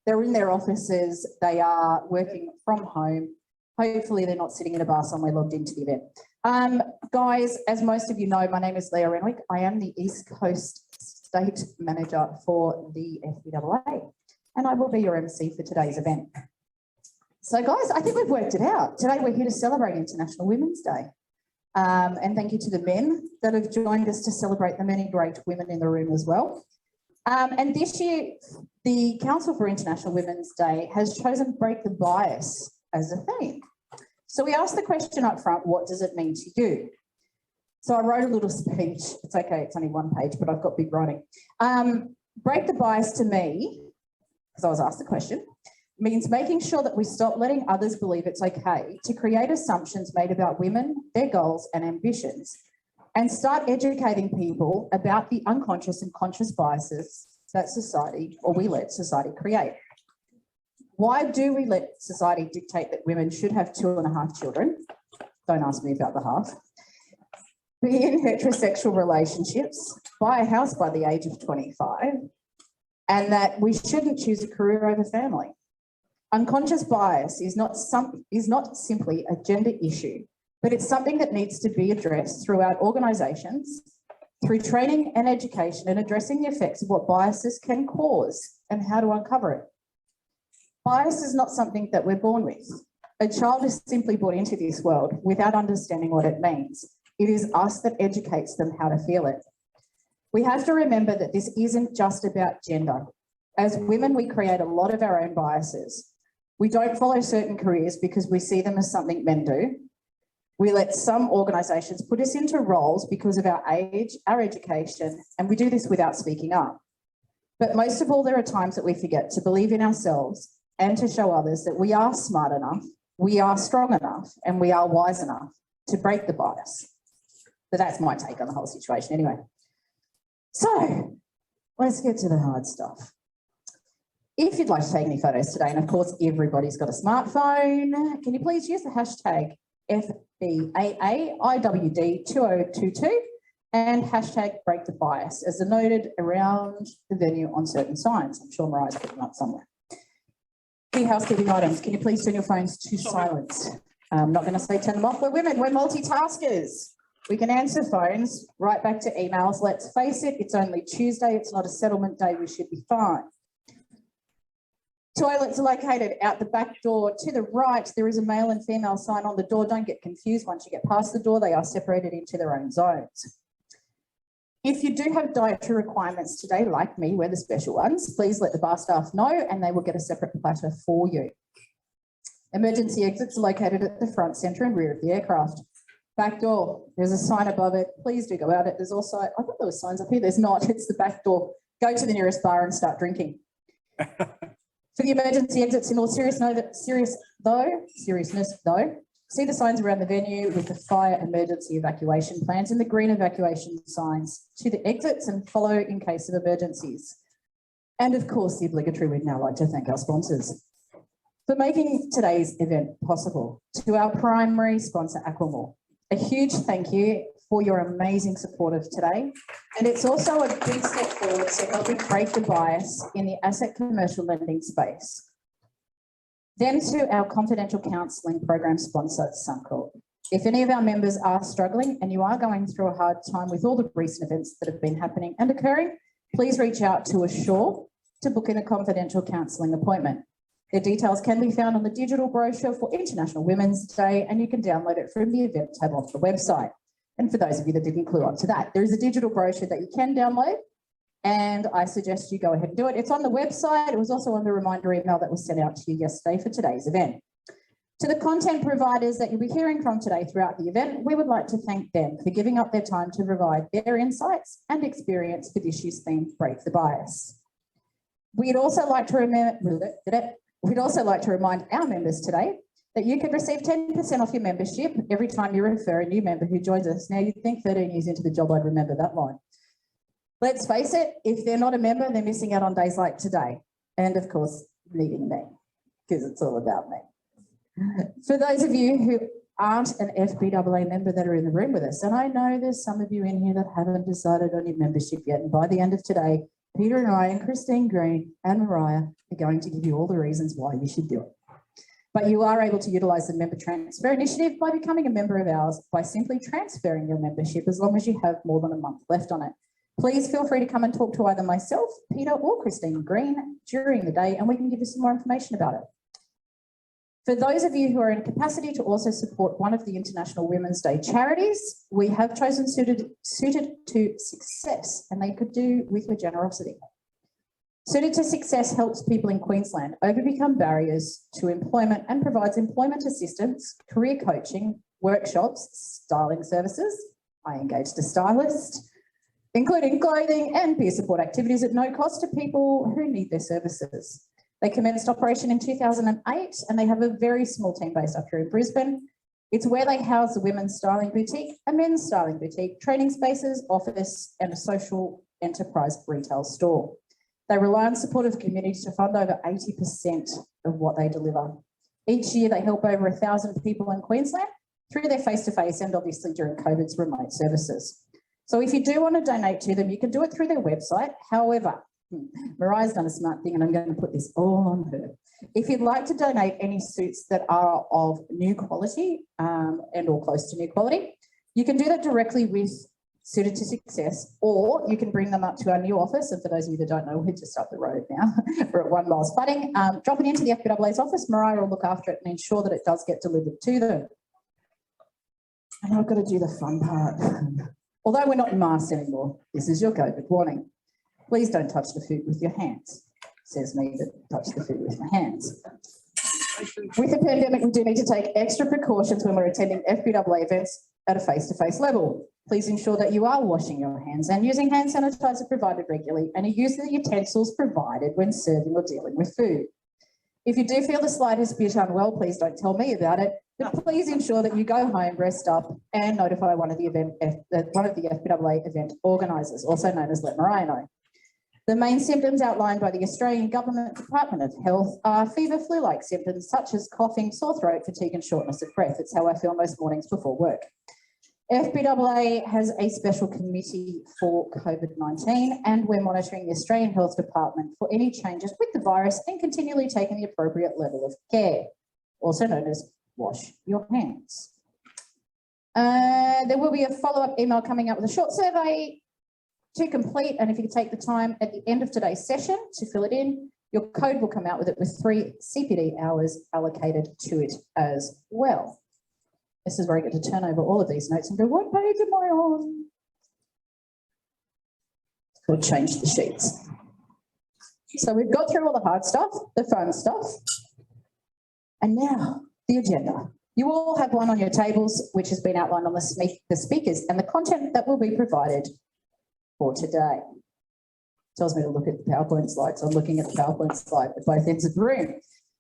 They're in their offices. They are working from home. Hopefully they're not sitting in a bar somewhere logged into the event. Guys, as most of you know, my name is Leah Renwick. I am the East Coast State Manager for the FBAA, and I will be your MC for today's event. So guys, I think we've worked it out. Today we're here to celebrate International Women's Day. And thank you to the men that have joined us to celebrate the many great women in the room as well. And this year, the Council for International Women's Day has chosen Break the Bias as a theme. So we asked the question up front, what does it mean to you? So I wrote a little speech. It's okay, it's only one page, but I've got big writing. Break the bias to me, because I was asked the question, means making sure that we stop letting others believe it's okay to create assumptions made about women, their goals and ambitions, and start educating people about the unconscious and conscious biases that society, or we let society create. Why do we let society dictate that women should have 2.5 children? Don't ask me about the half. Be in heterosexual relationships, buy a house by the age of 25, and that we shouldn't choose a career over family. Unconscious bias is not simply a gender issue, but it's something that needs to be addressed throughout organisations, through training and education, and addressing the effects of what biases can cause and how to uncover it. Bias is not something that we're born with. A child is simply brought into this world without understanding what it means. It is us that educates them how to feel it. We have to remember that this isn't just about gender. As women, we create a lot of our own biases. We don't follow certain careers because we see them as something men do. We let some organisations put us into roles because of our age, our education, and we do this without speaking up. But most of all, there are times that we forget to believe in ourselves and to show others that we are smart enough, we are strong enough, and we are wise enough to break the bias. But that's my take on the whole situation anyway. So let's get to the hard stuff. If you'd like to take any photos today, and of course everybody's got a smartphone, can you please use the hashtag FBAA IWD 2022 and hashtag break the bias as denoted around the venue on certain signs. I'm sure Mariah's putting them up somewhere. Key housekeeping items, can you please turn your phones to silence? I'm not going to say turn them off. We're women, we're multitaskers. We can answer phones, right back to emails. Let's face it, it's only Tuesday. It's not a settlement day. We should be fine. Toilets are located out the back door to the right. There is a male and female sign on the door. Don't get confused. Once you get past the door, they are separated into their own zones. If you do have dietary requirements today, like me, we're the special ones, please let the bar staff know and they will get a separate platter for you. Emergency exits are located at the front, centre and rear of the aircraft. Back door, there's a sign above it. Please do go out it. There's also, I thought there were signs up here. There's not. It's the back door. Go to the nearest bar and start drinking. For the emergency exits, in all seriousness though, see the signs around the venue with the fire emergency evacuation plans and the green evacuation signs to the exits and follow in case of emergencies. And of course, the obligatory, we'd now like to thank our sponsors for making today's event possible. To our primary sponsor, Aquamore, a huge thank you for your amazing support of today. And it's also a big step forward to helping break the bias in the asset commercial lending space. Then to our confidential counselling program sponsor, Suncorp. If any of our members are struggling and you are going through a hard time with all the recent events that have been happening and occurring, please reach out to Assure to book in a confidential counselling appointment. Their details can be found on the digital brochure for International Women's Day, and you can download it from the event tab on the website. And for those of you that didn't clue up to that, there is a digital brochure that you can download, and I suggest you go ahead and do it. It's on the website. It was also on the reminder email that was sent out to you yesterday for today's event. To the content providers that you'll be hearing from today throughout the event, we would like to thank them for giving up their time to provide their insights and experience for this year's theme, Break the Bias. We'd also like to remind our members today that you can receive 10% off your membership every time you refer a new member who joins us. Now, you'd think 13 years into the job, I'd remember that line. Let's face it, if they're not a member, they're missing out on days like today. And of course, meeting me, because it's all about me. For those of you who aren't an FBAA member that are in the room with us, and I know there's some of you in here that haven't decided on your membership yet, and by the end of today, Peter and I and Christine Green and Mariah are going to give you all the reasons why you should do it. But you are able to utilise the member transfer initiative by becoming a member of ours by simply transferring your membership as long as you have more than a month left on it. Please feel free to come and talk to either myself, Peter or Christine Green during the day and we can give you some more information about it. For those of you who are in capacity to also support one of the International Women's Day charities, we have chosen Suited to Success, and they could do with your generosity. Suited to Success helps people in Queensland overcome barriers to employment and provides employment assistance, career coaching, workshops, styling services. I engaged a stylist, including clothing and peer support activities at no cost to people who need their services. They commenced operation in 2008 and they have a very small team based up here in Brisbane. It's where they house a women's styling boutique, a men's styling boutique, training spaces, office and a social enterprise retail store. They rely on support of the community to fund over 80% of what they deliver. Each year they help over 1,000 people in Queensland through their face-to-face and obviously during COVID's remote services. So if you do want to donate to them, you can do it through their website. However, Mariah's done a smart thing and I'm going to put this all on her. If you'd like to donate any suits that are of new quality and or close to new quality, you can do that directly with Suited to Success, or you can bring them up to our new office. And for those of you that don't know, we're just up the road now. We're at 1 Miles Budding. Drop it into the FBAA's office. Mariah will look after it and ensure that it does get delivered to them. And I've got to do the fun part. Although we're not in masks anymore, this is your COVID warning. Please don't touch the food with your hands. Says me that touch the food with my hands. With the pandemic, we do need to take extra precautions when we're attending FBAA events at a face-to-face level. Please ensure that you are washing your hands and using hand sanitizer provided regularly and are using the utensils provided when serving or dealing with food. If you do feel the slightest bit unwell, please don't tell me about it, but please ensure that you go home, rest up and notify one of the FBAA event organisers, also known as Let Mariah Know. The main symptoms outlined by the Australian Government Department of Health are fever, flu-like symptoms such as coughing, sore throat, fatigue and shortness of breath. It's how I feel most mornings before work. FBAA has a special committee for COVID-19 and we're monitoring the Australian Health Department for any changes with the virus and continually taking the appropriate level of care, also known as wash your hands. There will be a follow-up email coming out with a short survey to complete, and if you could take the time at the end of today's session to fill it in, your code will come out with it with 3 CPD hours allocated to it as well. This is where I get to turn over all of these notes and go, what page am I on? We'll change the sheets. So we've got through all the hard stuff, the fun stuff, and now the agenda. You all have one on your tables, which has been outlined on the speakers and the content that will be provided for today. Tells me to look at the PowerPoint slides. I'm looking at the PowerPoint slide at both ends of the room.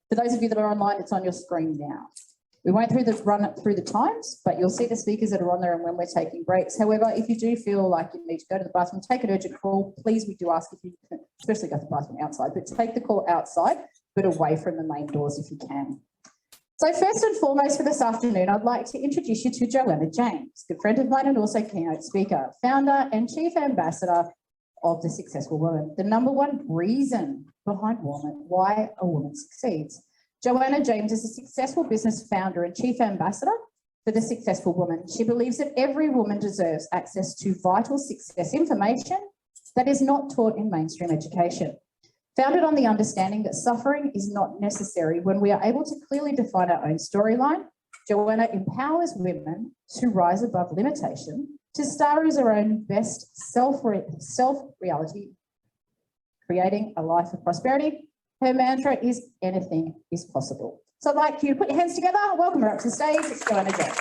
For those of you that are online, it's on your screen now. We won't run through the times, but you'll see the speakers that are on there and when we're taking breaks. However, if you do feel like you need to go to the bathroom, take an urgent call, please, we do ask if you can, especially go to the bathroom outside, but take the call outside, but away from the main doors if you can. So first and foremost for this afternoon, I'd like to introduce you to Joanna James, good friend of mine and also keynote speaker, founder and chief ambassador of The Successful Woman, the #1 reason behind why a woman succeeds. Joanna James is a successful business founder and chief ambassador for The Successful Woman. She believes that every woman deserves access to vital success information that is not taught in mainstream education. Founded on the understanding that suffering is not necessary when we are able to clearly define our own storyline, Joanna empowers women to rise above limitation, to star as her own best self-reality, creating a life of prosperity. Her mantra is anything is possible. So I'd like you to put your hands together. Welcome her up to the stage. It's Joanna James.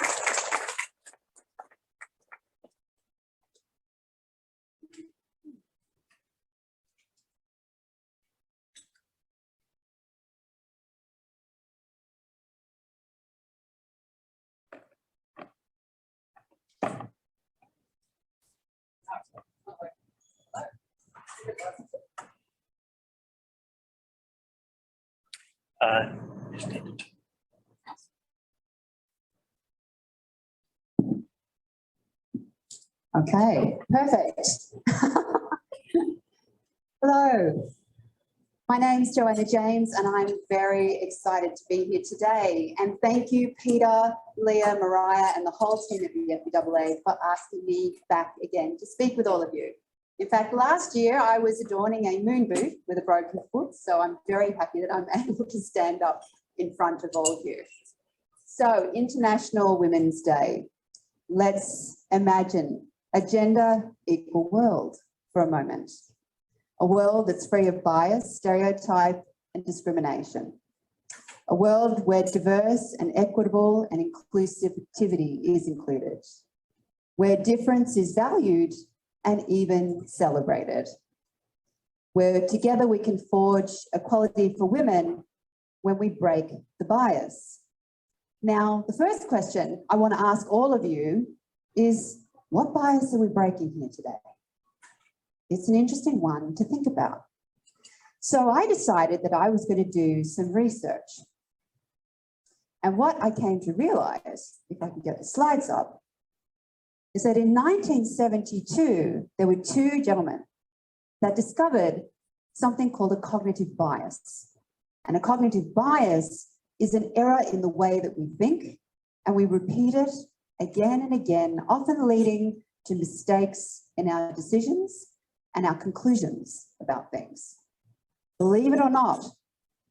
Okay, perfect. Hello, my name's Joanna James and I'm very excited to be here today. And thank you, Peter, Leah, Mariah, and the whole team at the FBAA for asking me back again to speak with all of you. In fact, last year I was adorning a moon booth with a broken foot, so I'm very happy that I'm able to stand up in front of all of you. So, International Women's Day. Let's imagine a gender equal world for a moment. A world that's free of bias, stereotype, and discrimination. A world where diverse and equitable and inclusivity is included. Where difference is valued and even celebrated. Where together we can forge equality for women when we break the bias. Now, the first question I want to ask all of you is, what bias are we breaking here today? It's an interesting one to think about. So I decided that I was going to do some research. And what I came to realize, if I can get the slides up, is that in 1972, there were two gentlemen that discovered something called a cognitive bias. And a cognitive bias is an error in the way that we think, and we repeat it again and again, often leading to mistakes in our decisions and our conclusions about things. Believe it or not,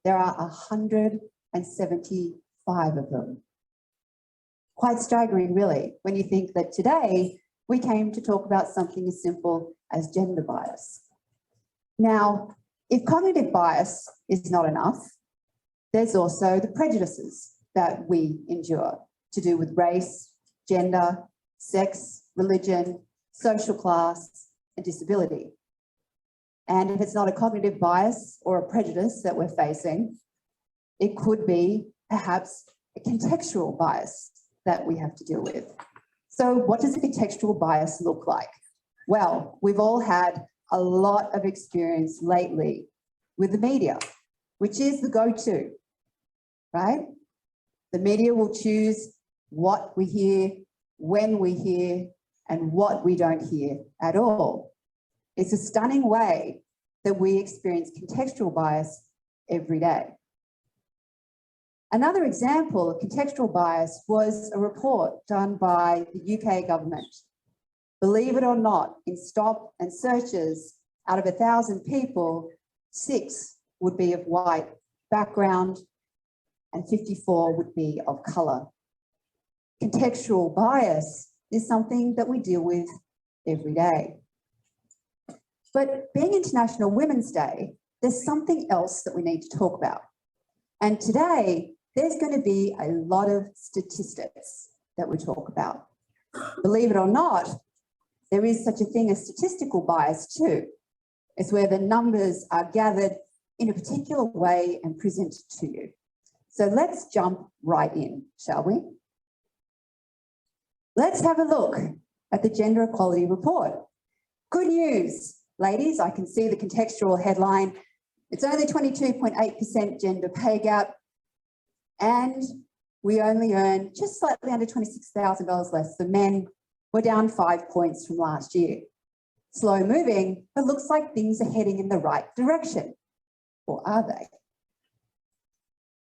there are 175 of them. Quite staggering, really, when you think that today we came to talk about something as simple as gender bias. Now, if cognitive bias is not enough, there's also the prejudices that we endure to do with race, gender, sex, religion, social class, and disability. And if it's not a cognitive bias or a prejudice that we're facing, it could be perhaps a contextual bias that we have to deal with. So what does a contextual bias look like? Well, we've all had a lot of experience lately with the media, which is the go-to, right? The media will choose what we hear, when we hear, and what we don't hear at all. It's a stunning way that we experience contextual bias every day. Another example of contextual bias was a report done by the UK government. Believe it or not, in stop and searches, out of 1,000 people, 6 would be of white background and 54 would be of colour. Contextual bias is something that we deal with every day. But being International Women's Day, there's something else that we need to talk about. And today, there's going to be a lot of statistics that we talk about. Believe it or not, there is such a thing as statistical bias too. It's where the numbers are gathered in a particular way and presented to you. So let's jump right in, shall we? Let's have a look at the Gender Equality Report. Good news, ladies, I can see the contextual headline. It's only 22.8% gender pay gap, and we only earn just slightly under $26,000 less. The men were down 5 points from last year. Slow moving, but looks like things are heading in the right direction. Or are they?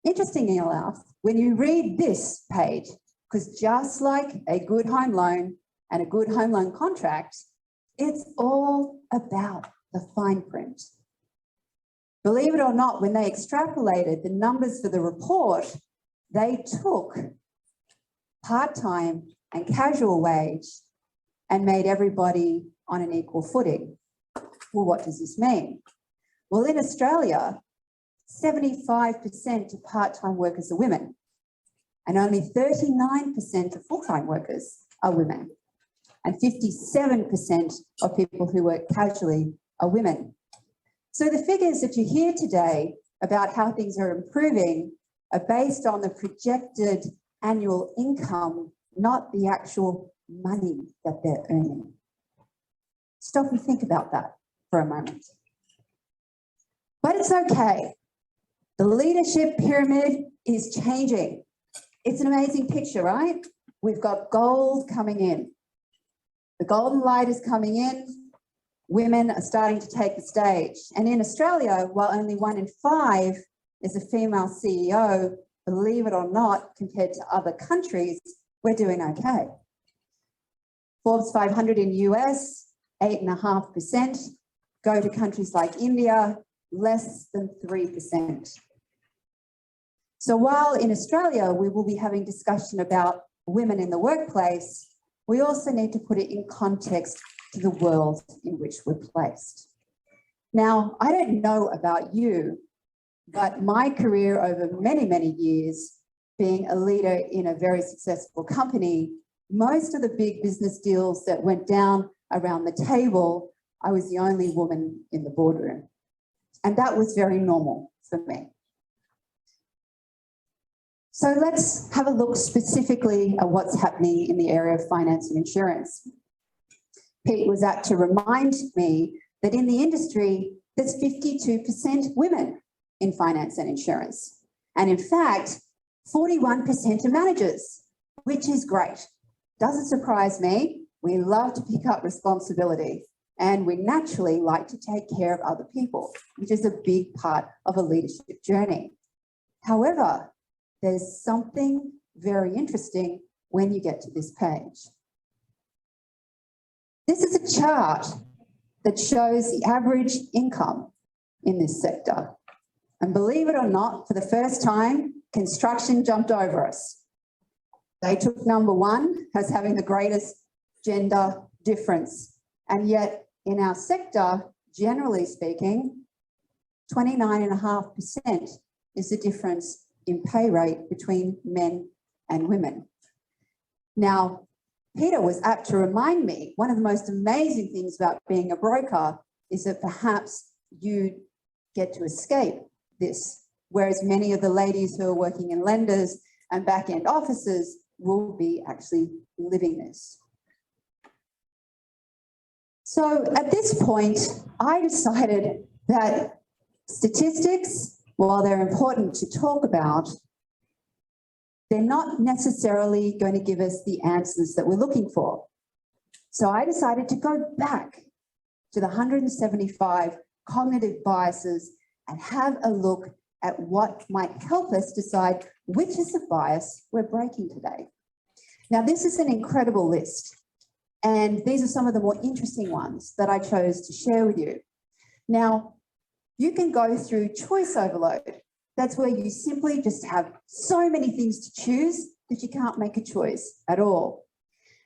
Interestingly enough, when you read this page, because just like a good home loan and a good home loan contract, it's all about the fine print. Believe it or not, when they extrapolated the numbers for the report, they took part-time and casual wage and made everybody on an equal footing. Well, what does this mean? Well, in Australia, 75% of part-time workers are women, and only 39% of full-time workers are women, and 57% of people who work casually are women. So the figures that you hear today about how things are improving are based on the projected annual income, not the actual money that they're earning. Stop and think about that for a moment. But it's okay. The leadership pyramid is changing. It's an amazing picture, right? We've got gold coming in. The golden light is coming in, women are starting to take the stage. And in Australia, while only 1 in 5 is a female CEO, believe it or not, compared to other countries, we're doing okay. Forbes 500 in US, 8.5%. Go to countries like India, less than 3%. So while in Australia, we will be having discussion about women in the workplace, we also need to put it in context to the world in which we're placed. Now, I don't know about you, but my career over many, many years, being a leader in a very successful company, most of the big business deals that went down around the table, I was the only woman in the boardroom. And that was very normal for me. So let's have a look specifically at what's happening in the area of finance and insurance. Pete was apt to remind me that in the industry, there's 52% women in finance and insurance. And in fact, 41% are managers, which is great. Doesn't surprise me. We love to pick up responsibility and we naturally like to take care of other people, which is a big part of a leadership journey. However, there's something very interesting when you get to this page. This is a chart that shows the average income in this sector. And believe it or not, for the first time, construction jumped over us. They took number 1 as having the greatest gender difference. And yet in our sector, generally speaking, 29.5% is the difference in pay rate between men and women. Now, Peter was apt to remind me, one of the most amazing things about being a broker is that perhaps you get to escape this, whereas many of the ladies who are working in lenders and back-end offices will be actually living this. So at this point, I decided that statistics, while they're important to talk about, they're not necessarily going to give us the answers that we're looking for. So I decided to go back to the 175 cognitive biases and have a look at what might help us decide which is the bias we're breaking today. Now, this is an incredible list, and these are some of the more interesting ones that I chose to share with you. Now, you can go through choice overload. That's where you simply just have so many things to choose that you can't make a choice at all.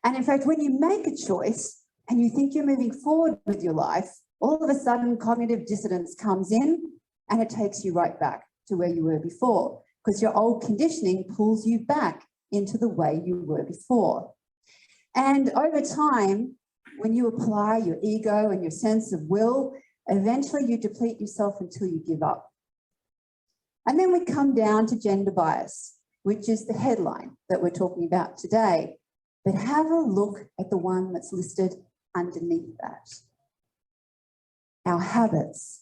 And in fact, when you make a choice and you think you're moving forward with your life, all of a sudden cognitive dissonance comes in and it takes you right back to where you were before, because your old conditioning pulls you back into the way you were before. And over time, when you apply your ego and your sense of will, eventually you deplete yourself until you give up. And then we come down to gender bias, which is the headline that we're talking about today. But have a look at the one that's listed underneath that. Our habits,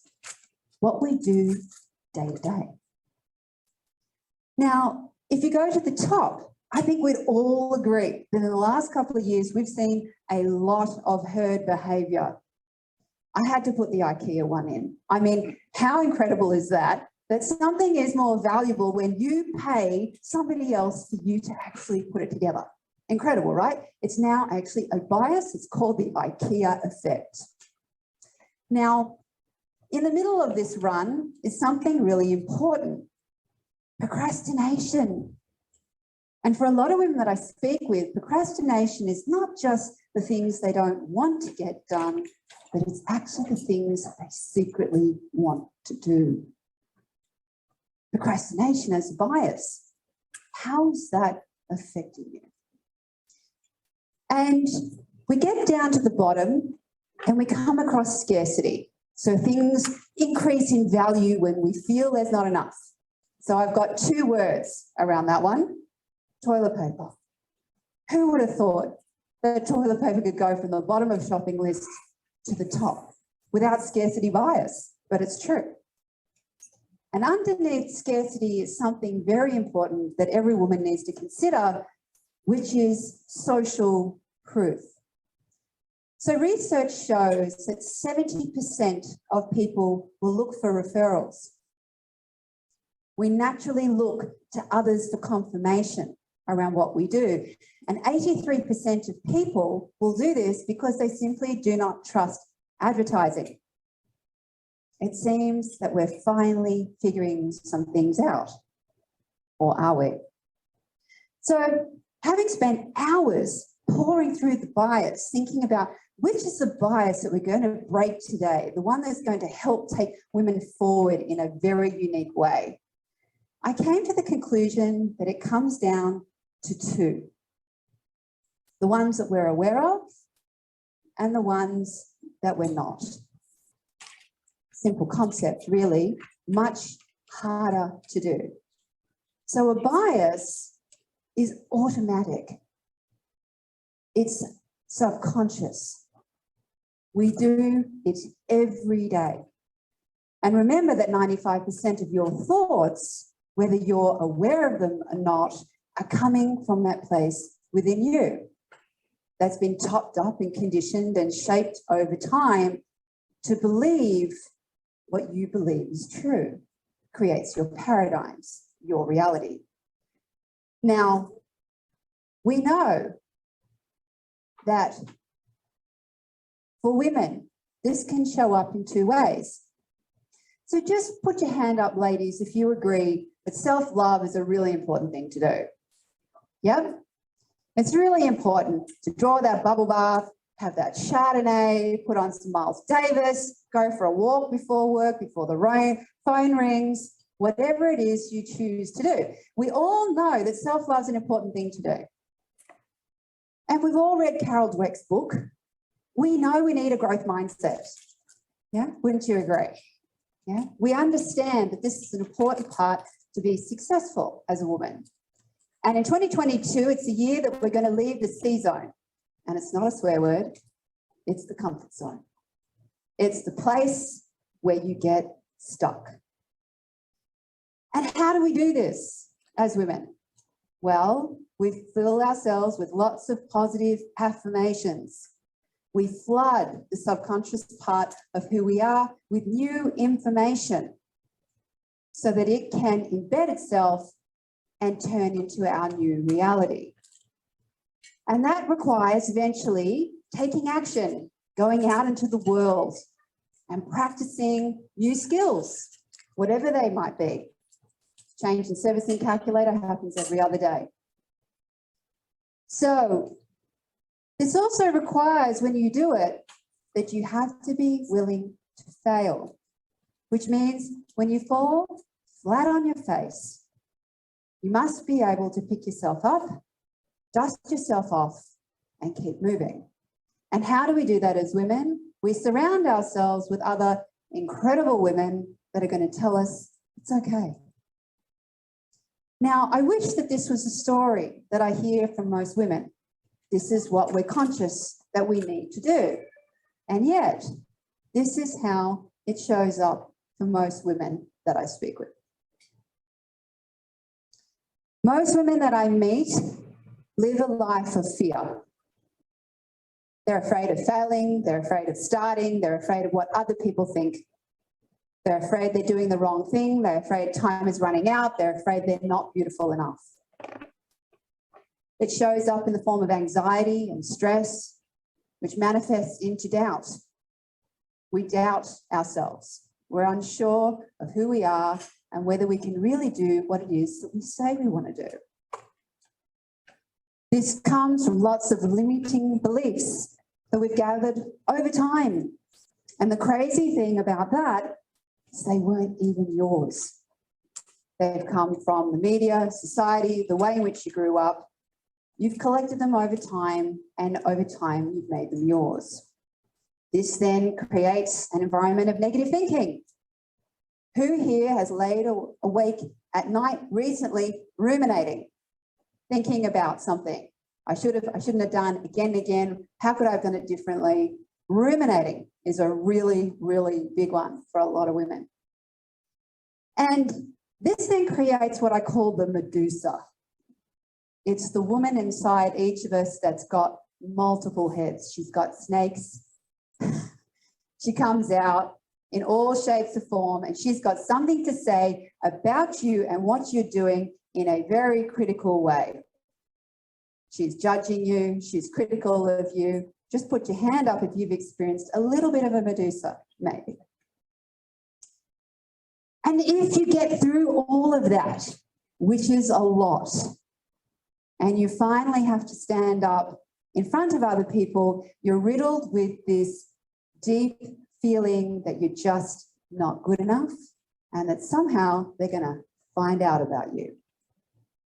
what we do day to day. Now, if you go to the top, I think we'd all agree that in the last couple of years, we've seen a lot of herd behaviour. I had to put the Ikea one in. I mean, how incredible is that? That something is more valuable when you pay somebody else for you to actually put it together. Incredible, right? It's now actually a bias. It's called the Ikea Effect. Now, in the middle of this run is something really important: procrastination. And for a lot of women that I speak with, procrastination is not just the things they don't want to get done, but it's actually the things that they secretly want to do. Procrastination as bias. How's that affecting you? And we get down to the bottom and we come across scarcity. So things increase in value when we feel there's not enough. So I've got 2 words around that one: toilet paper. Who would have thought that toilet paper could go from the bottom of shopping lists to the top without scarcity bias? But it's true. And underneath scarcity is something very important that every woman needs to consider, which is social proof. So research shows that 70% of people will look for referrals. We naturally look to others for confirmation around what we do. And 83% of people will do this because they simply do not trust advertising. It seems that we're finally figuring some things out, or are we? So having spent hours poring through the bias, thinking about which is the bias that we're going to break today, the one that's going to help take women forward in a very unique way, I came to the conclusion that it comes down to two. The ones that we're aware of and the ones that we're not. Simple concept, really, much harder to do. So a bias is automatic. It's subconscious. We do it every day. And remember that 95% of your thoughts, whether you're aware of them or not, are coming from that place within you that's been topped up and conditioned and shaped over time to believe what you believe is true, creates your paradigms, your reality. Now, we know that for women, this can show up in two ways. So just put your hand up, ladies, if you agree that self-love is a really important thing to do. Yep. It's really important to draw that bubble bath, have that Chardonnay, put on some Miles Davis, go for a walk before work, before the phone rings, whatever it is you choose to do. We all know that self-love is an important thing to do. And we've all read Carol Dweck's book. We know we need a growth mindset. Yeah, wouldn't you agree? Yeah, we understand that this is an important part to be successful as a woman. And in 2022, it's the year that we're going to leave the C zone. And it's not a swear word, it's the comfort zone. It's the place where you get stuck. And how do we do this as women? Well, we fill ourselves with lots of positive affirmations. We flood the subconscious part of who we are with new information so that it can embed itself and turn into our new reality. And that requires eventually taking action, going out into the world and practicing new skills, whatever they might be. Change in servicing calculator happens every other day. So this also requires, when you do it, that you have to be willing to fail, which means when you fall flat on your face, you must be able to pick yourself up, dust yourself off, and keep moving. And how do we do that as women? We surround ourselves with other incredible women that are going to tell us it's okay. Now, I wish that this was a story that I hear from most women. This is what we're conscious that we need to do. And yet, this is how it shows up for most women that I speak with. Most women that I meet live a life of fear. They're afraid of failing, they're afraid of starting, they're afraid of what other people think. They're afraid they're doing the wrong thing, they're afraid time is running out, they're afraid they're not beautiful enough. It shows up in the form of anxiety and stress, which manifests into doubt. We doubt ourselves. We're unsure of who we are and whether we can really do what it is that we say we want to do. This comes from lots of limiting beliefs that we've gathered over time. And the crazy thing about that is they weren't even yours. They've come from the media, society, the way in which you grew up. You've collected them over time, and over time you've made them yours. This then creates an environment of negative thinking. Who here has laid awake at night recently ruminating, thinking about something? I shouldn't have done again and again. How could I have done it differently? Ruminating is a really, really big one for a lot of women. And this then creates what I call the Medusa. It's the woman inside each of us that's got multiple heads. She's got snakes. She comes out in all shapes of form, and she's got something to say about you and what you're doing in a very critical way. She's judging you. She's critical of you. Just put your hand up if you've experienced a little bit of a Medusa, maybe. And if you get through all of that, which is a lot, and you finally have to stand up in front of other people, you're riddled with this deep feeling that you're just not good enough and that somehow they're going to find out about you,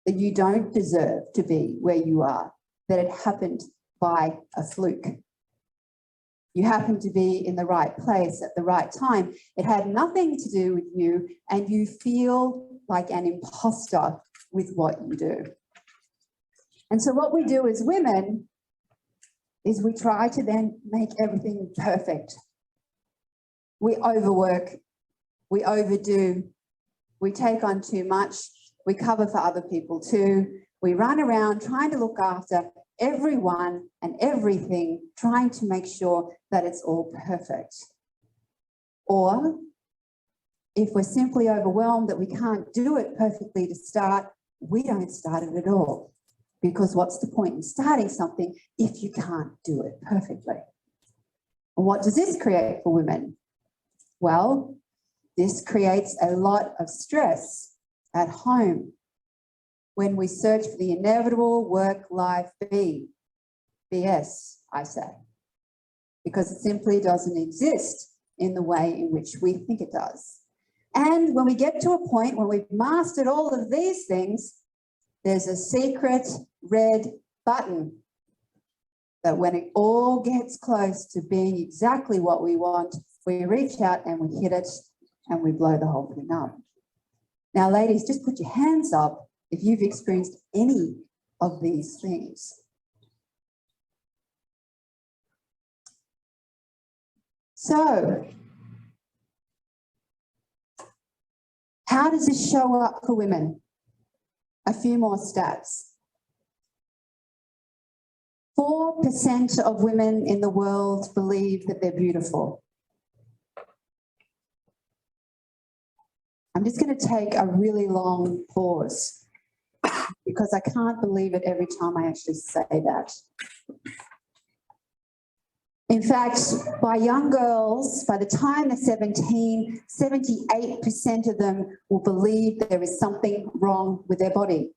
that you don't deserve to be where you are, that it happened by a fluke. You happen to be in the right place at the right time. It had nothing to do with you, and you feel like an imposter with what you do. And so what we do as women is we try to then make everything perfect. We overwork, we overdo, we take on too much, we cover for other people too. We run around trying to look after everyone and everything, trying to make sure that it's all perfect. Or if we're simply overwhelmed that we can't do it perfectly to start, we don't start it at all. Because what's the point in starting something if you can't do it perfectly? And what does this create for women? Well, this creates a lot of stress at home when we search for the inevitable work-life BS, I say, because it simply doesn't exist in the way in which we think it does. And when we get to a point where we've mastered all of these things, there's a secret red button that when it all gets close to being exactly what we want, we reach out and we hit it and we blow the whole thing up. Now, ladies, just put your hands up if you've experienced any of these things. So, how does this show up for women? A few more stats. 4% of women in the world believe that they're beautiful. I'm just going to take a really long pause because I can't believe it every time I actually say that. In fact, by young girls, by the time they're 17, 78% of them will believe there is something wrong with their body.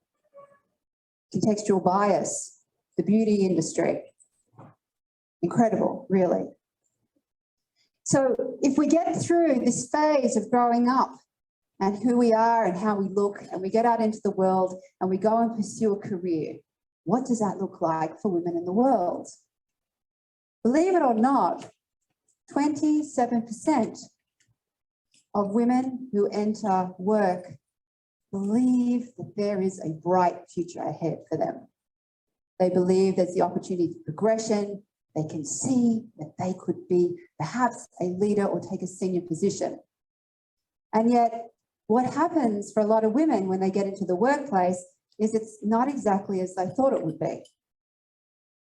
Contextual bias, the beauty industry. Incredible, really. So if we get through this phase of growing up and who we are and how we look, and we get out into the world and we go and pursue a career, what does that look like for women in the world? Believe it or not, 27% of women who enter work believe that there is a bright future ahead for them. They believe there's the opportunity for progression. They can see that they could be perhaps a leader or take a senior position. And yet, what happens for a lot of women when they get into the workplace is it's not exactly as they thought it would be.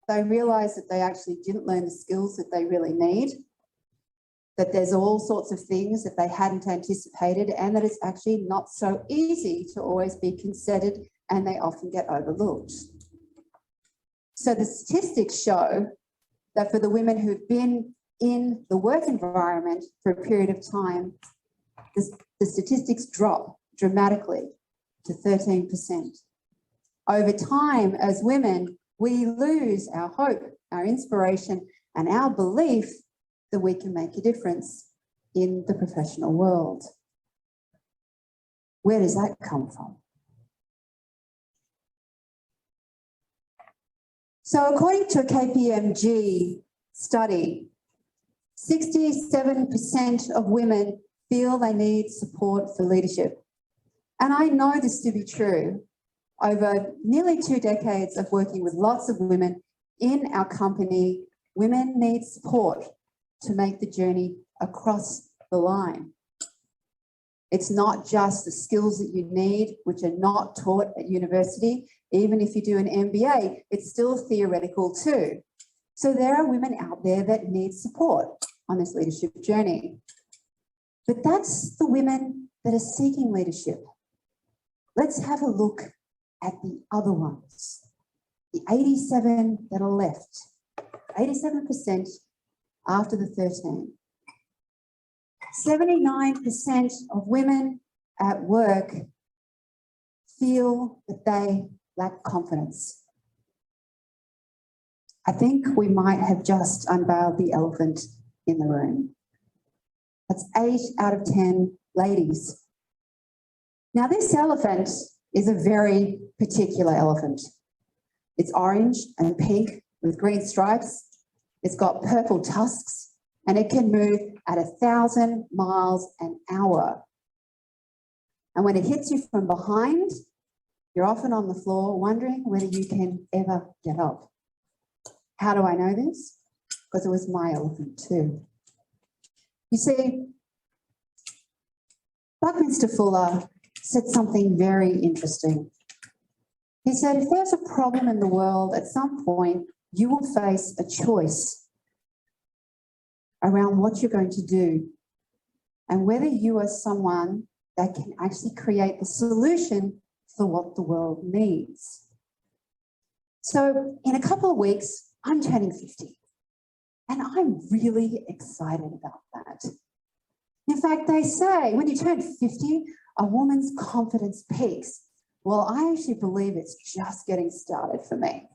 They realise that they actually didn't learn the skills that they really need, that there's all sorts of things that they hadn't anticipated, and that it's actually not so easy to always be considered, and they often get overlooked. So the statistics show that for the women who've been in the work environment for a period of time, the statistics drop dramatically to 13%. Over time, as women, we lose our hope, our inspiration, and our belief that we can make a difference in the professional world. Where does that come from? So according to a KPMG study, 67% of women feel they need support for leadership. And I know this to be true. Over nearly 2 decades of working with lots of women in our company, women need support to make the journey across the line. It's not just the skills that you need, which are not taught at university. Even if you do an MBA, it's still theoretical too. So there are women out there that need support on this leadership journey. But that's the women that are seeking leadership. Let's have a look at the other ones, the 87 that are left, 87% after the 13. 79% of women at work feel that they lack confidence. I think we might have just unveiled the elephant in the room. That's 8 out of 10 ladies. Now, this elephant is a very particular elephant. It's orange and pink with green stripes. It's got purple tusks and it can move at 1,000 miles an hour. And when it hits you from behind, you're often on the floor wondering whether you can ever get up. How do I know this? Because it was my elephant too. You see, Buckminster Fuller said something very interesting. He said, if there's a problem in the world, at some point, you will face a choice around what you're going to do and whether you are someone that can actually create the solution for what the world needs. So in a couple of weeks, I'm turning 50 and I'm really excited about that. In fact, they say when you turn 50, a woman's confidence peaks. Well, I actually believe it's just getting started for me.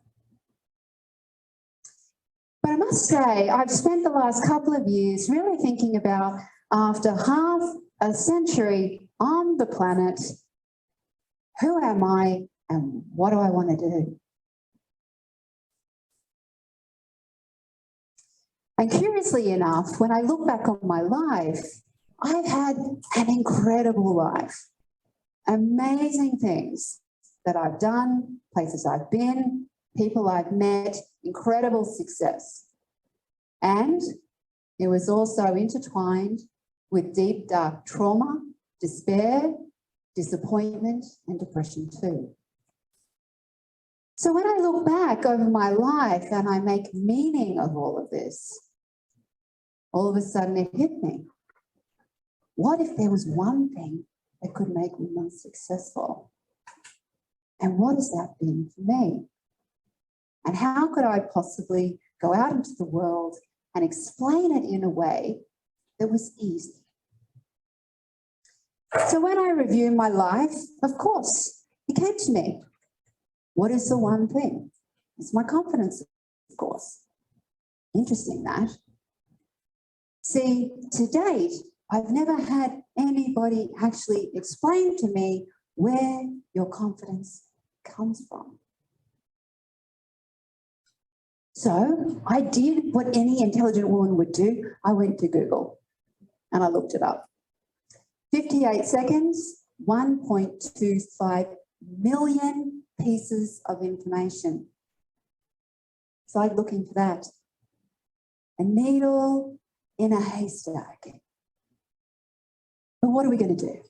But I must say, I've spent the last couple of years really thinking about, after half a century on the planet, who am I and what do I want to do? And curiously enough, when I look back on my life, I've had an incredible life. Amazing things that I've done, places I've been, people I've met, incredible success. And it was also intertwined with deep, dark trauma, despair, disappointment, and depression too. So when I look back over my life and I make meaning of all of this, all of a sudden it hit me. What if there was one thing that could make women successful? And what has that been for me? And how could I possibly go out into the world and explain it in a way that was easy? So when I review my life, of course, it came to me. What is the one thing? It's my confidence, of course. Interesting that. See, to date, I've never had anybody actually explain to me where your confidence comes from. So I did what any intelligent woman would do. I went to Google and I looked it up. 58 seconds, 1.25 million pieces of information. It's like looking for that. A needle in a haystack. But what are we going to do?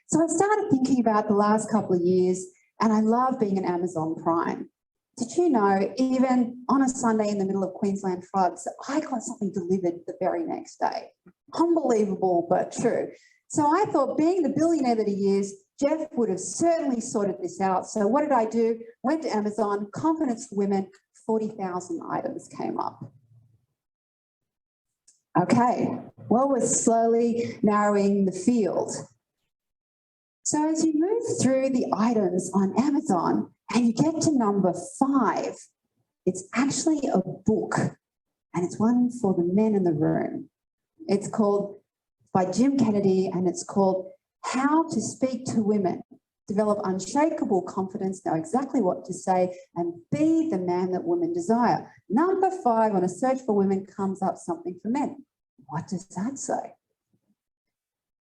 So I started thinking about the last couple of years, and I love being an Amazon Prime. Did you know, even on a Sunday in the middle of Queensland floods, I got something delivered the very next day? Unbelievable, but true. So I thought, being the billionaire that he is, Jeff would have certainly sorted this out. So what did I do? Went to Amazon, confidence for women, 40,000 items came up. Okay, well, we're slowly narrowing the field. So as you move through the items on Amazon and you get to number 5, it's actually a book, and it's one for the men in the room. It's called, by Jim Kennedy, and it's called How to Speak to Women, Develop Unshakable Confidence, Know Exactly What to Say, and Be the Man That Women Desire. Number 5 on a search for women comes up something for men. What does that say?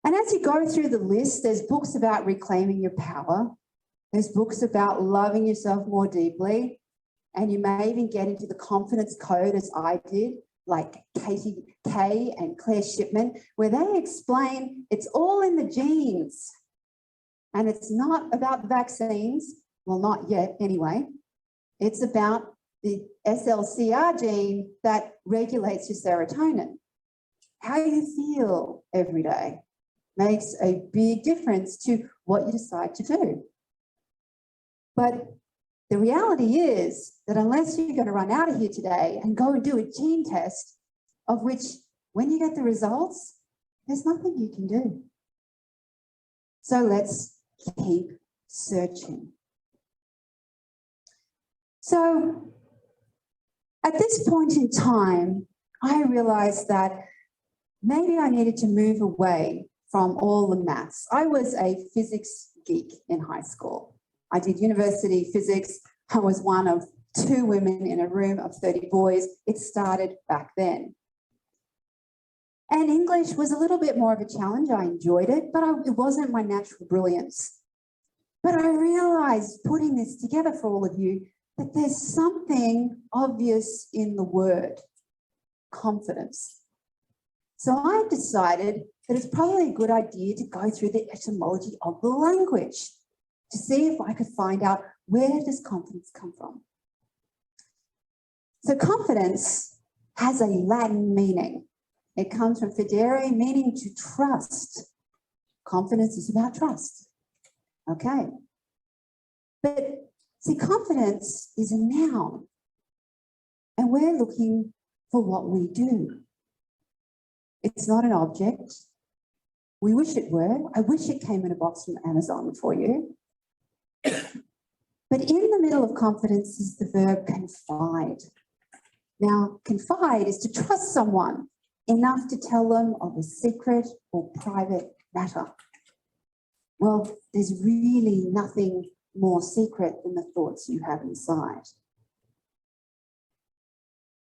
And as you go through the list, there's books about reclaiming your power. There's books about loving yourself more deeply. And you may even get into the confidence code, as I did, like Katie Kay and Claire Shipman, where they explain it's all in the genes. And it's not about vaccines. Well, not yet anyway. It's about the SLCR gene that regulates your serotonin. How you feel every day makes a big difference to what you decide to do. But the reality is that unless you're going to run out of here today and go and do a gene test, of which when you get the results, there's nothing you can do. So let's keep searching. So at this point in time, I realized that maybe I needed to move away from all the maths. I was a physics geek in high school. I did university physics. I was one of 2 women in a room of 30 boys. It started back then. And English was a little bit more of a challenge. I enjoyed it, but it wasn't my natural brilliance. But I realized, putting this together for all of you, that there's something obvious in the word, confidence. So I decided that it's probably a good idea to go through the etymology of the language to see if I could find out, where does confidence come from? So confidence has a Latin meaning. It comes from fidere, meaning to trust. Confidence is about trust. Okay. But see, confidence is a noun, and we're looking for what we do. It's not an object. We wish it were. I wish it came in a box from Amazon for you. But in the middle of confidence is the verb confide. Now, confide is to trust someone enough to tell them of a secret or private matter. Well, there's really nothing more secret than the thoughts you have inside.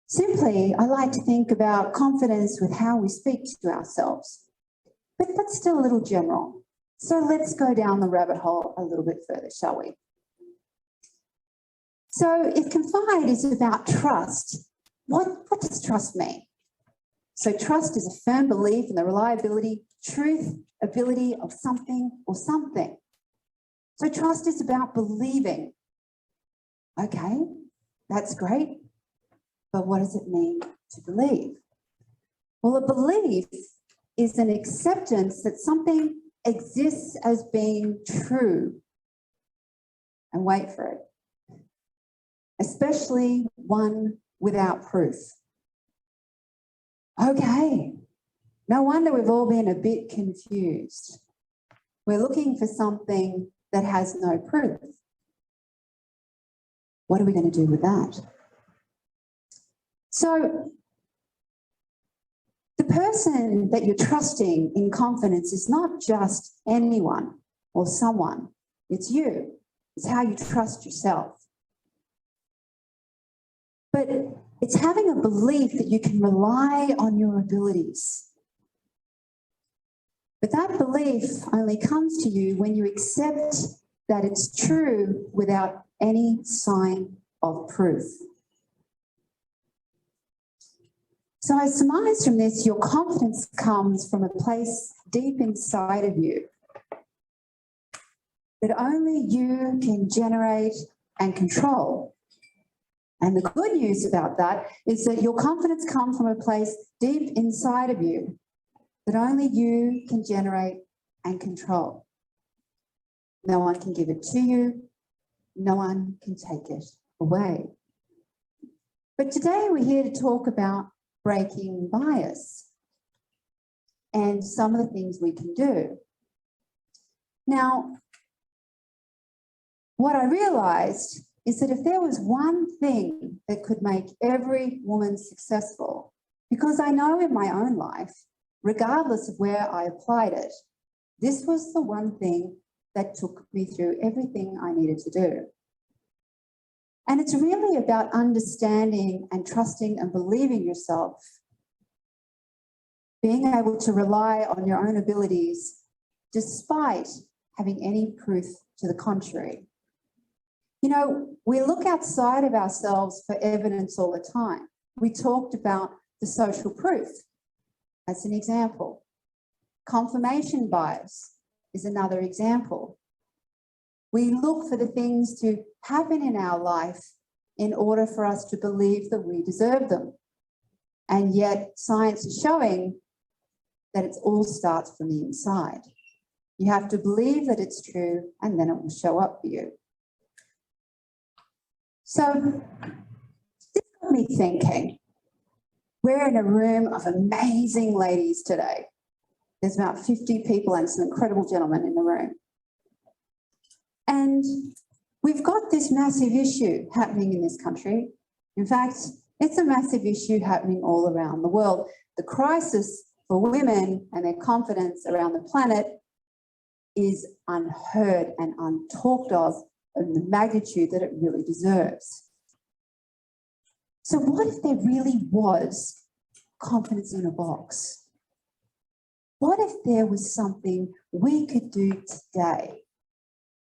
Simply, I like to think about confidence with how we speak to ourselves. But that's still a little general. So let's go down the rabbit hole a little bit further, shall we? So if confide is about trust, what does trust mean? So trust is a firm belief in the reliability, truth, ability of something or something. So trust is about believing. Okay, that's great. But what does it mean to believe? Well, a belief is an acceptance that something exists as being true. And wait for it. Especially one without proof. Okay, no wonder we've all been a bit confused. We're looking for something that has no proof. What are we going to do with that? So, the person that you're trusting in confidence is not just anyone or someone. It's you. It's how you trust yourself. But it's having a belief that you can rely on your abilities. But that belief only comes to you when you accept that it's true without any sign of proof. So I surmise from this, your confidence comes from a place deep inside of you that only you can generate and control. And the good news about that is that your confidence comes from a place deep inside of you that only you can generate and control. No one can give it to you. No one can take it away. But today we're here to talk about breaking bias and some of the things we can do. Now, what I realized is that if there was one thing that could make every woman successful, because I know in my own life, regardless of where I applied it, this was the one thing that took me through everything I needed to do. And it's really about understanding and trusting and believing yourself, being able to rely on your own abilities despite having any proof to the contrary. You know, we look outside of ourselves for evidence all the time. We talked about the social proof as an example. Confirmation bias is another example. We look for the things to happen in our life in order for us to believe that we deserve them. And yet science is showing that it all starts from the inside. You have to believe that it's true, and then it will show up for you. So this got me thinking, we're in a room of amazing ladies today. There's about 50 people and some incredible gentlemen in the room. And we've got this massive issue happening in this country. In fact, it's a massive issue happening all around the world. The crisis for women and their confidence around the planet is unheard and untalked of in the magnitude that it really deserves. So what if there really was confidence in a box? What if there was something we could do today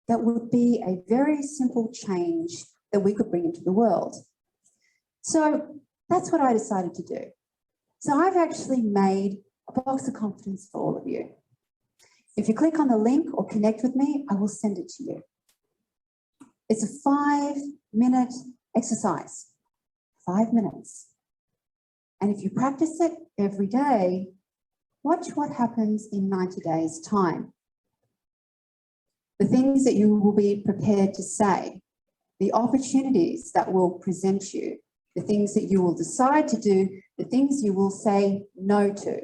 that would be a very simple change that we could bring into the world? So that's what I decided to do. So I've actually made a box of confidence for all of you. If you click on the link or connect with me, I will send it to you. It's a 5-minute exercise, 5 minutes. And if you practice it every day, watch what happens in 90 days' time. The things that you will be prepared to say, the opportunities that will present you, the things that you will decide to do, the things you will say no to.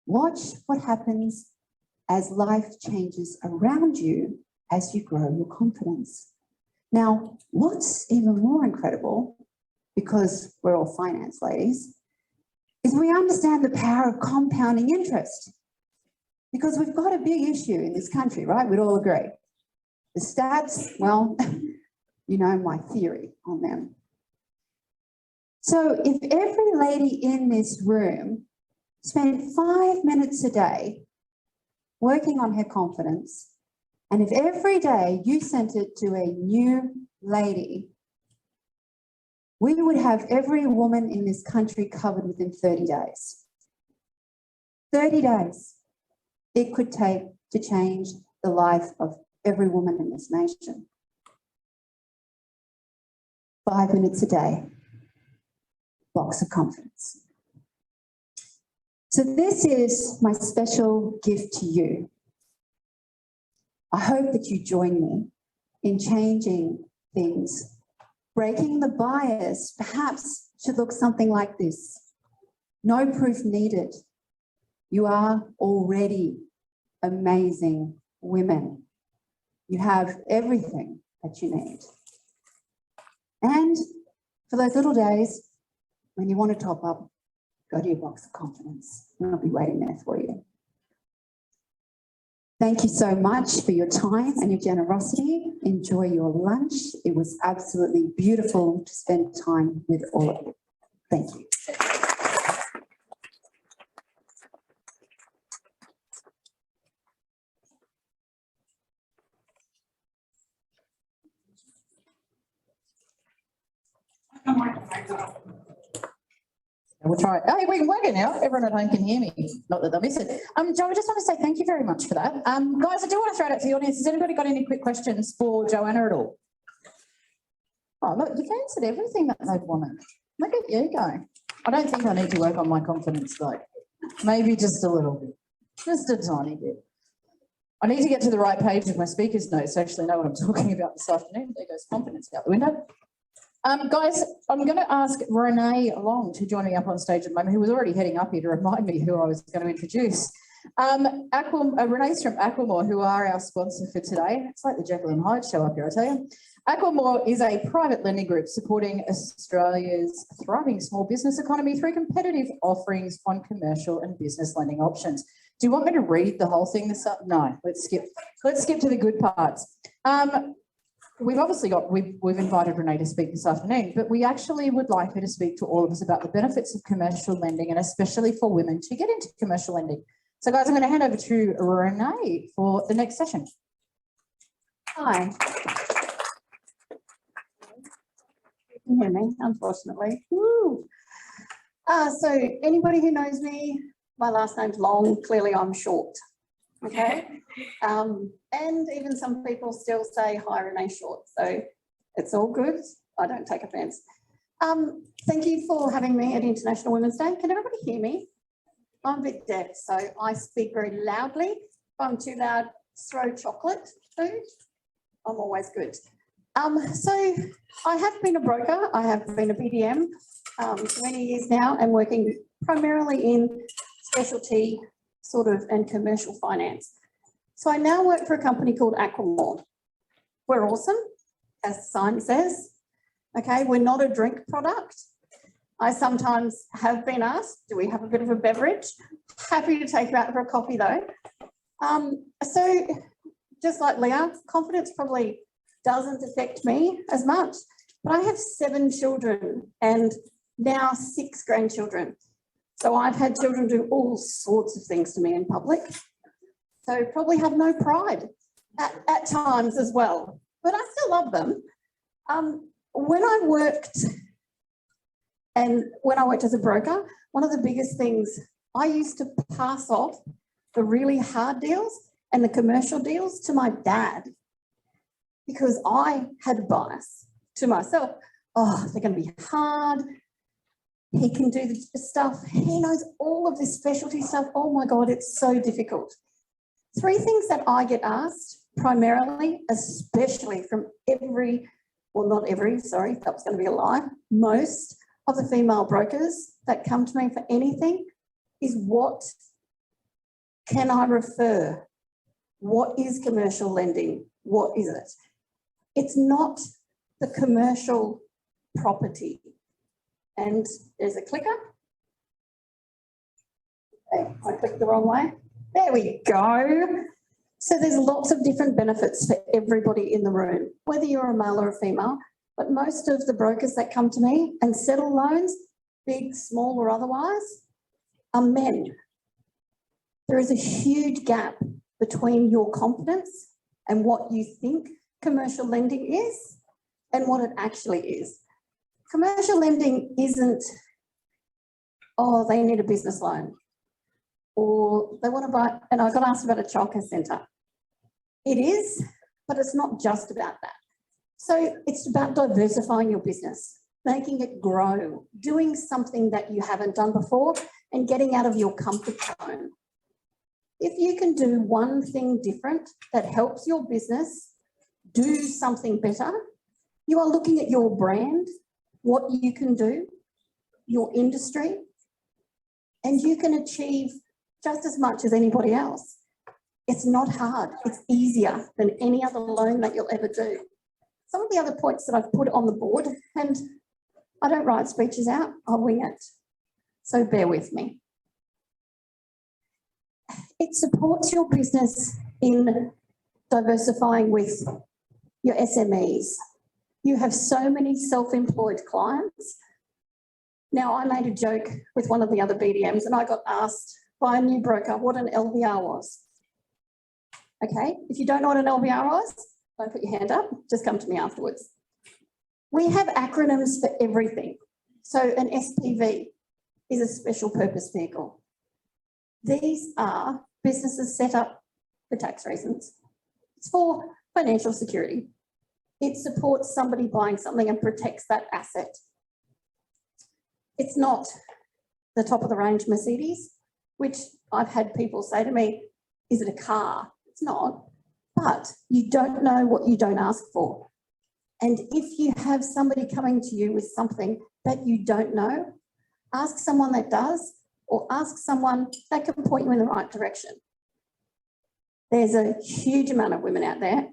Watch what happens as life changes around you as you grow your confidence. Now, what's even more incredible, because we're all finance ladies, is we understand the power of compounding interest. Because we've got a big issue in this country, right? We'd all agree. The stats, well, you know my theory on them. So if every lady in this room spent 5 minutes a day working on her confidence, and if every day you sent it to a new lady, we would have every woman in this country covered within 30 days. 30 days it could take to change the life of every woman in this nation. 5 minutes a day, box of confidence. So this is my special gift to you. I hope that you join me in changing things. Breaking the bias perhaps should look something like this. No proof needed. You are already amazing women. You have everything that you need. And for those little days when you want to top up, go to your box of confidence and I'll be waiting there for you. Thank you so much for your time and your generosity. Enjoy your lunch. It was absolutely beautiful to spend time with all of you. Thank you. We'll try it. Hey, we can work it now. Everyone at home can hear me. Not that they'll miss it. Joe, I just want to say thank you very much for that. Guys, I do want to throw it out to the audience. Has anybody got any quick questions for Joanna at all? Oh, look, you've answered everything that they've wanted. Look at you go. I don't think I need to work on my confidence though. Maybe just a little bit. Just a tiny bit. I need to get to the right page of my speaker's notes to actually know what I'm talking about this afternoon. There goes confidence out the window. Guys, I'm going to ask Renee Long to join me up on stage at the moment, who was already heading up here to remind me who I was going to introduce. Renee's from Aquamore, who are our sponsor for today. It's like the Jekyll and Hyde show up here, I tell you. Aquamore is a private lending group supporting Australia's thriving small business economy through competitive offerings on commercial and business lending options. Do you want me to read the whole thing this up? No, let's skip to the good parts. We've obviously we've invited Renee to speak this afternoon, but we actually would like her to speak to all of us about the benefits of commercial lending and especially for women to get into commercial lending. So guys, I'm going to hand over to Renee for the next session. Hi. You can hear me, unfortunately. Woo. So anybody who knows me, my last name's Long, clearly I'm short. Okay. And even some people still say, hi, Renee Short. So it's all good. I don't take offence. Thank you for having me at International Women's Day. Can everybody hear me? I'm a bit deaf, so I speak very loudly. If I'm too loud, throw chocolate food. I'm always good. So I have been a broker. I have been a BDM 20 years now and working primarily in specialty sort of and commercial finance. So I now work for a company called Aquamore. We're awesome, as the sign says. Okay, we're not a drink product. I sometimes have been asked, do we have a bit of a beverage? Happy to take you out for a coffee though. So just like Leah, confidence probably doesn't affect me as much, but I have 7 children and now 6 grandchildren. So I've had children do all sorts of things to me in public. So probably have no pride at times as well, but I still love them. When I worked as a broker, one of the biggest things, I used to pass off the really hard deals and the commercial deals to my dad because I had bias to myself. Oh, they're going to be hard. He can do the stuff. He knows all of this specialty stuff. Oh my God, it's so difficult. 3 things that I get asked primarily, especially from not every, sorry, that was going to be a lie, most of the female brokers that come to me for anything is what can I refer? What is commercial lending? What is it? It's not the commercial property. And there's a clicker. Okay, I clicked the wrong way. There we go. So there's lots of different benefits for everybody in the room, whether you're a male or a female, but most of the brokers that come to me and settle loans, big, small or otherwise, are men. There is a huge gap between your confidence and what you think commercial lending is and what it actually is. Commercial lending isn't, oh, they need a business loan or they want to buy, and I got asked about a childcare centre. It is, but it's not just about that. So it's about diversifying your business, making it grow, doing something that you haven't done before and getting out of your comfort zone. If you can do one thing different that helps your business do something better, you are looking at your brand, what you can do, your industry, and you can achieve just as much as anybody else. It's not hard. It's easier than any other loan that you'll ever do. Some of the other points that I've put on the board, and I don't write speeches out, I'll wing it. So bear with me. It supports your business in diversifying with your SMEs. You have so many self-employed clients. Now, I made a joke with one of the other BDMs and I got asked by a new broker what an LVR was. Okay, if you don't know what an LVR was, don't put your hand up, just come to me afterwards. We have acronyms for everything. So an SPV is a special purpose vehicle. These are businesses set up for tax reasons. It's for financial security. It supports somebody buying something and protects that asset. It's not the top of the range Mercedes, which I've had people say to me, is it a car? It's not, but you don't know what you don't ask for. And if you have somebody coming to you with something that you don't know, ask someone that does, or ask someone that can point you in the right direction. There's a huge amount of women out there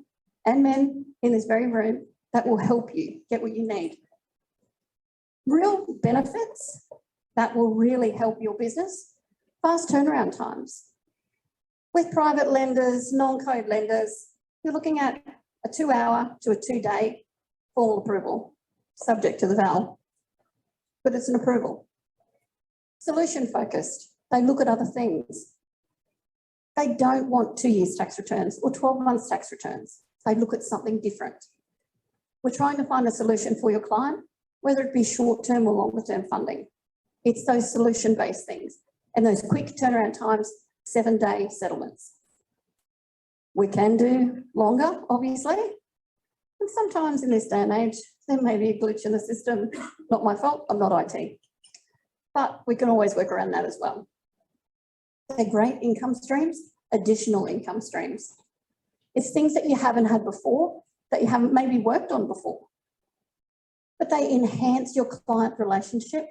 and men in this very room that will help you get what you need. Real benefits that will really help your business, fast turnaround times. With private lenders, non-code lenders, you're looking at a 2-hour to a 2-day formal approval, subject to the VAL, but it's an approval. Solution focused, they look at other things. They don't want 2 years tax returns or 12 months tax returns. They look at something different. We're trying to find a solution for your client, whether it be short-term or longer-term funding. It's those solution-based things and those quick turnaround times, 7-day settlements. We can do longer, obviously, And sometimes in this day and age, there may be a glitch in the system. Not my fault, I'm not IT. But we can always work around that as well. They're great income streams, additional income streams. It's things that you haven't had before, that you haven't maybe worked on before. But they enhance your client relationship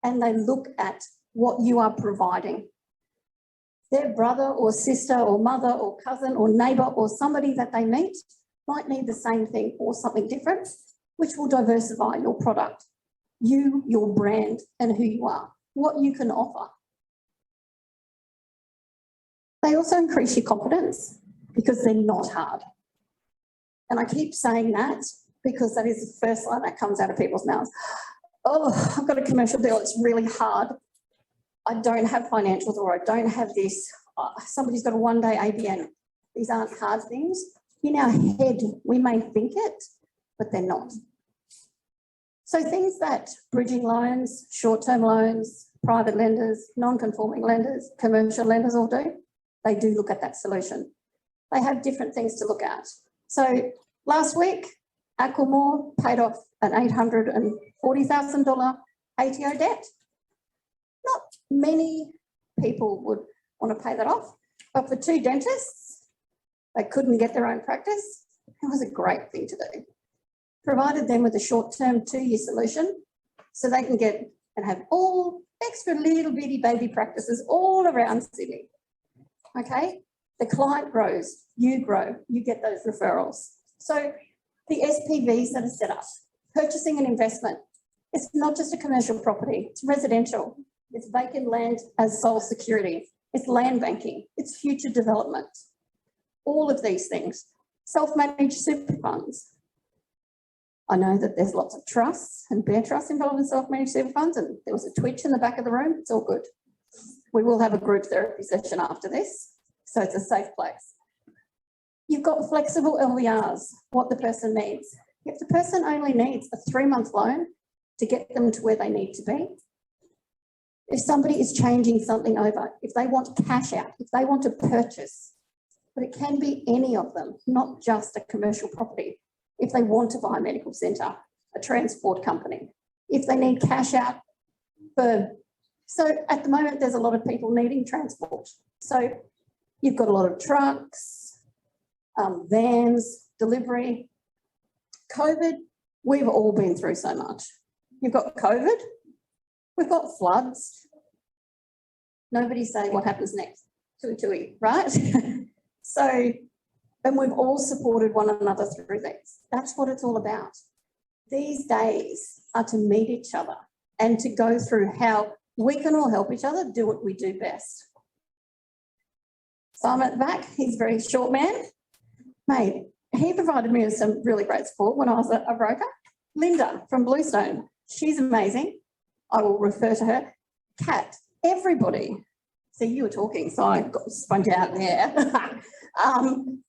and they look at what you are providing. Their brother or sister or mother or cousin or neighbour or somebody that they meet might need the same thing or something different, which will diversify your product, you, your brand, and who you are, what you can offer. They also increase your confidence because they're not hard. And I keep saying that because that is the first line that comes out of people's mouths. Oh, I've got a commercial deal, it's really hard. I don't have financials or I don't have this. Somebody's got a one-day ABN. These aren't hard things. In our head, we may think it, but they're not. So things that bridging loans, short-term loans, private lenders, non-conforming lenders, commercial lenders all do, they do look at that solution. They have different things to look at. So last week, Aquamore paid off an $840,000 ATO debt. Not many people would want to pay that off, but for two dentists, they couldn't get their own practice. It was a great thing to do. Provided them with a short-term 2-year solution so they can get and have all extra little bitty baby practices all around Sydney. Okay, the client grows, you grow, you get those referrals. So the SPVs that are set up, purchasing an investment, it's not just a commercial property, it's residential, it's vacant land as sole security, it's land banking, it's future development, all of these things. Self-managed super funds. I know that there's lots of trusts and bare trusts involved in self-managed super funds, and there was a twitch in the back of the room, it's all good. We will have a group therapy session after this, so it's a safe place. You've got flexible LVRs, what the person needs. If the person only needs a 3-month loan to get them to where they need to be, if somebody is changing something over, if they want cash out, if they want to purchase, but it can be any of them, not just a commercial property. If they want to buy a medical centre, a transport company, if they need cash out so at the moment, there's a lot of people needing transport. So you've got a lot of trucks, vans, delivery. COVID, we've all been through so much. You've got COVID, we've got floods. Nobody's saying what happens next, tui, right? So, and we've all supported one another through these. That's what it's all about. These days are to meet each other and to go through how we can all help each other do what we do best. Simon at the back, he's a very short man. Mate, he provided me with some really great support when I was a broker. Linda from Bluestone, she's amazing. I will refer to her. Kat, everybody. See, you were talking, so I got sponged out there.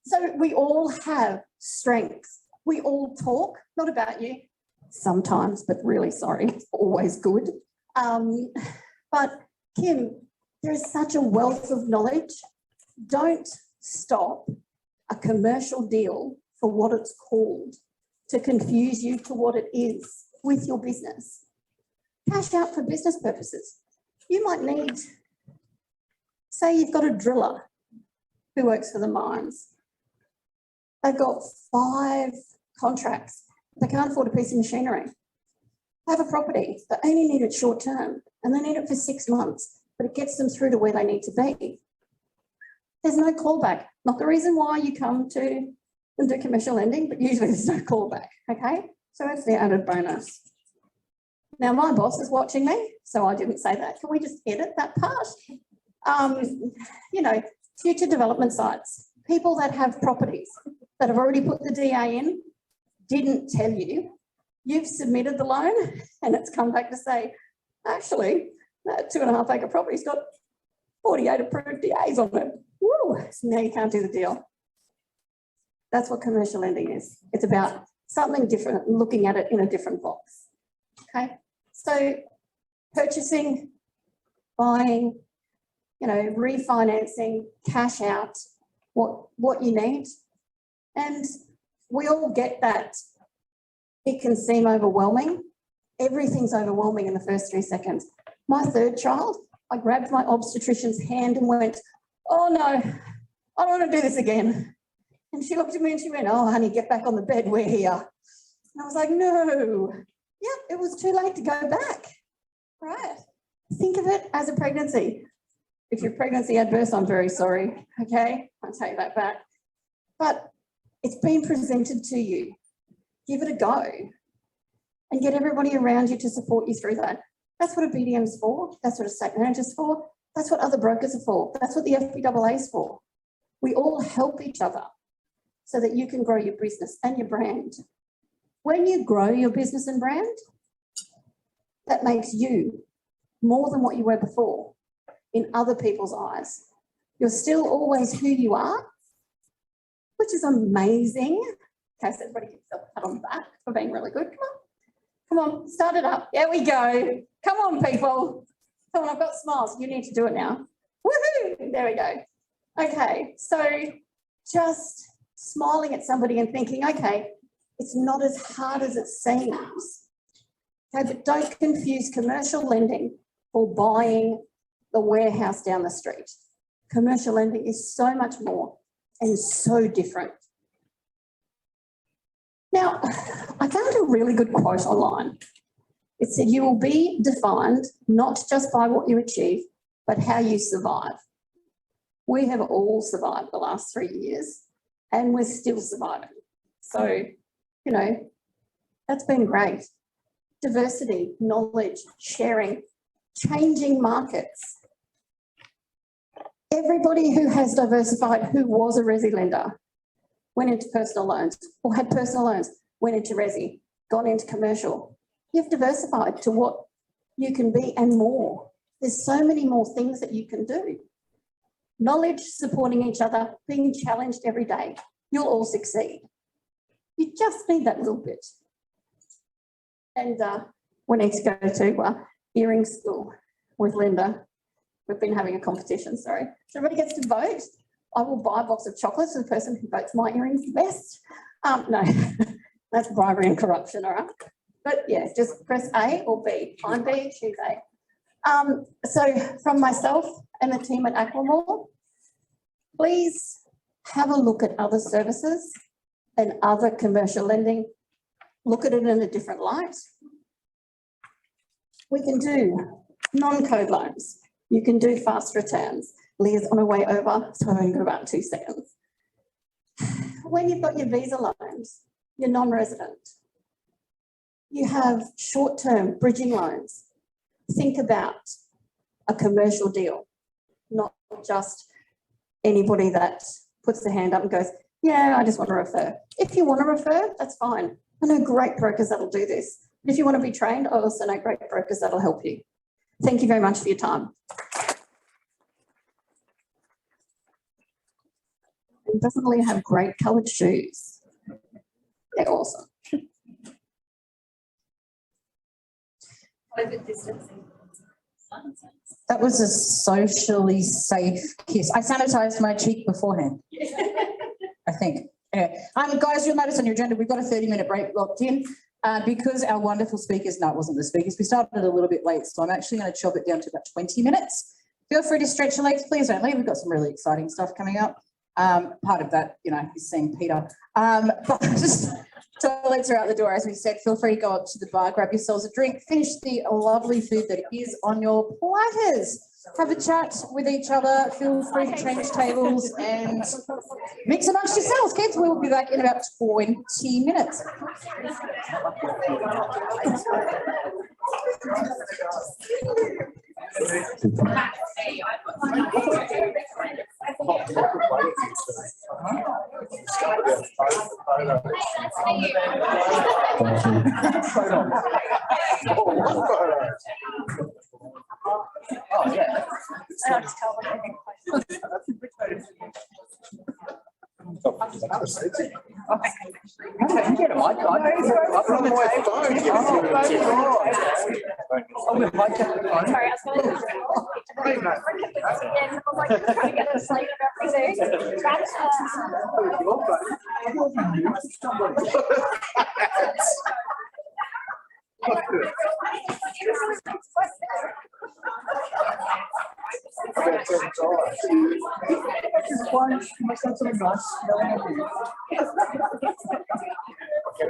So we all have strengths. We all talk, not about you, sometimes, but really sorry, it's always good. But Kim, there is such a wealth of knowledge. Don't stop a commercial deal for what it's called to confuse you to what it is with your business. Cash out for business purposes. You might need, say you've got a driller who works for the mines. They've got 5 contracts. They can't afford a piece of machinery. They have a property, they only need it short term and they need it for 6 months, but it gets them through to where they need to be. There's no callback. Not the reason why you come to and do commercial lending, but usually there's no callback, okay? So that's the added bonus. Now my boss is watching me, so I didn't say that. Can we just edit that part? You know, future development sites, people that have properties that have already put the DA in, didn't tell you, you've submitted the loan and it's come back to say, actually, that 2.5 acre property's got 48 approved DAs on it. Woo, so now you can't do the deal. That's what commercial lending is. It's about something different, looking at it in a different box. Okay, so purchasing, buying, you know, refinancing, cash out, what you need. And we all get that. It can seem overwhelming. Everything's overwhelming in the first 3 seconds. My third child, I grabbed my obstetrician's hand and went, oh no, I don't want to do this again. And she looked at me and she went, oh honey, get back on the bed, we're here. And I was like, no. Yep, it was too late to go back, right? Think of it as a pregnancy. If you're pregnancy adverse, I'm very sorry, okay? I'll take that back. But it's been presented to you. Give it a go and get everybody around you to support you through that. That's what a BDM's for. That's what a estate manager's for. That's what other brokers are for. That's what the FBAA is for. We all help each other so that you can grow your business and your brand. When you grow your business and brand, that makes you more than what you were before in other people's eyes. You're still always who you are, which is amazing. Okay, so everybody gives themselves a pat on the back for being really good. Come on, start it up. There we go. Come on, people. Come on, I've got smiles. You need to do it now. Woohoo! There we go. Okay, so just smiling at somebody and thinking, okay, it's not as hard as it seems. Okay, but don't confuse commercial lending for buying the warehouse down the street. Commercial lending is so much more and so different. Now, I found a really good quote online. It said, you will be defined not just by what you achieve, but how you survive. We have all survived the last 3 years and we're still surviving. So, you know, that's been great. Diversity, knowledge, sharing, changing markets. Everybody who has diversified, who was a resi lender, went into personal loans or had personal loans, went into resi, gone into commercial. You've diversified to what you can be and more. There's so many more things that you can do. Knowledge, supporting each other, being challenged every day. You'll all succeed. You just need that little bit. And we need to go to earring school with Linda. We've been having a competition, sorry. So everybody gets to vote. I will buy a box of chocolates for the person who votes my earrings the best. No, that's bribery and corruption, all right? But yeah, just press A or B. I'm B, she's A. So from myself and the team at Aquamore, please have a look at other services and other commercial lending. Look at it in a different light. We can do non-code loans. You can do fast returns. Leah's on her way over, so I've only got about 2 seconds. When you've got your visa loans, you're non-resident. You have short-term bridging loans. Think about a commercial deal, not just anybody that puts their hand up and goes, yeah, I just want to refer. If you want to refer, that's fine. I know great brokers that'll do this. But if you want to be trained, I also know great brokers that'll help you. Thank you very much for your time. And doesn't Leah have great coloured shoes? They're awesome. COVID distancing. That was a socially safe kiss. I sanitised my cheek beforehand, I think. Anyway, guys, you'll notice on your agenda, we've got a 30-minute break locked in because our wonderful speakers, no, it wasn't the speakers, we started a little bit late, so I'm actually going to chop it down to about 20 minutes. Feel free to stretch your legs, please don't leave. We've got some really exciting stuff coming up. Part of that, you know, is seeing Peter. But just toilets are out the door, as we said. Feel free to go up to the bar, grab yourselves a drink, finish the lovely food that is on your platters. Have a chat with each other. Feel free to change tables and mix amongst yourselves, kids. We will be back in about 20 minutes. Oh, yeah. was like trying to get a slate of everything. But,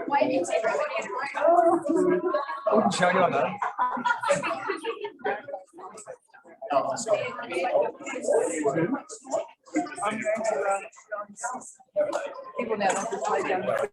waiting to everybody's I wouldn't show you on that. People now don't just lay down.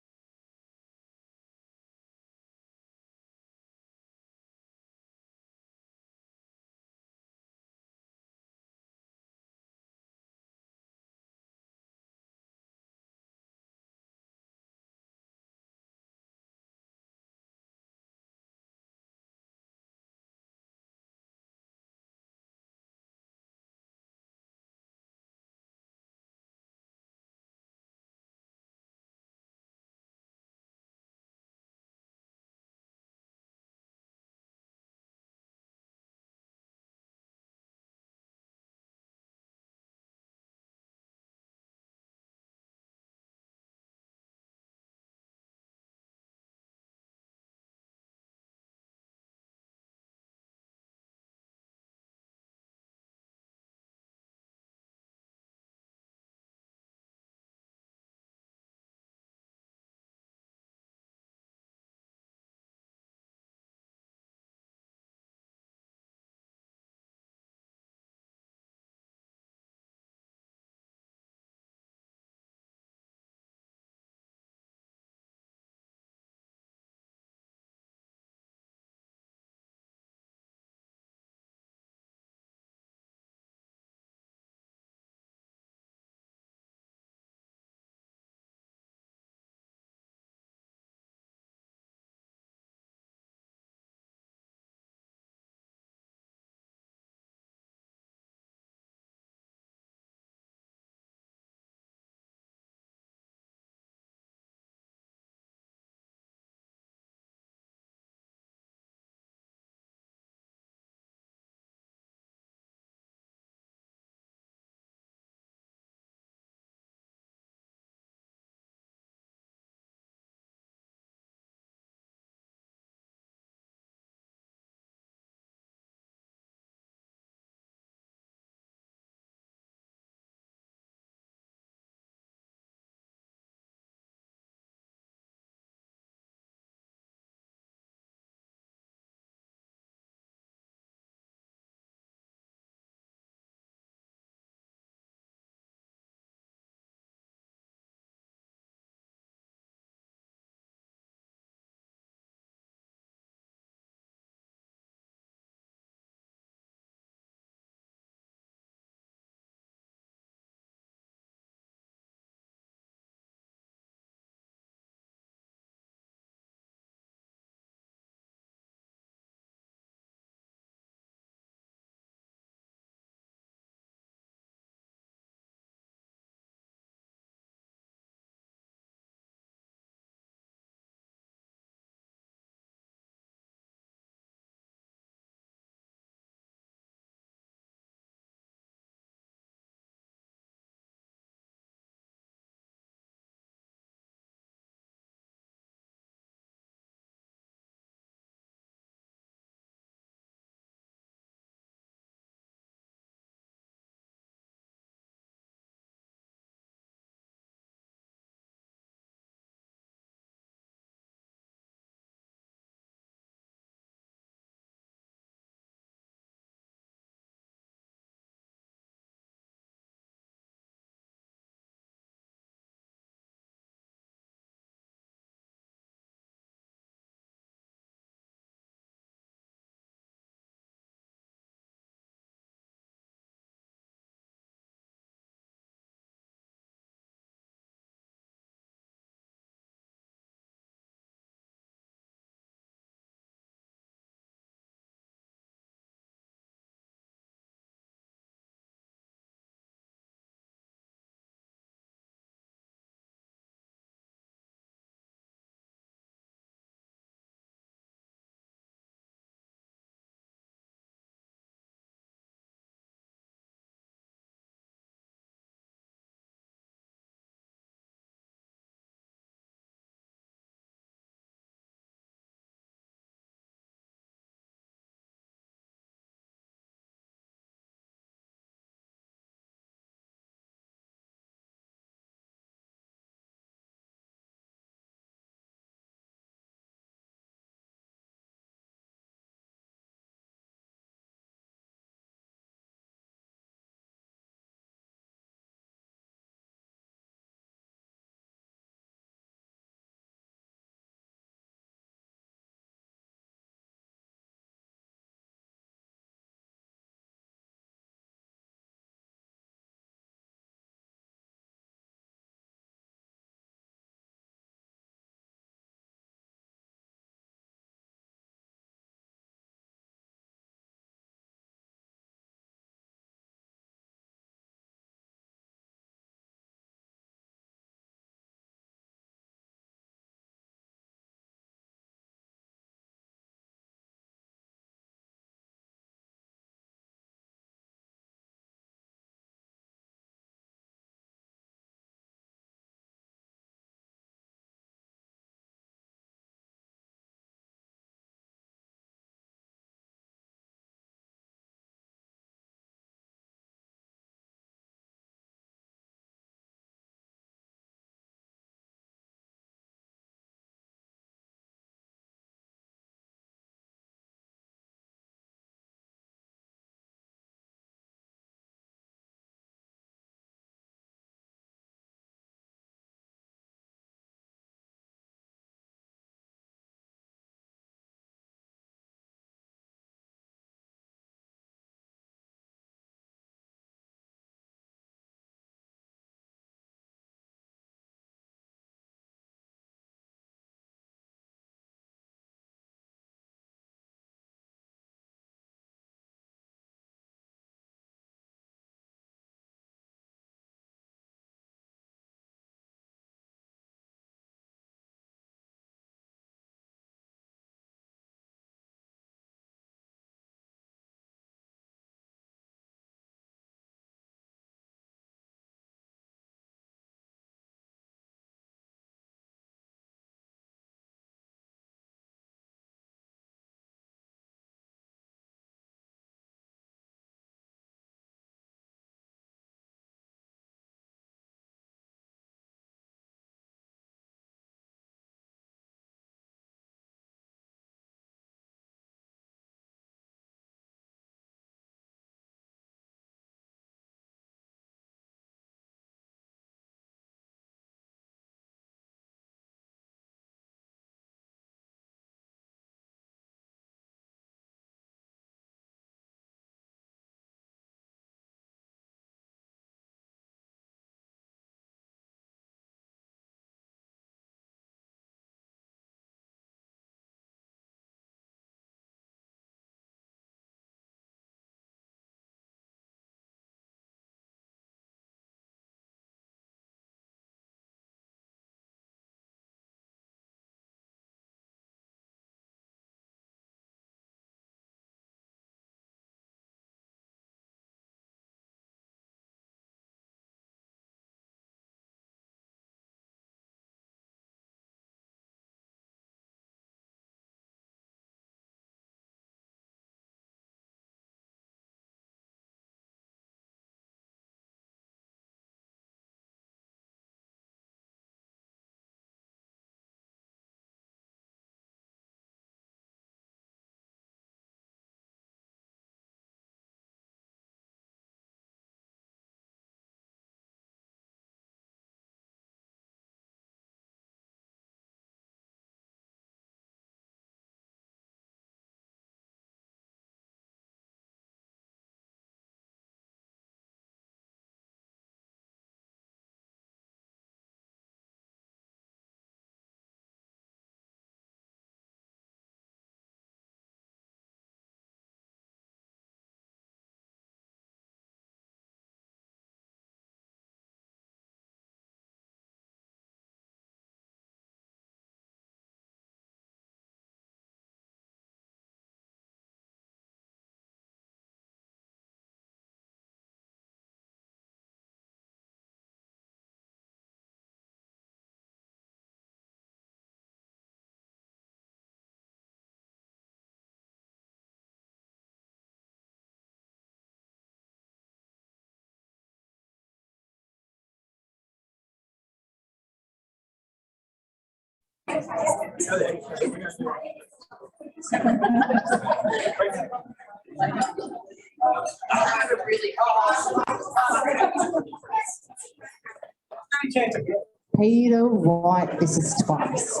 Peter White, this is twice.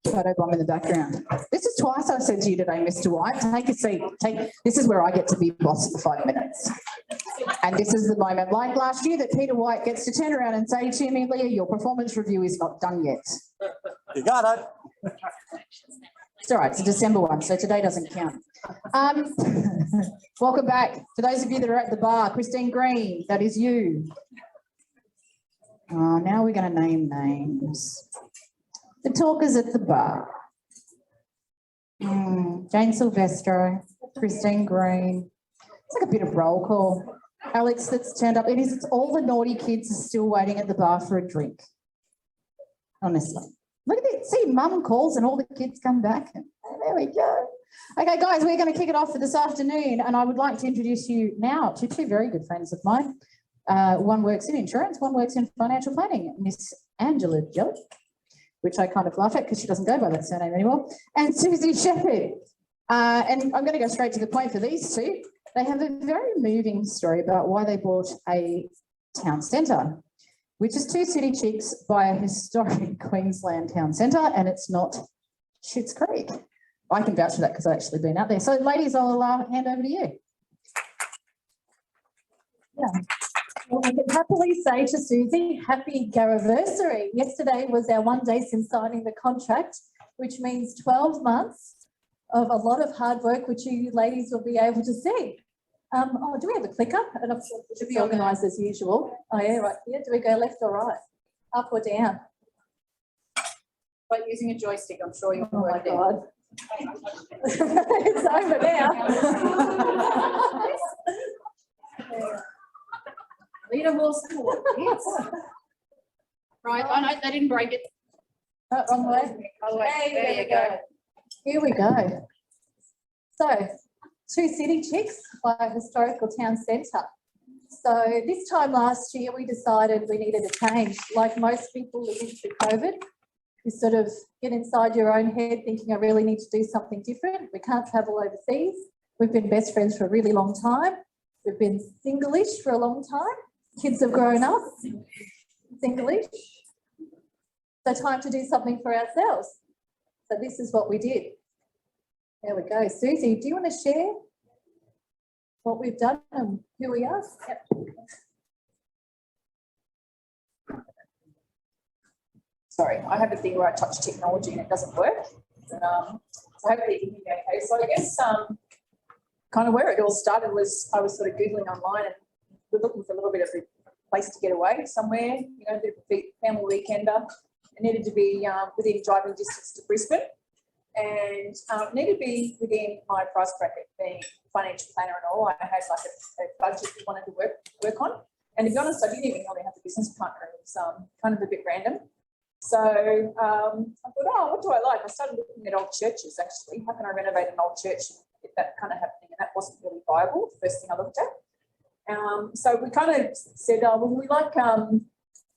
Photo bomb in the background. This is twice I've said to you today, Mr. White, take a seat. This is where I get to be boss for 5 minutes. And this is the moment, like last year, that Peter White gets to turn around and say to me, Leah, your performance review is not done yet. You got it. It's all right, it's a December one, so today doesn't count. Welcome back. For those of you that are at the bar, Christine Green, that is you. Now we're going to name names. The talkers at the bar. Jane Silvestro, Christine Green. It's like a bit of roll call. Alex that's turned up. It's all the naughty kids are still waiting at the bar for a drink. Honestly. Look at it. See, mum calls and all the kids come back. There we go. Okay, guys, we're going to kick it off for this afternoon, and I would like to introduce you now to two very good friends of mine. One works in insurance, one works in financial planning, Miss Angela Jellick, which I kind of laugh at because she doesn't go by that surname anymore, and Susie Shepherd. And I'm going to go straight to the point for these two. They have a very moving story about why they bought a town centre, which is two city chicks by a historic Queensland town centre, and it's not Schitt's Creek. I can vouch for that because I've actually been out there. So, ladies, I'll hand over to you. Yeah. Well, I can happily say to Susie, happy Garriversary. Yesterday was our 1 day since signing the contract, which means 12 months of a lot of hard work, which you ladies will be able to see. Do we have a clicker? And it should be organised as usual. Oh, yeah, right here. Do we go left or right? Up or down? But using a joystick, I'm sure you'll work it. Oh, my God. It's over now. Leader Wilson. Yes. Right, I know they didn't break it. Wrong way. Oh, wait, Hey, there you go. Here we go. So, two city chicks by a historical town centre. So this time last year, we decided we needed a change. Like most people living through COVID, you sort of get inside your own head thinking, I really need to do something different. We can't travel overseas. We've been best friends for a really long time. We've been single-ish for a long time. Kids have grown up, single-ish. So time to do something for ourselves. So this is what we did. There we go. Susie, do you want to share what we've done and who we are? Yep. Sorry, I have a thing where I touch technology and it doesn't work. So hopefully you can hear me okay. So I guess kind of where it all started was I was sort of Googling online and we're looking for a little bit of a place to get away somewhere, you know, a bit of a family weekender. It needed to be within driving distance to Brisbane and it needed to be within my price bracket, being financial planner and all. I had like a budget we wanted to work on. And to be honest, I didn't even really have a business partner. It was kind of a bit random. So I thought, oh, what do I like? I started looking at old churches, actually. How can I renovate an old church and get that kind of happening? And that wasn't really viable, the first thing I looked at. So we kind of said, oh, well, we like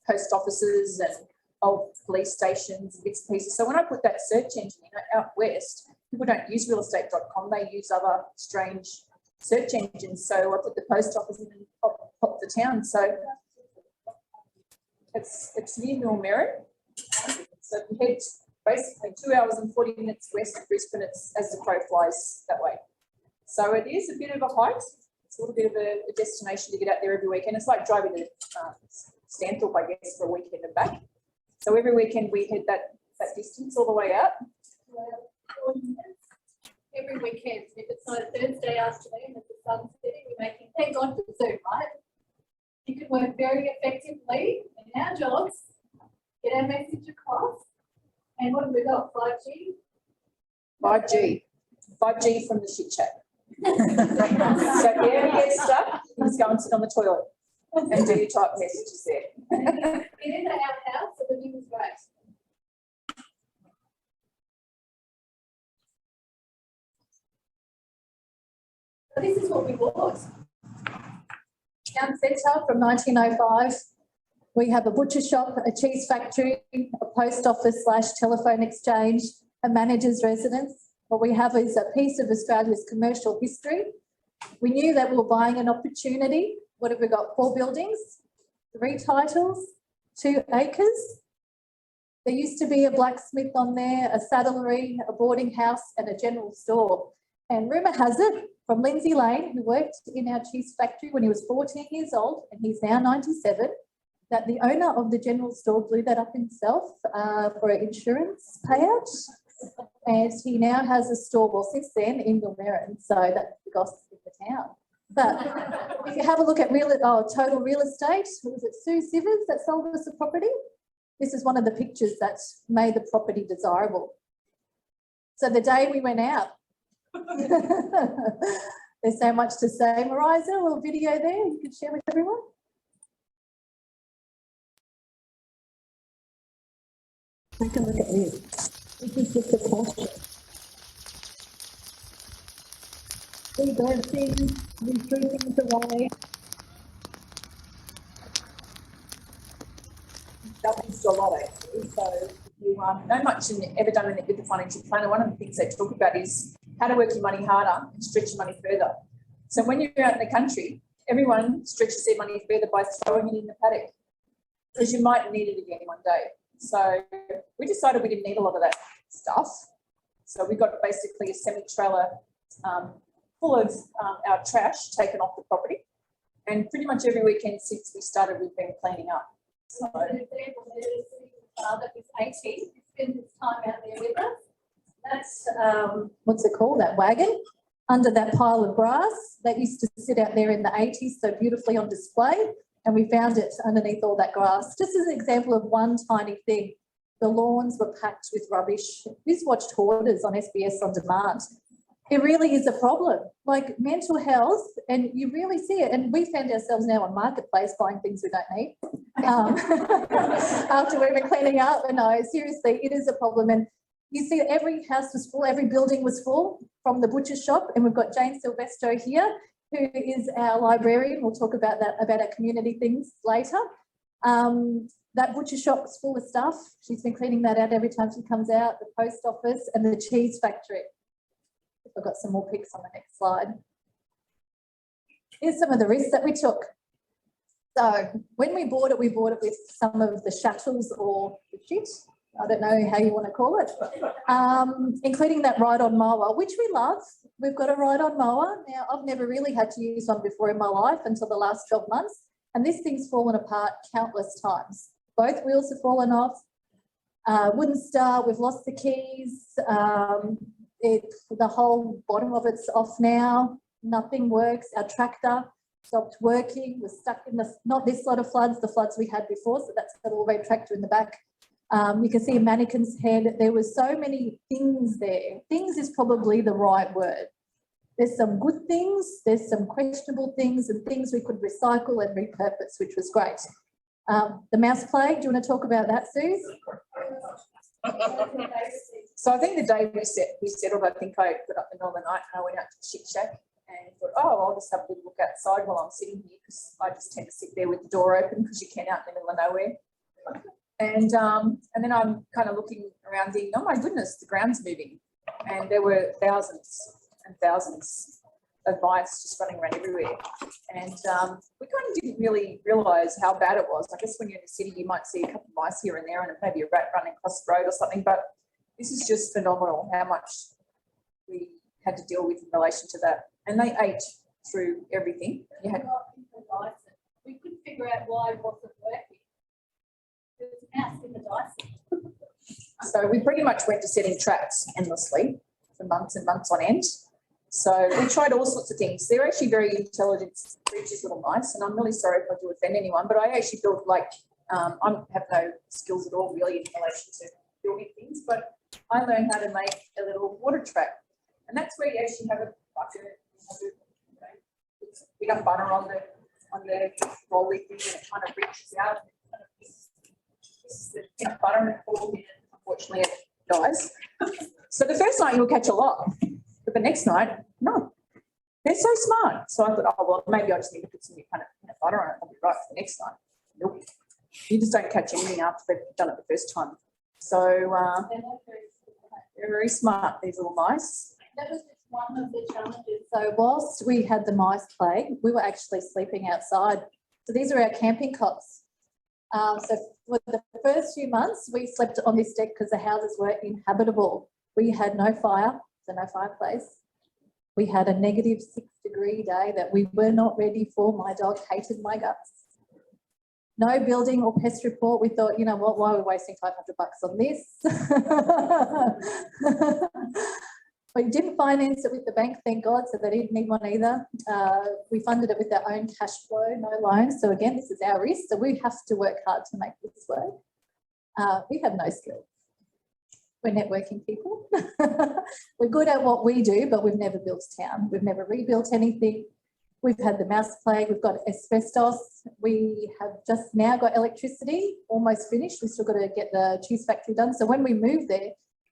post offices and old police stations and bits and pieces. So when I put that search engine in out west, people don't use realestate.com. They use other strange search engines. So I put the post office in and pop the town. So it's near Millmerran. So we head basically 2 hours and 40 minutes west of Brisbane. It's as the crow flies that way. So it is a bit of a hike. It's a little bit of a destination to get out there every weekend. It's like driving to Stanthorpe, I guess, for a weekend and back. So every weekend we head that distance all the way out. Every weekend, if it's not a Thursday afternoon with the sun setting, we're making, thank God for Zoom, right? You can work very effectively in our jobs, get our message across. And what have we got? 5G? 5G from the shit chat. So if you ever get stuck, you just go and sit on the toilet and do your type messages there. Get into our house, so the view is great. So this is what we bought. Town centre from 1905. We have a butcher shop, a cheese factory, a post office / telephone exchange, a manager's residence. What we have is a piece of Australia's commercial history. We knew that we were buying an opportunity. What have we got? 4 buildings, 3 titles, 2 acres. There used to be a blacksmith on there, a saddlery, a boarding house and a general store. And rumour has it from Lindsay Lane, who worked in our cheese factory when he was 14 years old and he's now 97, that the owner of the general store blew that up himself for an insurance payout. And he now has a store, well, since then, in Millmerran, so that's the gossip in the town. But if you have a look at Total Real Estate, was it Sue Sivers that sold us the property? This is one of the pictures that made the property desirable. So the day we went out, there's so much to say. Mariah, is there a little video there you could share with everyone? Take a look at this. This is just a portion. We burn things, we threw things away. Happens to a lot actually. So if you know much and ever done anything with the financial planner, one of the things they talk about is how to work your money harder and stretch your money further. So when you're out in the country, everyone stretches their money further by throwing it in the paddock because you might need it again one day. So we decided we didn't need a lot of that stuff. So we got basically a semi-trailer full of our trash taken off the property. And pretty much every weekend since we started, we've been cleaning up. So an example there is that was 18, he spent his time out there with us. That's, what's it called, that wagon? Under that pile of grass that used to sit out there in the 80s so beautifully on display. And we found it underneath all that grass. Just as an example of one tiny thing, the lawns were packed with rubbish. Who's watched Hoarders on SBS On Demand? It really is a problem, like mental health, and you really see it. And we found ourselves now on Marketplace buying things we don't need after we've been cleaning up. And no, seriously, it is a problem. And you see every house was full, every building was full from the butcher shop. And we've got Jane Silvestro here, who is our librarian. We'll talk about that, about our community things later. That butcher shop is full of stuff. She's been cleaning that out every time she comes out, the post office and the cheese factory. I've got some more pics on the next slide. Here's some of the risks that we took. So when we bought it with some of the shuttles or the shit, I don't know how you want to call it, including that ride-on mower, which we love. We've got a ride-on mower. Now, I've never really had to use one before in my life until the last 12 months, and this thing's fallen apart countless times. Both wheels have fallen off. Wouldn't start, we've lost the keys. The whole bottom of it's off now. Nothing works. Our tractor stopped working. We're stuck in not this lot of floods, the floods we had before. So that's got all red tractor in the back. You can see a mannequin's head. There were so many things there. Things is probably the right word. There's some good things, there's some questionable things and things we could recycle and repurpose, which was great. The mouse play, do you want to talk about that, Suze? So I think the day we settled, I think I got up in the middle of the night and I went out to Chit Shack and thought, oh, I'll just have a look outside while I'm sitting here because I just tend to sit there with the door open because you can out in the middle of nowhere. And then I'm kind of looking around thinking, oh my goodness, the ground's moving. And there were thousands and thousands of mice just running around everywhere. And we kind of didn't really realise how bad it was. I guess when you're in the city, you might see a couple of mice here and there and maybe a rat running across the road or something. But this is just phenomenal how much we had to deal with in relation to that. And they ate through everything. You had we couldn't figure out why it wasn't working. There was a mouse in the Dyson. So we pretty much went to setting traps endlessly for months and months on end. So we tried all sorts of things. They're actually very intelligent creatures, little mice, and I'm really sorry if I do offend anyone, but I actually built I have no skills at all really in relation to building things, but I learned how to make a little water trap. And that's where you actually have a bucket, bit of butter on the rolly thing and it kind of reaches out. This is the peanut butter and it falls in, unfortunately it dies. So the first night you'll catch a lot, but the next night, no. They're so smart. So I thought, oh, well, maybe I just need to put some kind of peanut butter on it. I'll be right for the next night. Nope. you just don't catch anything after they've done it the first time. So they're very smart, these little mice. That was just one of the challenges. So whilst we had the mice plague, we were actually sleeping outside. So these are our camping cots. So for the first few months, we slept on this deck because the houses were inhabitable. We had no fire, so no fireplace. We had a -6-degree day that we were not ready for. My dog hated my guts. No building or pest report. We thought, you know what, why are we wasting $500 on this? We didn't finance it with the bank, thank God, so they didn't need one either. We funded it with our own cash flow, no loans. So again, this is our risk, so we have to work hard to make this work. We have no skills. We're networking people. We're good at what we do, but we've never built a town. We've never rebuilt anything. We've had the mouse plague, we've got asbestos. We have just now got electricity, almost finished. We've still got to get the cheese factory done. So when we moved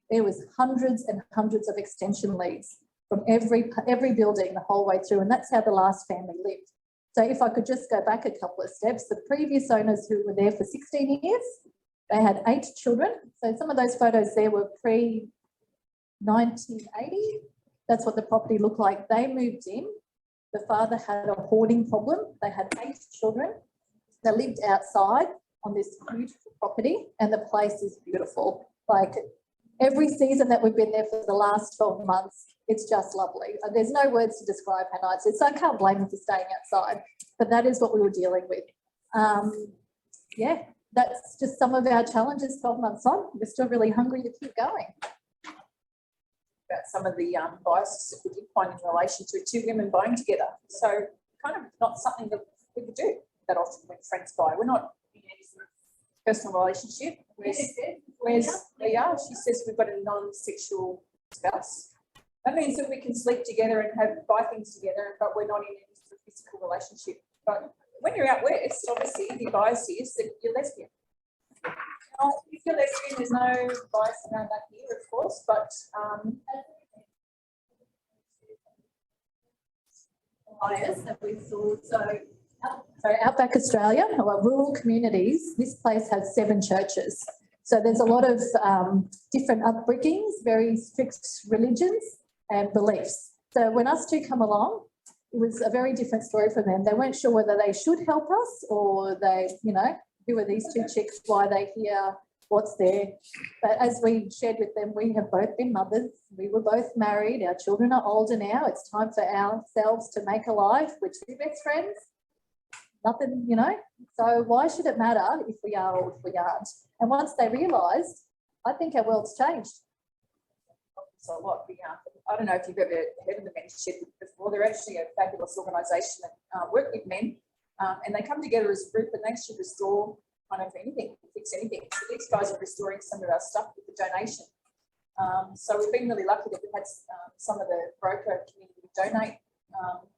there was hundreds and hundreds of extension leads from every building the whole way through, and that's how the last family lived. So if I could just go back a couple of steps, the previous owners who were there for 16 years, they had 8 children. So some of those photos there were pre-1980. That's what the property looked like. They moved in. The father had a hoarding problem. They had 8 children. They lived outside on this beautiful property, and the place is beautiful. Like every season that we've been there for the last 12 months, it's just lovely. There's no words to describe how nice it is. So I can't blame them for staying outside, but that is what we were dealing with. Yeah, that's just some of our challenges 12 months on. We're still really hungry to keep going. About some of the biases that we did find in relation to 2 women buying together. So kind of not something that we would do that often when friends buy. We're not in any sort of personal relationship. Where's Leah? She says we've got a non-sexual spouse. That means that we can sleep together and buy things together, but we're not in any sort of physical relationship. But when you're out west, obviously the bias is that you're lesbian. If you're lesbian, there's no bias around that here, of course, but bias that we saw. So Outback Australia, our rural communities, this place has 7 churches. So there's a lot of different upbringings, very strict religions and beliefs. So when us 2 come along, it was a very different story for them. They weren't sure whether they should help us or they, you know, who are these 2 chicks, why are they here, what's there. But as we shared with them, we have both been mothers. We were both married. Our children are older now. It's time for ourselves to make a life. We're 2 best friends. Nothing, you know. So why should it matter if we are or if we aren't? And once they realised, I think our world's changed. So a lot. I don't know if you've ever heard of the Men's Shed before. They're actually a fabulous organisation that work with men, and they come together as a group and they should restore kind of anything, fix anything. So these guys are restoring some of our stuff with the donation. So we've been really lucky that we've had some of the broker community donate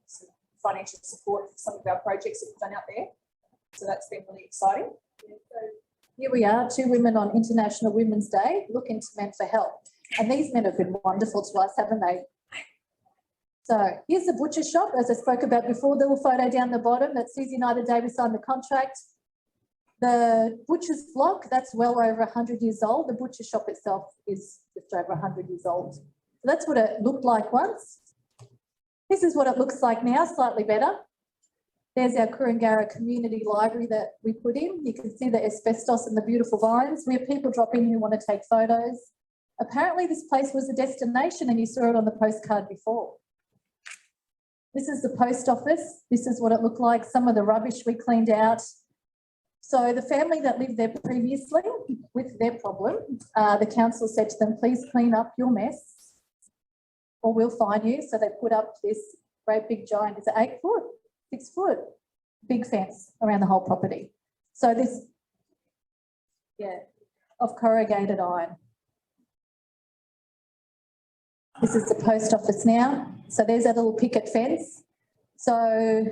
some financial support for some of our projects that we've done out there. So that's been really exciting. Yeah, so here we are, 2 women on International Women's Day looking to men for help. And these men have been wonderful to us, haven't they? So here's the butcher shop, as I spoke about before, the little photo down the bottom. That sees United Day we signed the contract. The butcher's block, that's well over 100 years old. The butcher shop itself is just over 100 years old. So that's what it looked like once. This is what it looks like now, slightly better. There's our Kurungara Community Library that we put in. You can see the asbestos and the beautiful vines. We have people drop in who want to take photos. Apparently this place was a destination and you saw it on the postcard before. This is the post office. This is what it looked like. Some of the rubbish we cleaned out. So the family that lived there previously with their problem, the council said to them, please clean up your mess or we'll fine you. So they put up this great big giant, is it 8 foot, 6 foot, big fence around the whole property. So this, yeah, of corrugated iron. This is the post office now. So there's a little picket fence. So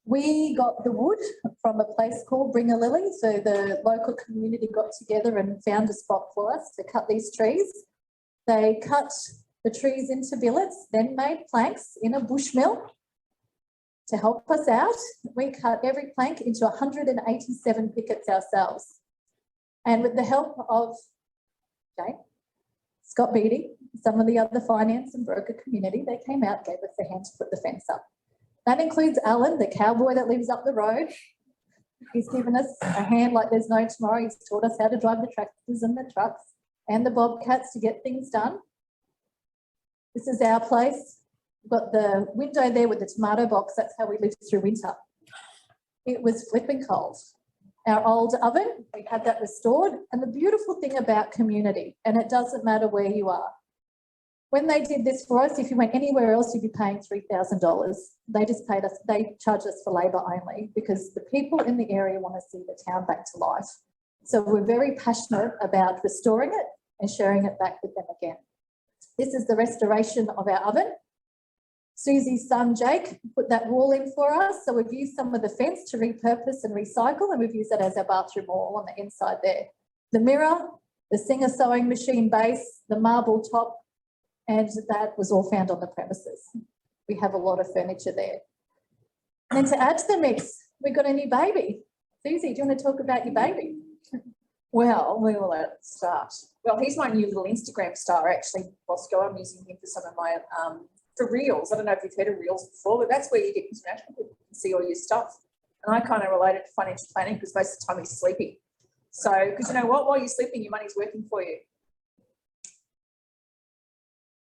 we got the wood from a place called Bring a Lily. So the local community got together and found a spot for us to cut these trees. They cut the trees into billets, then made planks in a bush mill. To help us out, we cut every plank into 187 pickets ourselves. And with the help of Jane, Scott Beattie, some of the other finance and broker community, they came out, gave us a hand to put the fence up. That includes Alan, the cowboy that lives up the road. He's given us a hand like there's no tomorrow. He's taught us how to drive the tractors and the trucks and the bobcats to get things done. This is our place. We've got the window there with the tomato box. That's how we lived through winter. It was flipping cold. Our old oven, we had that restored. And the beautiful thing about community, and it doesn't matter where you are, when they did this for us, if you went anywhere else, you'd be paying $3,000. They just paid us, they charged us for labour only because the people in the area want to see the town back to life. So we're very passionate about restoring it and sharing it back with them again. This is the restoration of our oven. Susie's son, Jake, put that wall in for us. So we've used some of the fence to repurpose and recycle, and we've used that as our bathroom wall on the inside there. The mirror, the Singer sewing machine base, the marble top, and that was all found on the premises. We have a lot of furniture there. And then to add to the mix, we've got a new baby. Susie, do you want to talk about your baby? Well, we will start. Well, he's my new little Instagram star, actually, Bosco. I'm using him for some of my, for Reels. I don't know if you've heard of Reels before, but that's where you get international people to see all your stuff. And I kind of relate it to financial planning because most of the time he's sleeping. So, because you know what, while you're sleeping, your money's working for you.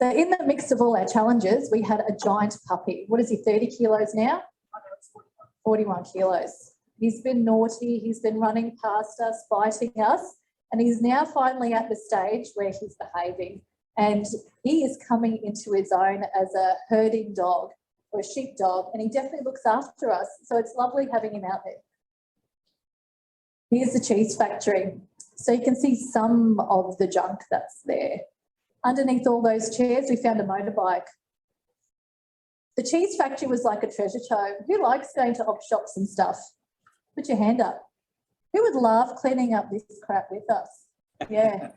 So in the mix of all our challenges, we had a giant puppy. What is he, 30 kilos now? 41 kilos. He's been naughty, he's been running past us, biting us, and he's now finally at the stage where he's behaving. And he is coming into his own as a herding dog or a sheep dog, and he definitely looks after us. So it's lovely having him out there. Here's the cheese factory. So you can see some of the junk that's there. Underneath all those chairs, we found a motorbike. The cheese factory was like a treasure trove. Who likes going to op shops and stuff? Put your hand up. Who would love cleaning up this crap with us? Yeah,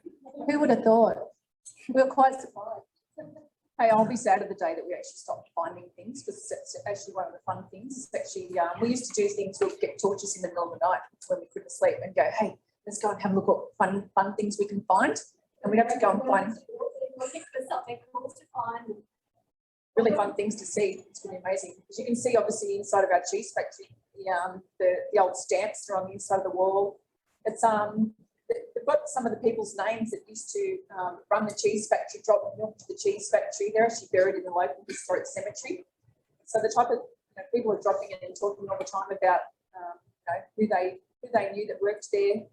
who would have thought? We were quite surprised. Hey, I'll be sad of the day that we actually stopped finding things because it's actually one of the fun things. It's actually, we used to do things, we'd get torches in the middle of the night when we couldn't sleep and go, hey, let's go and have a look at fun things we can find. And we'd have to go and find something cool to find. Really fun things to see. It's really amazing because you can see obviously inside of our cheese factory, the old stamps that are on the inside of the wall. It's they've got some of the people's names that used to run the cheese factory, drop milk to the cheese factory. They're actually buried in the local historic cemetery. So the type of people are dropping in and talking all the time about who they knew that worked there,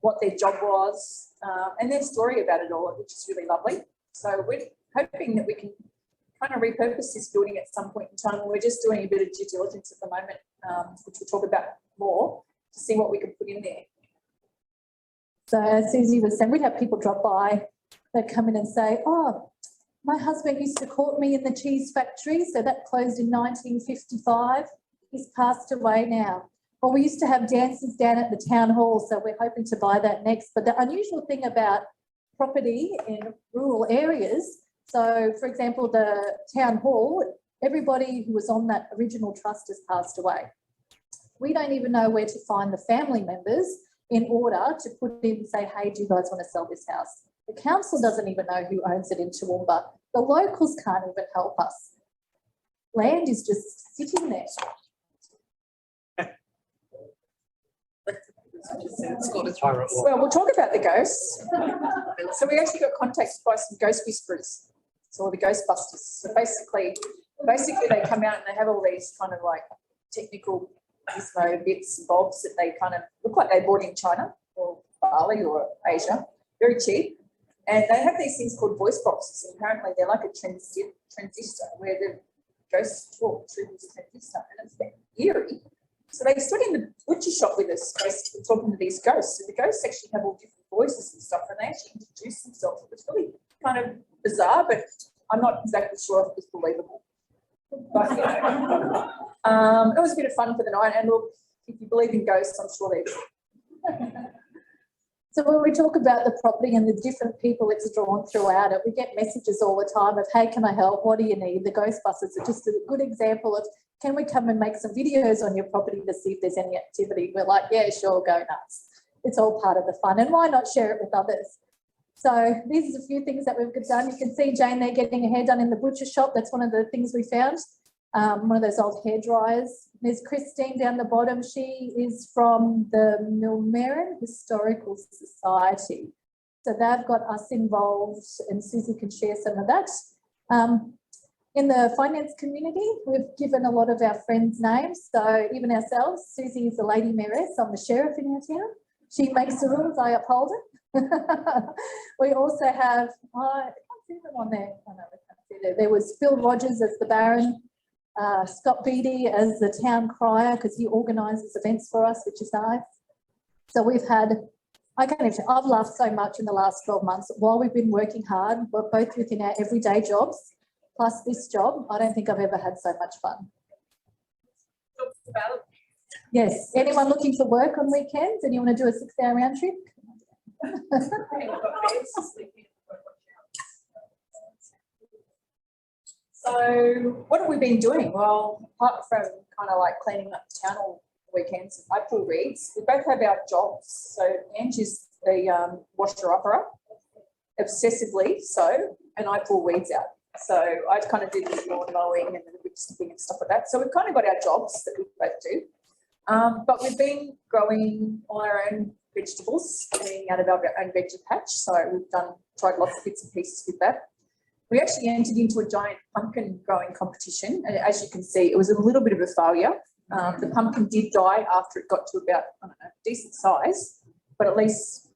what their job was, and their story about it all, which is really lovely. So we're hoping that we can kind of repurpose this building at some point in time. We're just doing a bit of due diligence at the moment, which we'll talk about more, to see what we can put in there. So as Susie was saying, we'd have people drop by, they'd come in and say, oh, my husband used to court me in the cheese factory, so that closed in 1955. He's passed away now. Or we used to have dances down at the town hall, so we're hoping to buy that next. But the unusual thing about property in rural areas, so for example, the town hall, everybody who was on that original trust has passed away. We don't even know where to find the family members in order to put in and say, hey, do you guys want to sell this house? The council doesn't even know who owns it in Toowoomba. The locals can't even help us. Land is just sitting there. Well, we'll talk about the ghosts. So we actually got contacted by some ghost whisperers, so the Ghostbusters. So basically they come out and they have all these kind of like technical gizmo bits and bobs that they kind of look like they bought in China or Bali or Asia, very cheap. And they have these things called voice boxes, and apparently they're like a transistor where the ghosts talk through this transistor, and it's eerie. So they stood in the butcher shop with us, basically talking to these ghosts. So the ghosts actually have all different voices and stuff, and they actually introduce themselves. It was really kind of bizarre, but I'm not exactly sure if it was believable. But it was a bit of fun for the night. And look, if you believe in ghosts, I'm sure they're. So when we talk about the property and the different people it's drawn throughout it, we get messages all the time of, hey, can I help? What do you need? The Ghostbusters are just a good example of, can we come and make some videos on your property to see if there's any activity? We're like, yeah, sure, go nuts. It's all part of the fun, and why not share it with others? So these are a few things that we've done. You can see Jane there getting her hair done in the butcher shop. That's one of the things we found, one of those old hair dryers. There's Christine down the bottom. She is from the Millmerran Historical Society. So they've got us involved, and Susie can share some of that. In the finance community, we've given a lot of our friends names. So even ourselves, Susie is the Lady Mayoress. I'm the sheriff in our town. She makes the rules, I uphold it. We also have, I can't see them on there. Oh, no, we can't see there. There was Phil Rogers as the Baron, Scott Beattie as the town crier, because he organises events for us, which is nice. So we've had, I've laughed so much in the last 12 months while we've been working hard. We're both within our everyday jobs, plus this job. I don't think I've ever had so much fun. Yes. Anyone looking for work on weekends? And you want to do a 6-hour round trip? So what have we been doing? Well, apart from kind of like cleaning up the town all weekends, I pull reeds. We both have our jobs. So Ange is the washer-upper, obsessively so, and I pull weeds out. So I kind of do the lawn mowing and the wood snipping and stuff like that. So we've kind of got our jobs that we both do. But we've been growing all our own vegetables, coming out of our own veggie patch. So we've tried lots of bits and pieces with that. We actually entered into a giant pumpkin growing competition. And as you can see, it was a little bit of a failure. The pumpkin did die after it got to about, I don't know, decent size, but at least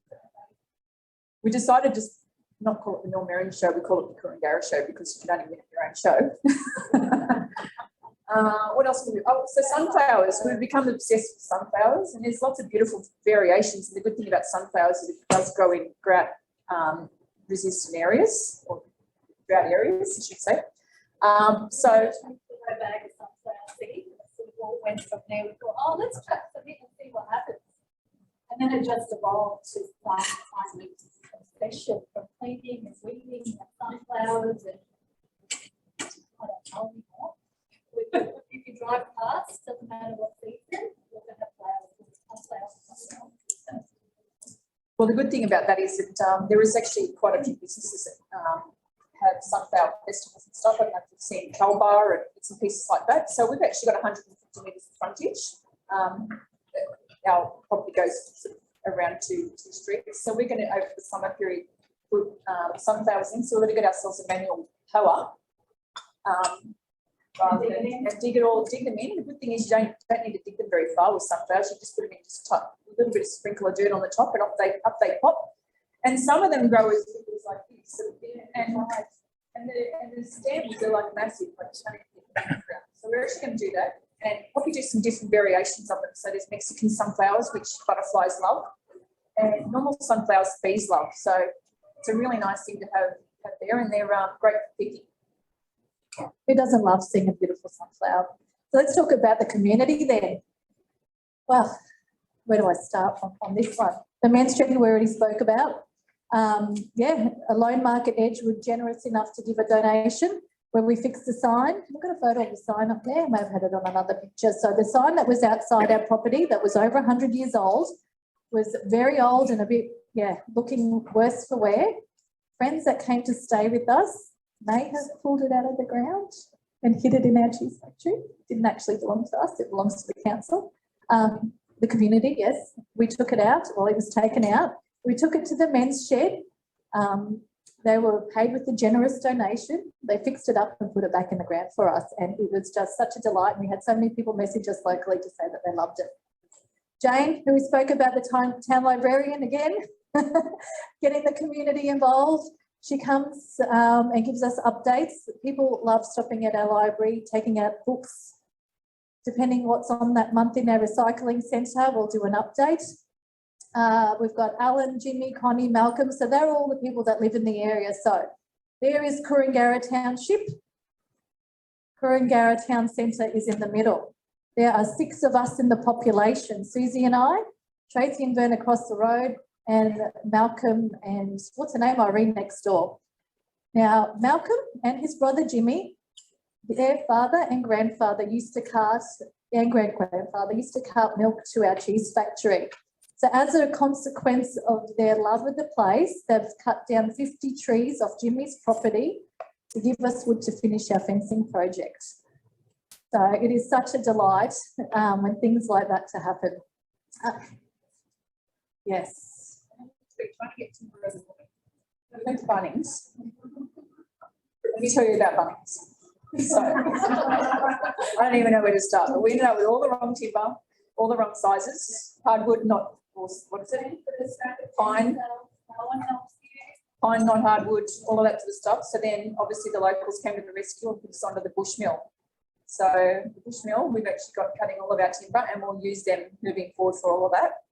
we decided just not call it the Millmerran show, we call it the Coolangatta show, because you can only win at your own show. What else have we? Oh, so sunflowers. We've become obsessed with sunflowers, and there's lots of beautiful variations. And the good thing about sunflowers is it does grow in drought resistant areas, or drought areas, I should say. So a bag of sunflower seeds, sort of all went from there. We thought, oh, let's chuck some in and see what happens. And then it just evolved to finding obsession from cleaning and weeding and sunflowers, and I don't know anymore. If you drive past, doesn't matter what season, you're going to have flowers. well, the good thing about that is that there is actually quite a few businesses that have sunflower festivals and stuff. I don't know if you've seen Calbar and bits and pieces like that. So we've actually got 150 metres of frontage. Our property goes around two streets. So we're going to, over the summer period, put sunflowers in. So we're going to get ourselves a manual hoe. And dig them in. The good thing is you don't need to dig them very far with sunflowers. You just put them in just a little bit of sprinkle of dirt on the top, and up they pop. And some of them grow as big as like this, and the stems are like massive, like 20 feet in the ground. So we're actually going to do that, and probably do some different variations of them. So there's Mexican sunflowers, which butterflies love, and normal sunflowers bees love. So it's a really nice thing to have there, and they're great for picking. Who doesn't love seeing a beautiful sunflower? So let's talk about the community then. Well, where do I start on this one? The men's shed we already spoke about. Yeah, a Loan Market Edge were generous enough to give a donation when we fixed the sign. We've got a photo of the sign up there. I may have had it on another picture. So the sign that was outside our property that was over 100 years old was very old and a bit, looking worse for wear. Friends that came to stay with us may have pulled it out of the ground and hid it in our cheese factory. Didn't actually belong to us, it belongs to the council. The community, yes, we took it out, well, it was taken out. We took it to the men's shed. They were paid with a generous donation. They fixed it up and put it back in the ground for us, and it was just such a delight. And we had so many people message us locally to say that they loved it. Jane, who we spoke about, the town librarian again, getting the community involved. She comes and gives us updates. People love stopping at our library, taking out books. Depending what's on that month in our recycling centre, we'll do an update. We've got Alan, Jimmy, Connie, Malcolm. So they're all the people that live in the area. So there is Coolangatta Township. Coolangatta Town Centre is in the middle. There are 6 of us in the population, Susie and I, Tracy and Vern across the road, and Malcolm and what's her name, Irene next door. Now, Malcolm and his brother Jimmy, their father and grandfather used to cart, and great-grandfather used to cart milk to our cheese factory. So as a consequence of their love of the place, they've cut down 50 trees off Jimmy's property to give us wood to finish our fencing project. So it is such a delight when things like that to happen. Yes. We're trying to get timber as a woman. I went to Bunnings. Let me tell you about Bunnings. So, I don't even know where to start, but we ended up with all the wrong timber, all the wrong sizes, hardwood, not, what is it? Pine, not hardwood, all of that sort of stuff. So then obviously the locals came to the rescue and put us onto the bush mill. So the bush mill, we've actually got cutting all of our timber and we'll use them moving forward for all of that,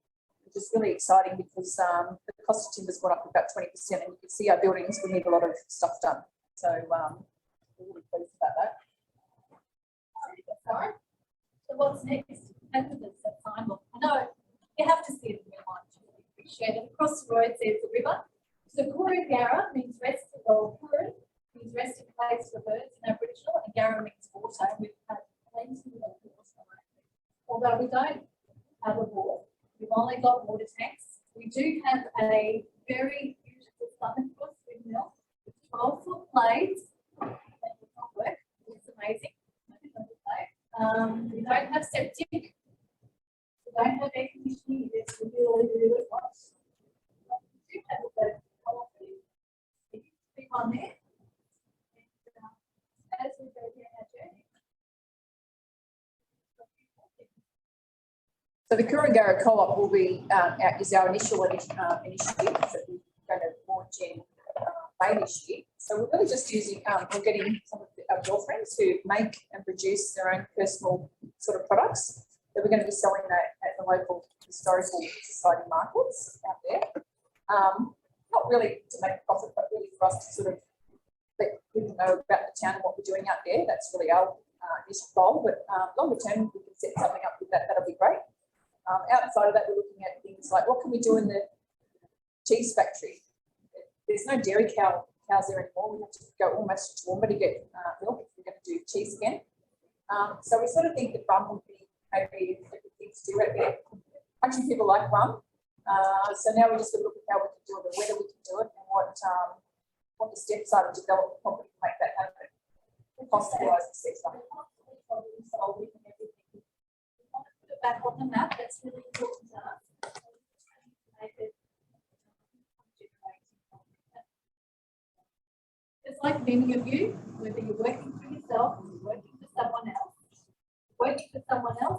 which is really exciting because the cost of timber's gone up about 20% and you can see our buildings, we need a lot of stuff done. So we're really pleased about that. So what's next? Evidence of time. I know you have to see it in your mind to really appreciate it. Across the road there's the river. So Kurungara means rest, or Kurun means resting place for birds in Aboriginal, and Yarra means water. We've had plenty of water. Although we don't have a bore, we've only got water tanks. We do have a very beautiful southern cross windmill with 12-foot blades. That does not work. It's amazing. We don't have septic. We don't have air conditioning. It's really, really hot. We do have a big one there. And, as we go down our journey. So the Kurungara Co-op will be is our initial initiative that we're going to launch in May this year. So we're really just using, we're getting some of our girlfriends who make and produce their own personal sort of products that we're going to be selling at the local historical society markets out there. Not really to make a profit, but really for us to sort of let people know about the town and what we're doing out there. That's really our initial goal, but longer term, we can set something up with that, that'll be great. Outside of that, we're looking at things like what can we do in the cheese factory? There's no dairy cows there anymore. We have to go almost to Toowoomba to get milk if we're going to do cheese again. So we sort of think that rum would be maybe a good thing to do out there. Actually, people like rum. So now we're just going to look at how we can do it, and whether we can do it, and what the steps are to develop the property to make that happen. Cost-wise, the steps are. Back on the map, that's really important to us. Make it just like many of you, whether you're working for yourself or you're working for someone else,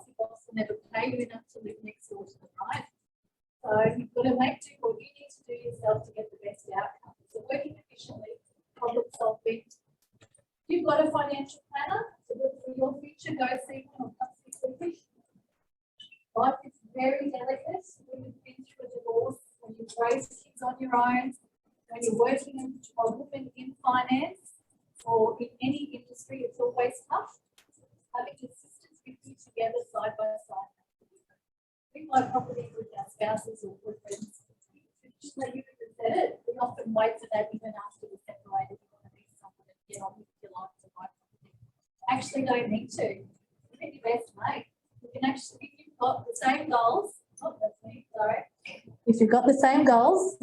your boss will never pay you enough to live next door to them, right? So you've got to make do what you need to do yourself to get the best outcome. So working efficiently, problem solving. You've got a financial planner to look for your future, go see one or come see quickly. Life is very delicate when you've been through a divorce, when you've raised kids on your own, when you're working as a woman in finance or in any industry, it's always tough. Having assistants with you together side by side. We buy property with our spouses or boyfriends. Traditionally, you even said it, we often wait for that even after we're separated. You want to meet someone and get on with your life to buy property. Actually, don't need to. You're your best mate. You can actually, if you've got the same goals, that's me, sorry. If you've got the same goals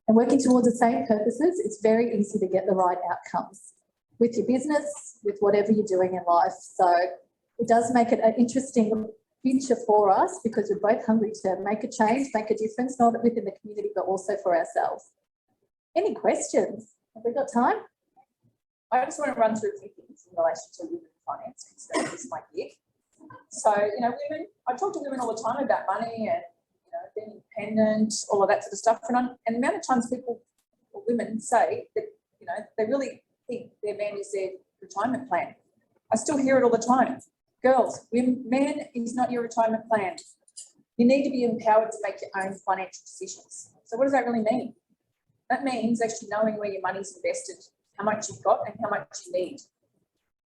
and working towards the same purposes, it's very easy to get the right outcomes with your business, with whatever you're doing in life. So it does make it an interesting future for us because we're both hungry to make a change, make a difference, not within the community, but also for ourselves. Any questions? Have we got time? I just want to run through a few things in relation to women in finance, because this is my gig. So, you know, women, I talk to women all the time about money and, you know, being independent, all of that sort of stuff. And the amount of times people or women say that, you know, they really think their man is their retirement plan. I still hear it all the time. Girls, man is not your retirement plan. You need to be empowered to make your own financial decisions. So what does that really mean? That means actually knowing where your money's invested, how much you've got and how much you need.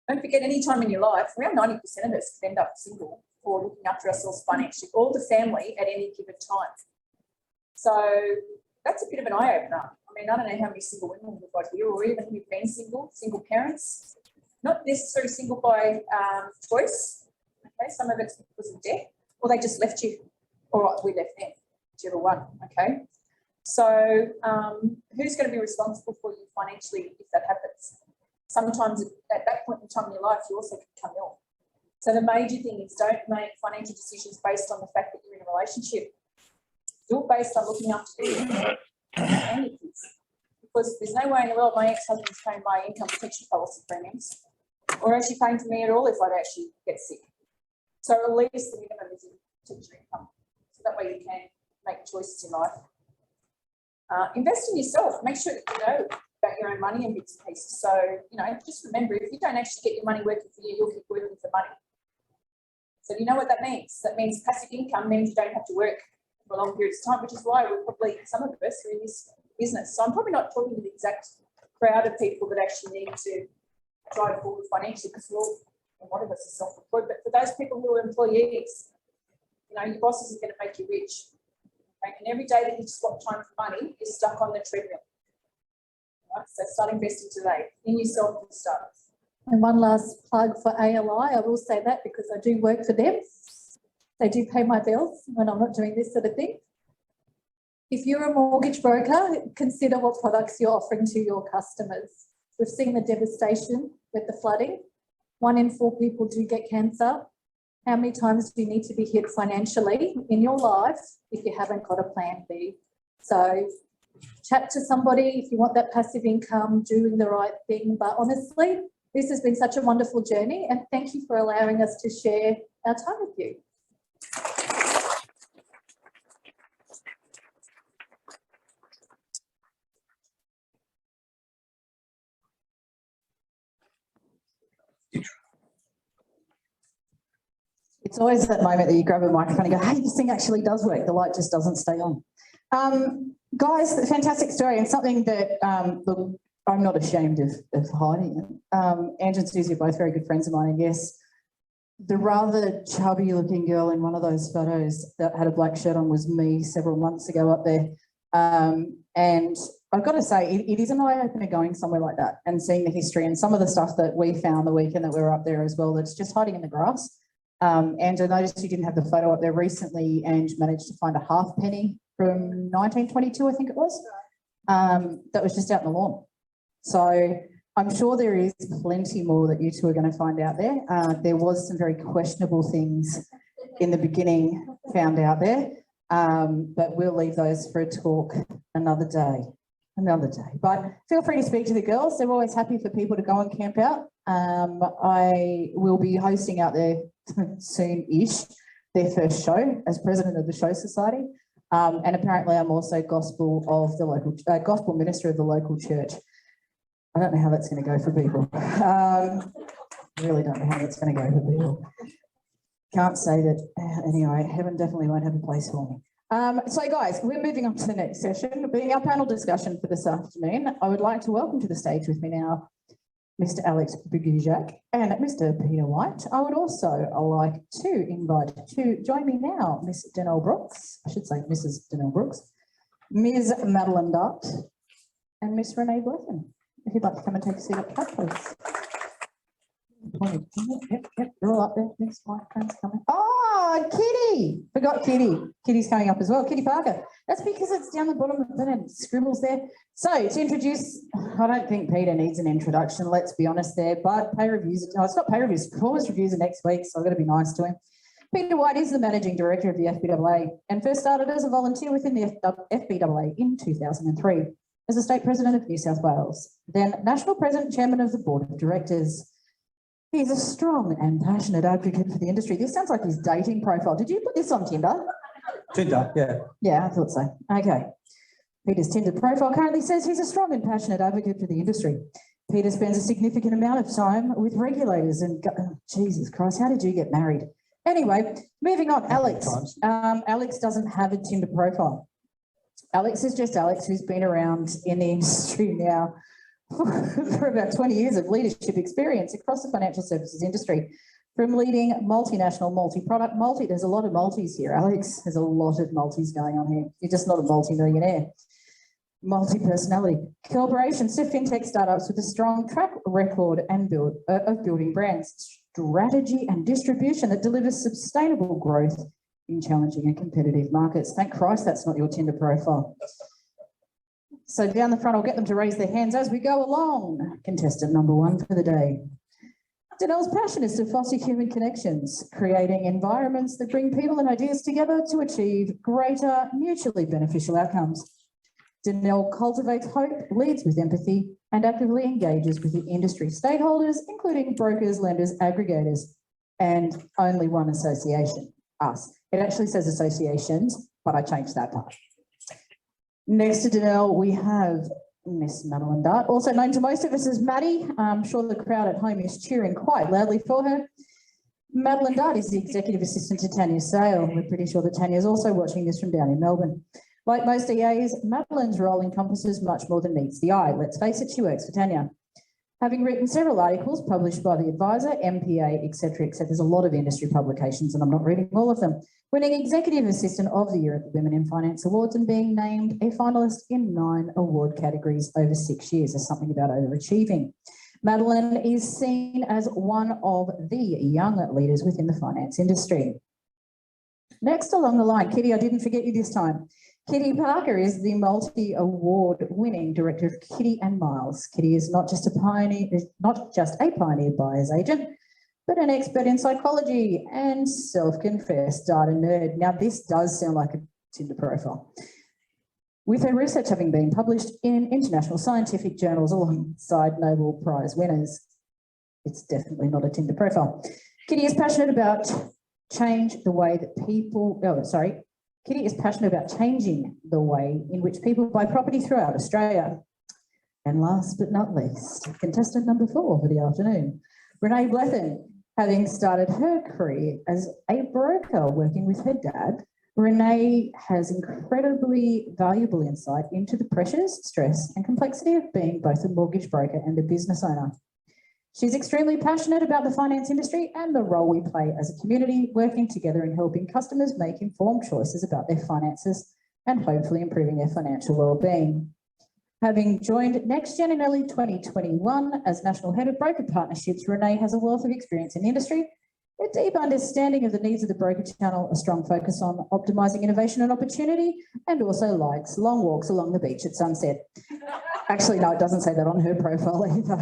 Don't forget, any time in your life, around 90% of us could end up single or looking after ourselves financially, or the family at any given time. So that's a bit of an eye opener. I mean, I don't know how many single women we've got here, or even who've been single parents, not necessarily single by choice. Okay, some of it's because of death, or they just left you. All right, we left them, whichever one. Okay. So who's going to be responsible for you financially if that happens? Sometimes at that point in time in your life, you also can become ill. So the major thing is don't make financial decisions based on the fact that you're in a relationship. Do it based on looking after you and your kids. Because there's no way in the world my ex-husband's paying my income protection policy premiums, or actually paying for me at all if I'd actually get sick. So at least the minimum is potential income. So that way you can make choices in life. Invest in yourself. Make sure that you know about your own money and bits and pieces. So, you know, just remember, if you don't actually get your money working for you, you'll keep working for money. So you know what that means? That means passive income means you don't have to work for long periods of time, which is why we're probably, some of us are in this business. So I'm probably not talking to the exact crowd of people that actually need to drive forward financially, because we're all, a lot of us are self-employed, but for those people who are employees, you know, your boss isn't going to make you rich. Okay? And every day that you swap time for money, you're stuck on the treadmill. Right? So start investing today in yourself and start. And one last plug for ALI. I will say that because I do work for them. They do pay my bills when I'm not doing this sort of thing. If you're a mortgage broker, consider what products you're offering to your customers. We've seen the devastation with the flooding. 1 in 4 people do get cancer. How many times do you need to be hit financially in your life if you haven't got a plan B? So chat to somebody if you want that passive income, doing the right thing. But honestly, this has been such a wonderful journey, and thank you for allowing us to share our time with you. It's always that moment that you grab a microphone and go, hey, this thing actually does work. The light just doesn't stay on. Guys, fantastic story, and something that, look, I'm not ashamed of hiding it. Ange and Susie are both very good friends of mine, and yes, the rather chubby looking girl in one of those photos that had a black shirt on was me several months ago up there. And I've got to say, it is an eye-opener going somewhere like that and seeing the history and some of the stuff that we found the weekend that we were up there as well, that's just hiding in the grass. And I noticed you didn't have the photo up there recently, and managed to find a halfpenny from 1922, I think it was, that was just out in the lawn. So I'm sure there is plenty more that you two are going to find out there. There was some very questionable things in the beginning found out there, but we'll leave those for a talk another day. But feel free to speak to the girls. They're always happy for people to go and camp out. I will be hosting out there soon-ish their first show as president of the Show Society. And apparently I'm also gospel minister of the local church. I don't know how that's going to go for people. Really don't know how that's going to go for people. Can't say that. Anyway, heaven definitely won't have a place for me. So guys, we're moving on to the next session. Being our panel discussion for this afternoon, I would like to welcome to the stage with me now Mr. Alex Bugujak and Mr. Peter White. I would also like to invite to join me now Miss Denelle Brooks, I should say Mrs. Denelle Brooks, Ms. Madeleine Dart, and Miss Renee Blethe. If you'd like to come and take a seat up front, please. Yep, you're all up there. Next microphone's coming. Oh, Kitty! Forgot Kitty. Kitty's coming up as well. Kitty Parker. That's because it's down the bottom of the scribbles there. So to introduce, I don't think Peter needs an introduction, let's be honest there, but pay reviews, no, it's not pay reviews, performance reviews are next week, so I've got to be nice to him. Peter White is the Managing Director of the FBAA and first started as a volunteer within the FBAA in 2003 as the State President of New South Wales, then National President Chairman of the Board of Directors. He's a strong and passionate advocate for the industry. This sounds like his dating profile. Did you put this on Tinder? Tinder, yeah. Yeah, I thought so. Okay. Peter's Tinder profile currently says he's a strong and passionate advocate for the industry. Peter spends a significant amount of time with regulators and, Jesus Christ, how did you get married? Anyway, moving on, Alex. Alex doesn't have a Tinder profile. Alex is just Alex, who's been around in the industry now for about 20 years of leadership experience across the financial services industry. From leading multinational, multi-product, there's a lot of multis here, Alex. There's a lot of multis going on here. You're just not a multi-millionaire. Multi-personality. Corporations to fintech startups with a strong track record and of building brands, strategy and distribution that delivers sustainable growth in challenging and competitive markets. Thank Christ that's not your Tinder profile. So down the front, I'll get them to raise their hands as we go along. Contestant number 1 for the day. Danelle's passion is to foster human connections, creating environments that bring people and ideas together to achieve greater mutually beneficial outcomes. Danelle cultivates hope, leads with empathy, and actively engages with the industry stakeholders, including brokers, lenders, aggregators, and only one association, us. It actually says associations, but I changed that part. Next to Danelle, we have Miss Madeleine Dart, also known to most of us as Maddie. I'm sure the crowd at home is cheering quite loudly for her. Madeleine Dart is the Executive Assistant to Tanya Sale. We're pretty sure that Tanya is also watching this from down in Melbourne. Like most EAs, Madeleine's role encompasses much more than meets the eye. Let's face it, she works for Tanya. Having written several articles published by The Advisor, MPA, etc., there's a lot of industry publications and I'm not reading all of them. Winning Executive Assistant of the Year at the Women in Finance Awards and being named a finalist in 9 award categories over 6 years. There's something about overachieving. Madeleine is seen as one of the young leaders within the finance industry. Next along the line, Kitty, I didn't forget you this time. Kitty Parker is the multi-award winning director of Kitty and Miles. Kitty is not just a pioneer buyer's agent, but an expert in psychology and self-confessed data nerd. Now, this does sound like a Tinder profile. With her research having been published in international scientific journals alongside Nobel Prize winners, it's definitely not a Tinder profile. Kitty is passionate about changing the way in which people buy property throughout Australia. And last but not least, contestant number 4 for the afternoon, Renee Blethe. Having started her career as a broker working with her dad, Renee has incredibly valuable insight into the pressures, stress, and complexity of being both a mortgage broker and a business owner. She's extremely passionate about the finance industry and the role we play as a community, working together in helping customers make informed choices about their finances and hopefully improving their financial well-being. Having joined NextGen in early 2021 as National Head of Broker Partnerships, Renee has a wealth of experience in the industry, a deep understanding of the needs of the broker channel, a strong focus on optimising innovation and opportunity, and also likes long walks along the beach at sunset. Actually, no, it doesn't say that on her profile either.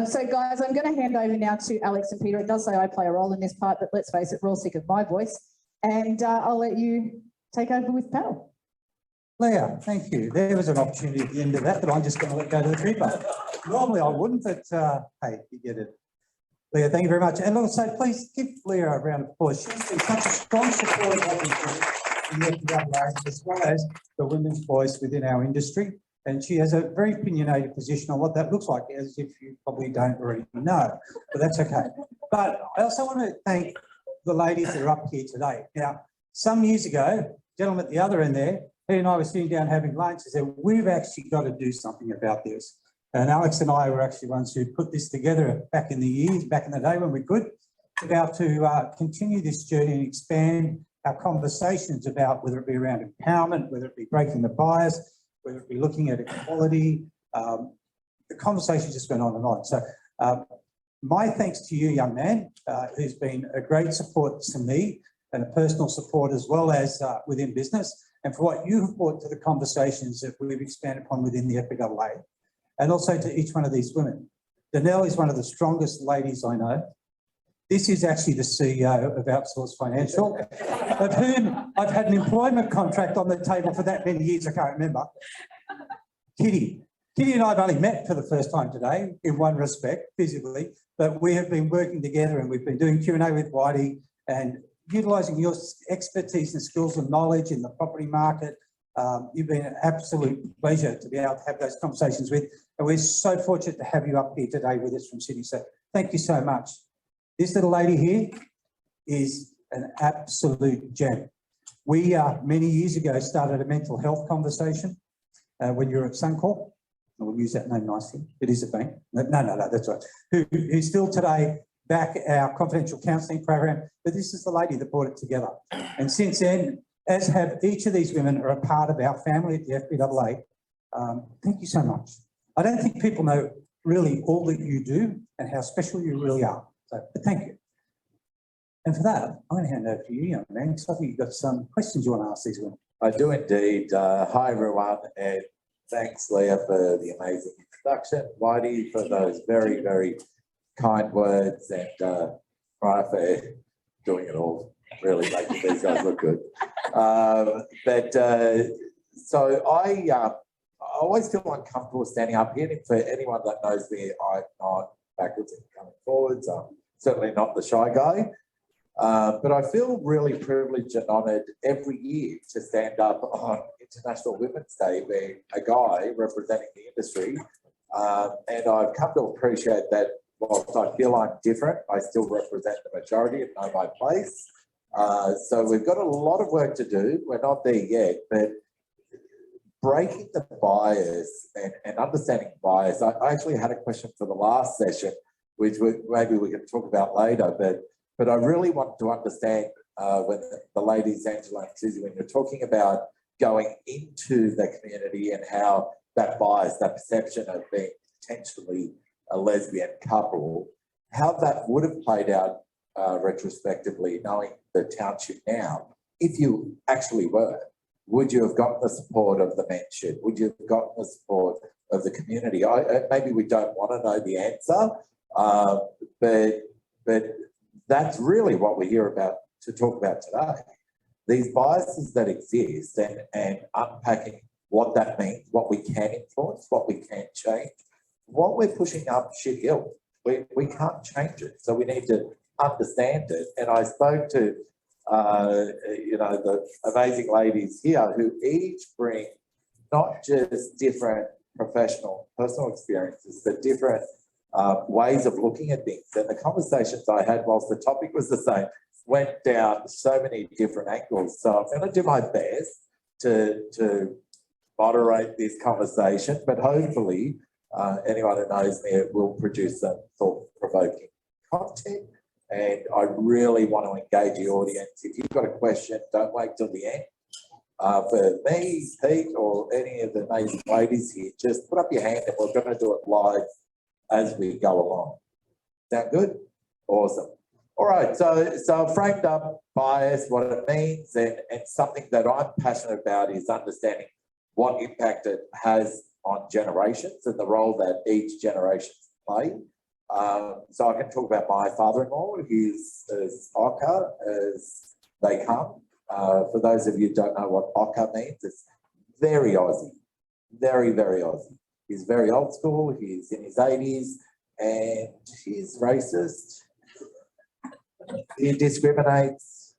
So guys, I'm going to hand over now to Alex and Peter. It does say I play a role in this part, but let's face it, we're all sick of my voice. And I'll let you take over with panel. Leah, thank you. There was an opportunity at the end of that, but I'm just going to let go to the creeper. Normally I wouldn't, but hey, you get it. Leah, thank you very much. And also, please give Leah a round of applause. She's been such a strong supporter of the FBAA as well as the women's voice within our industry. And she has a very opinionated position on what that looks like, as if you probably don't already know, but that's okay. But I also want to thank the ladies that are up here today. Now, some years ago, gentleman at the other end there, he and I were sitting down having lunch and said, we've actually got to do something about this. And Alex and I were actually ones who put this together back in the day when we could, about to continue this journey and expand our conversations about whether it be around empowerment, whether it be breaking the bias, whether it be looking at equality. The conversation just went on and on. So my thanks to you, young man, who's been a great support to me and a personal support as well as within business, and for what you have brought to the conversations that we've expanded upon within the FBAA, and also to each one of these women. Danelle is one of the strongest ladies I know. This is actually the CEO of Outsource Financial, of whom I've had an employment contract on the table for that many years, I can't remember. Kitty. Kitty and I have only met for the first time today, in one respect, physically, but we have been working together and we've been doing Q&A with Whitey and utilising your expertise and skills and knowledge in the property market. You've been an absolute pleasure to be able to have those conversations with, and we're so fortunate to have you up here today with us from Sydney. So thank you so much. This little lady here is an absolute gem. We, many years ago, started a mental health conversation when you were at Suncorp. We'll use that name nicely. It is a bank. No, that's right. Who still today back our confidential counselling program, but this is the lady that brought it together. And since then, as have each of these women are a part of our family at the FBAA. Thank you so much. I don't think people know really all that you do and how special you really are. So, but thank you. And for that, I'm going to hand over to you, young man, because I think you've got some questions you want to ask these women. I do indeed. Hi, everyone, and thanks, Leah, for the amazing introduction. Whitey, for those very, very kind words, and Mariah for doing it all, really making these guys look good. So I always feel uncomfortable standing up here. And for anyone that knows me, I'm not backwards and coming forwards. I'm certainly not the shy guy. But I feel really privileged and honoured every year to stand up on International Women's Day, being a guy representing the industry. And I've come to appreciate that whilst I feel I'm different, I still represent the majority and know my place. So we've got a lot of work to do. We're not there yet, but breaking the bias and understanding bias. I actually had a question for the last session, which maybe we can talk about later, but I really want to understand when the ladies, Angela and Susie, when you're talking about going into the community and how that bias, that perception of being potentially a lesbian couple, how that would have played out retrospectively, knowing the township now, if you actually were. Would you have gotten the support of the mentorship? Would you have gotten the support of the community? Maybe we don't want to know the answer, but that's really what we're here about to talk about today. These biases that exist and unpacking what that means, what we can influence, what we can change. What we're pushing up shit hill, we can't change it, so we need to understand it. And I spoke to the amazing ladies here who each bring not just different professional, personal experiences, but different ways of looking at things. And the conversations I had, whilst the topic was the same, went down so many different angles. So I'm going to do my best to moderate this conversation, but hopefully anyone who knows me will produce some thought-provoking content. And I really want to engage the audience. If you've got a question, don't wait till the end. For me, Pete, or any of the amazing ladies here, just put up your hand and we're going to do it live as we go along. Sound good? Awesome. All right, so framed up bias, what it means, and something that I'm passionate about is understanding what impact it has on generations and the role that each generation play. So I can talk about my father-in-law. He's as Oka as they come. For those of you who don't know what Oka means, it's very Aussie, very, very Aussie. He's very old school, he's in his 80s, and he's racist. He discriminates.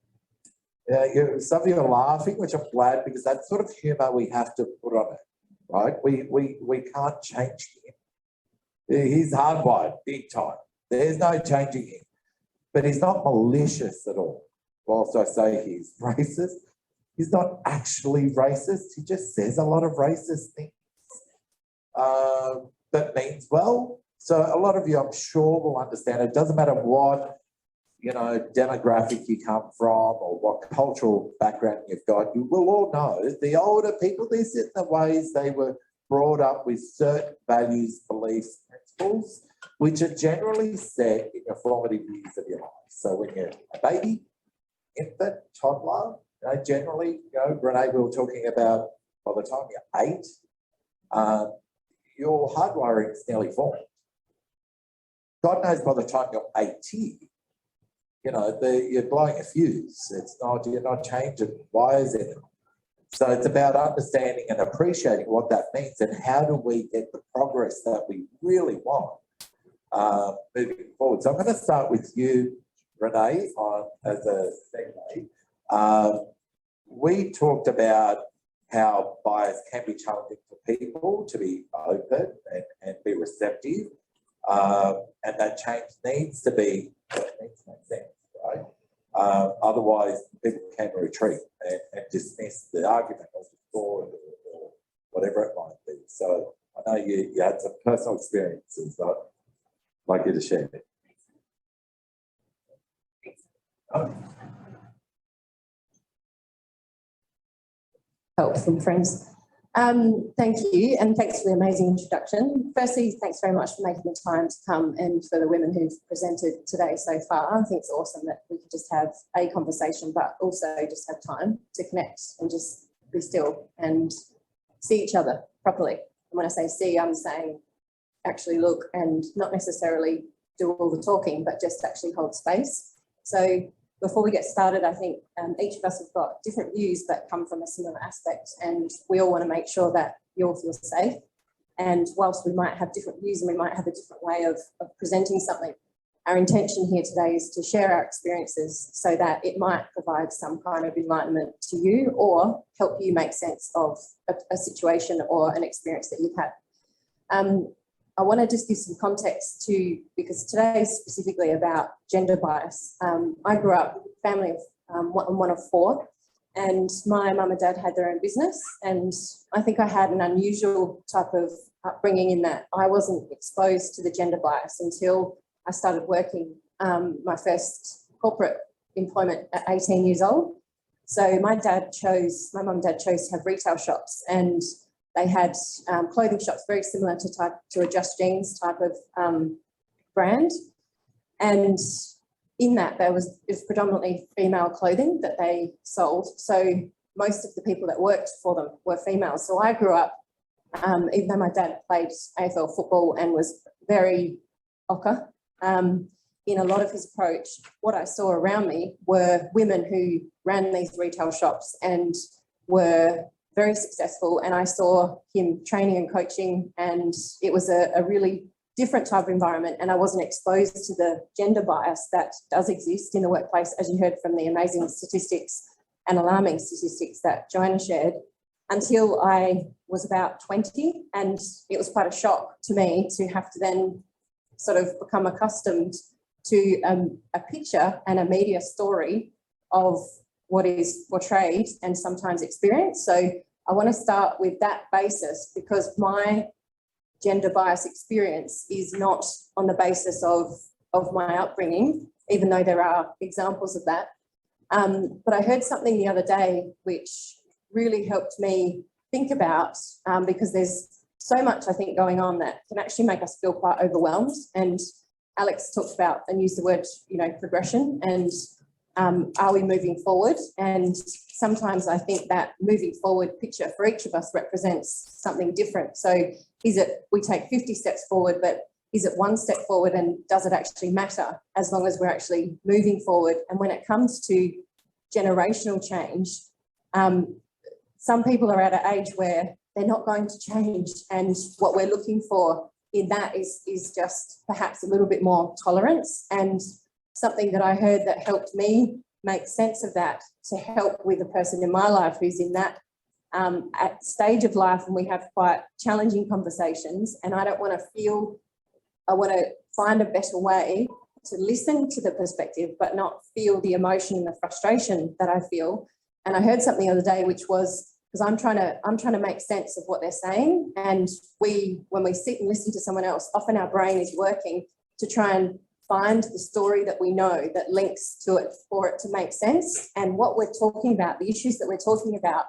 Some of you are laughing, which I'm glad, because that's sort of humour we have to put on it, right? We can't change him. He's hardwired, big time. There's no changing him. But he's not malicious at all. Whilst I say he's racist, he's not actually racist. He just says a lot of racist things that means well. So a lot of you, I'm sure, will understand. It doesn't matter what, demographic you come from or what cultural background you've got. You will all know the older people, they're set in the ways they were brought up with certain values, beliefs, principles, which are generally set in your formative years of your life. So when you're a baby, infant, toddler, generally, Renee, we were talking about by the time you're 8, your hardwiring is nearly formed. God knows by the time you're 80, you're blowing a fuse. You're not changing wires in it. So it's about understanding and appreciating what that means and how do we get the progress that we really want moving forward. So I'm going to start with you, Renee, as a segue. We talked about how bias can be challenging for people to be open and be receptive, and that change needs to make sense, right? Otherwise, people can retreat and dismiss the argument or the thought or whatever it might be. So I know you had some personal experiences I'd like you to share. Help from friends. Thank you, and thanks for the amazing introduction. Firstly, thanks very much for making the time to come and for the women who've presented today so far. I think it's awesome that we could just have a conversation, but also just have time to connect and just be still and see each other properly. And when I say see, I'm saying actually look and not necessarily do all the talking, but just actually hold space. So before we get started, I think each of us have got different views that come from a similar aspect, and we all want to make sure that you all feel safe. And whilst we might have different views and we might have a different way of presenting something, our intention here today is to share our experiences so that it might provide some kind of enlightenment to you or help you make sense of a situation or an experience that you've had. I want to just give some context to, because today is specifically about gender bias. I grew up family of one of four, and my mum and dad had their own business, and I think I had an unusual type of upbringing in that I wasn't exposed to the gender bias until I started working my first corporate employment at 18 years old. So my mum and dad chose to have retail shops, and they had clothing shops very similar to a Just Jeans type of brand. And in that, it was predominantly female clothing that they sold. So most of the people that worked for them were females. So I grew up, even though my dad played AFL football and was very ochre, in a lot of his approach, what I saw around me were women who ran these retail shops and were very successful, and I saw him training and coaching, and it was a really different type of environment, and I wasn't exposed to the gender bias that does exist in the workplace, as you heard from the amazing statistics and alarming statistics that Joanna shared, until I was about 20, and it was quite a shock to me to have to then sort of become accustomed to a picture and a media story of what is portrayed and sometimes experienced. So I want to start with that basis, because my gender bias experience is not on the basis of my upbringing, even though there are examples of that. But I heard something the other day which really helped me think about, because there's so much, I think, going on that can actually make us feel quite overwhelmed. And Alex talked about and used the word, progression, and are we moving forward? And sometimes I think that moving forward picture for each of us represents something different. So is it we take 50 steps forward, but is it one step forward, and does it actually matter as long as we're actually moving forward? And when it comes to generational change, some people are at an age where they're not going to change, and what we're looking for in that is just perhaps a little bit more tolerance. And something that I heard that helped me make sense of that, to help with a person in my life who's in that at stage of life, and we have quite challenging conversations, and I don't want to feel, I want to find a better way to listen to the perspective but not feel the emotion and the frustration that I feel. And I heard something the other day which was, because I'm trying to make sense of what they're saying, and when we sit and listen to someone else, often our brain is working to try and find the story that we know that links to it for it to make sense. And what we're talking about, the issues that we're talking about,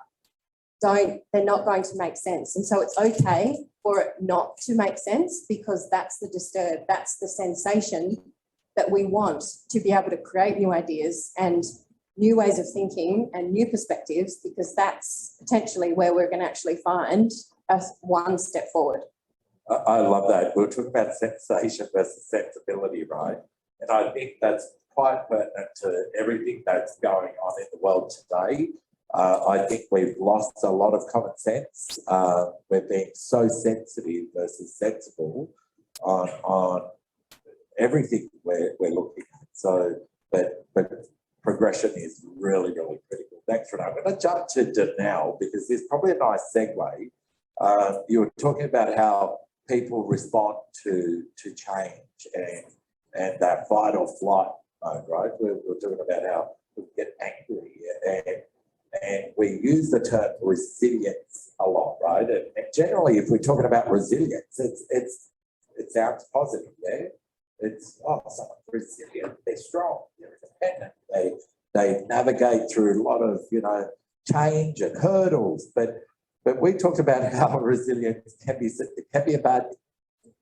they're not going to make sense. And so it's okay for it not to make sense, because that's the disturb, that's the sensation that we want to be able to create new ideas and new ways of thinking and new perspectives, because that's potentially where we're going to actually find us one step forward. I love that. We're talking about sensation versus sensibility, right? And I think that's quite pertinent to everything that's going on in the world today. I think we've lost a lot of common sense. We're being so sensitive versus sensible on everything we're looking at. So, but progression is really, really critical. Thanks, Renee. I'm going to jump to Danelle, because there's probably a nice segue. You were talking about how people respond to change and that fight or flight mode, right? We're talking about how we get angry, and we use the term resilience a lot, right? And generally, if we're talking about resilience, it sounds positive, yeah? It's, oh, someone's resilient, they're strong, they're independent, they navigate through a lot of, you know, change and hurdles. But we talked about how resilience can be a bad thing.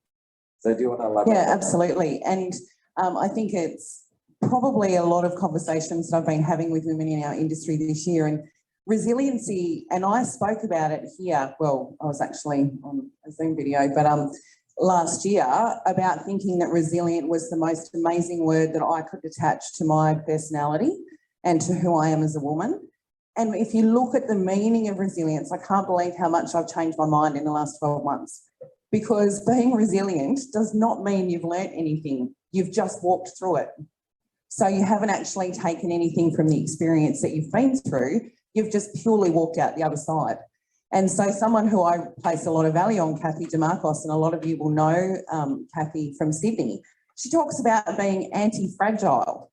So do you want to elaborate? Yeah, absolutely. And I think it's probably a lot of conversations that I've been having with women in our industry this year, and resiliency, and I spoke about it here, well, I was actually on a Zoom video, but last year, about thinking that resilient was the most amazing word that I could attach to my personality and to who I am as a woman. And if you look at the meaning of resilience, I can't believe how much I've changed my mind in the last 12 months, because being resilient does not mean you've learnt anything. You've just walked through it. So you haven't actually taken anything from the experience that you've been through. You've just purely walked out the other side. And so someone who I place a lot of value on, Kathy DeMarcos, and a lot of you will know Kathy from Sydney, she talks about being anti-fragile.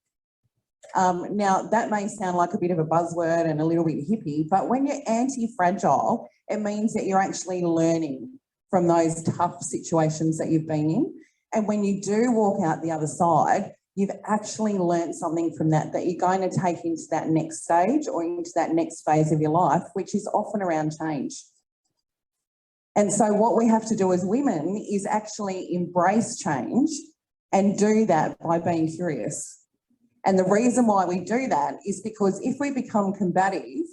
Now, that may sound like a bit of a buzzword and a little bit hippie, but when you're anti-fragile, it means that you're actually learning from those tough situations that you've been in. And when you do walk out the other side, you've actually learned something from that you're going to take into that next stage or into that next phase of your life, which is often around change. And so what we have to do as women is actually embrace change and do that by being curious. And the reason why we do that is because if we become combative,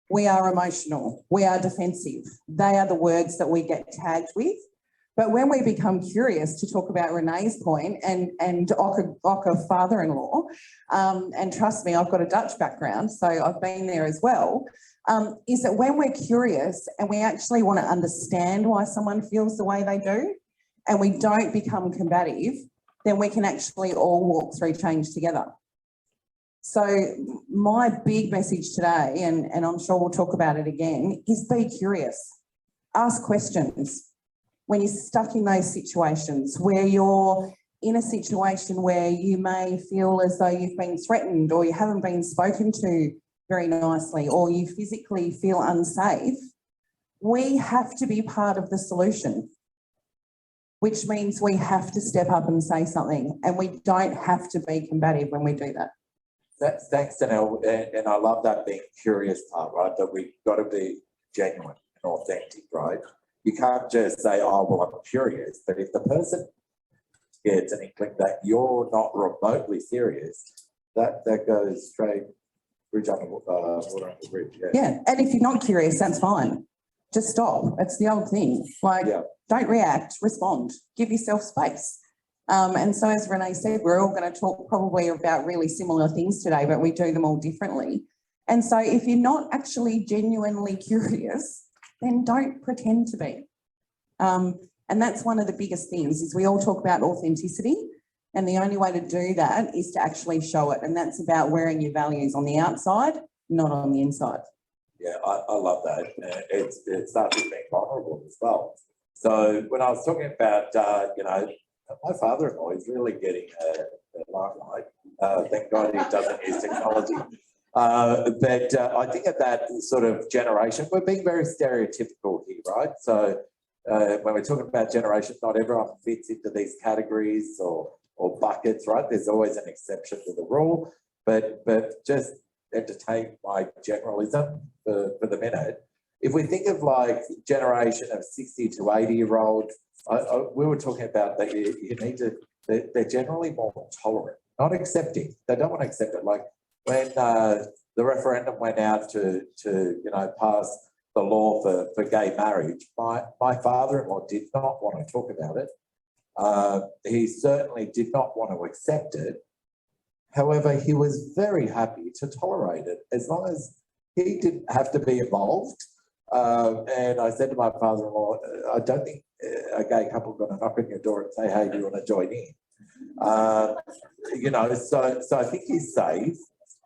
we are emotional, we are defensive. They are the words that we get tagged with. But when we become curious, to talk about Renee's point, and Ocker father-in-law, and trust me, I've got a Dutch background, so I've been there as well, is that when we're curious and we actually want to understand why someone feels the way they do, and we don't become combative, then we can actually all walk through change together. So my big message today, and I'm sure we'll talk about it again, is be curious. Ask questions. When you're stuck in those situations where you're in a situation where you may feel as though you've been threatened or you haven't been spoken to very nicely or you physically feel unsafe, we have to be part of the solution, which means we have to step up and say something, and we don't have to be combative when we do that. Thanks, Danelle, and I love that being curious part, right? That we've got to be genuine and authentic, right? You can't just say, oh, well, I'm curious, but if the person gets an inkling that you're not remotely serious, that goes straight bridge under water under the bridge. Yeah, and if you're not curious, that's fine. Just stop. It's the old thing. Like, don't react, respond, give yourself space. And so as Renee said, we're all going to talk probably about really similar things today, but we do them all differently. And so if you're not actually genuinely curious, then don't pretend to be. And that's one of the biggest things, is we all talk about authenticity, and the only way to do that is to actually show it. And that's about wearing your values on the outside, not on the inside. Yeah, I love that. It starts with being vulnerable as well. So when I was talking about, you know, my father-in-law is really getting a limelight. Thank God he doesn't use technology. But I think at that sort of generation, we're being very stereotypical here, right? So when we're talking about generation, not everyone fits into these categories or buckets, right? There's always an exception to the rule, but just entertain my generalism for the minute. If we think of like generation of 60 to 80-year-olds, we were talking about that you need to, they're generally more tolerant, not accepting. They don't want to accept it. Like when the referendum went out to you know, pass the law for gay marriage, my father-in-law did not want to talk about it. He certainly did not want to accept it. However, he was very happy to tolerate it as long as he didn't have to be involved. And I said to my father-in-law, I don't think a gay couple are going to knock on your door and say, hey, do you want to join in? You know, so I think he's safe,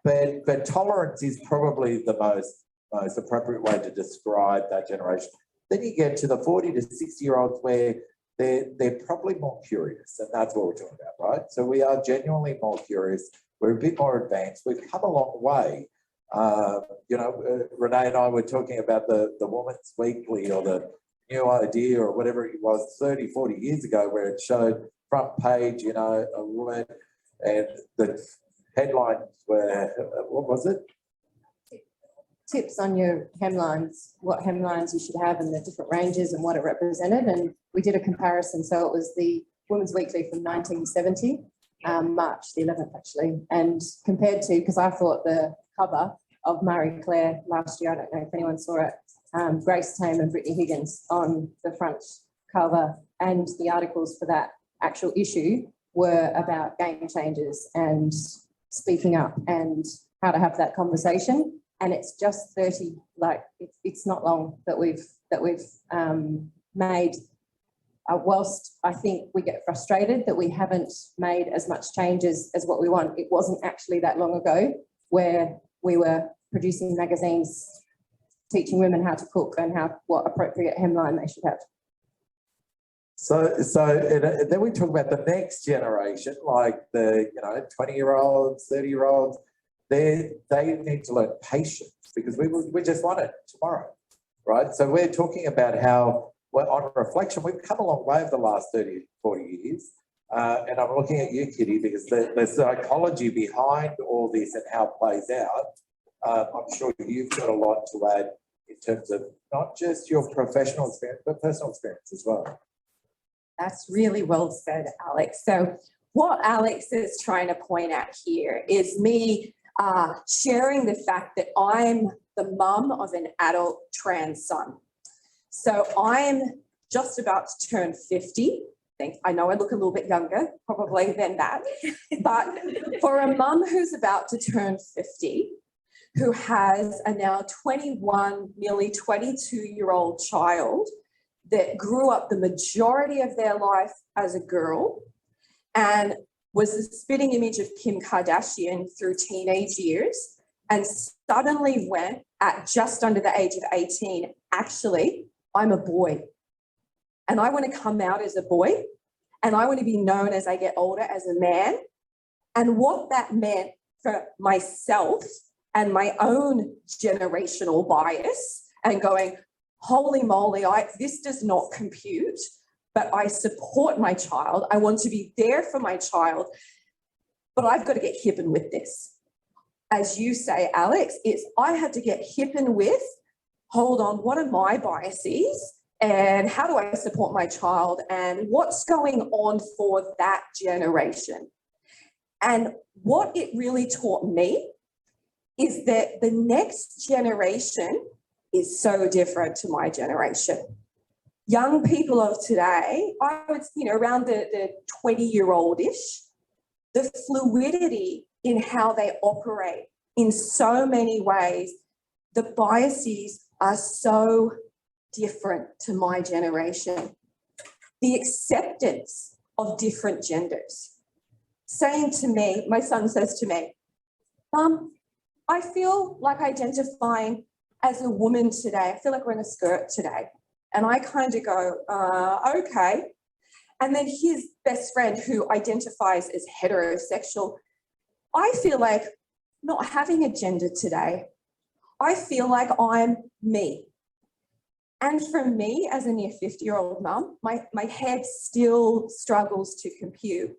but tolerance is probably the most appropriate way to describe that generation. Then you get to the 40 to 60-year-olds where they're probably more curious, and that's what we're talking about, right? So we are genuinely more curious. We're a bit more advanced. We've come a long way. You know, Renee and I were talking about the Women's Weekly or the new idea or whatever it was 30, 40 years ago, where it showed front page, you know, a woman, and the headlines were, what was it? Tips on your hemlines, what hemlines you should have and the different ranges and what it represented. And we did a comparison. So it was the Women's Weekly from 1970, March the 11th actually. And compared to, because I thought the cover of Marie Claire last year, I don't know if anyone saw it, Grace Tame and Brittany Higgins on the front cover, and the articles for that actual issue were about game changers and speaking up and how to have that conversation. And it's just 30, like it's not long that we've made. Whilst I think we get frustrated that we haven't made as much changes as what we want, it wasn't actually that long ago where we were producing magazines teaching women how to cook and what appropriate hemline they should have. So and then we talk about the next generation, like the 20-year-olds, 30-year-olds. They need to learn patience, because we just want it tomorrow, right? So we're talking about how, well, on reflection, we've come a long way over the last 30, 40 years. And I'm looking at you, Kitty, because the psychology behind all this and how it plays out, I'm sure you've got a lot to add in terms of not just your professional experience, but personal experience as well. That's really well said, Alex. So what Alex is trying to point out here is me sharing the fact that I'm the mum of an adult trans son. So I'm just about to turn 50. I know I look a little bit younger, probably than that. But for a mum who's about to turn 50, who has a now 21, nearly 22-year-old child that grew up the majority of their life as a girl and was the spitting image of Kim Kardashian through teenage years, and suddenly went at just under the age of 18, actually, I'm a boy. And I want to come out as a boy, and I want to be known as I get older as a man. And what that meant for myself and my own generational bias, and going, holy moly, this does not compute, but I support my child. I want to be there for my child, but I've got to get hip and with this. As you say, Alex, I had to get hip and with, hold on, what are my biases and how do I support my child and what's going on for that generation? And what it really taught me is that the next generation is so different to my generation. Young people of today, I would, around the 20-year-old-ish, the fluidity in how they operate in so many ways, the biases are so different to my generation. The acceptance of different genders. Saying to me, my son says to me, Mum, I feel like identifying as a woman today. I feel like wearing a skirt today. And I kind of go, okay. And then his best friend, who identifies as heterosexual, I feel like not having a gender today. I feel like I'm me. And for me, as a near 50-year-old mum, my head still struggles to compute.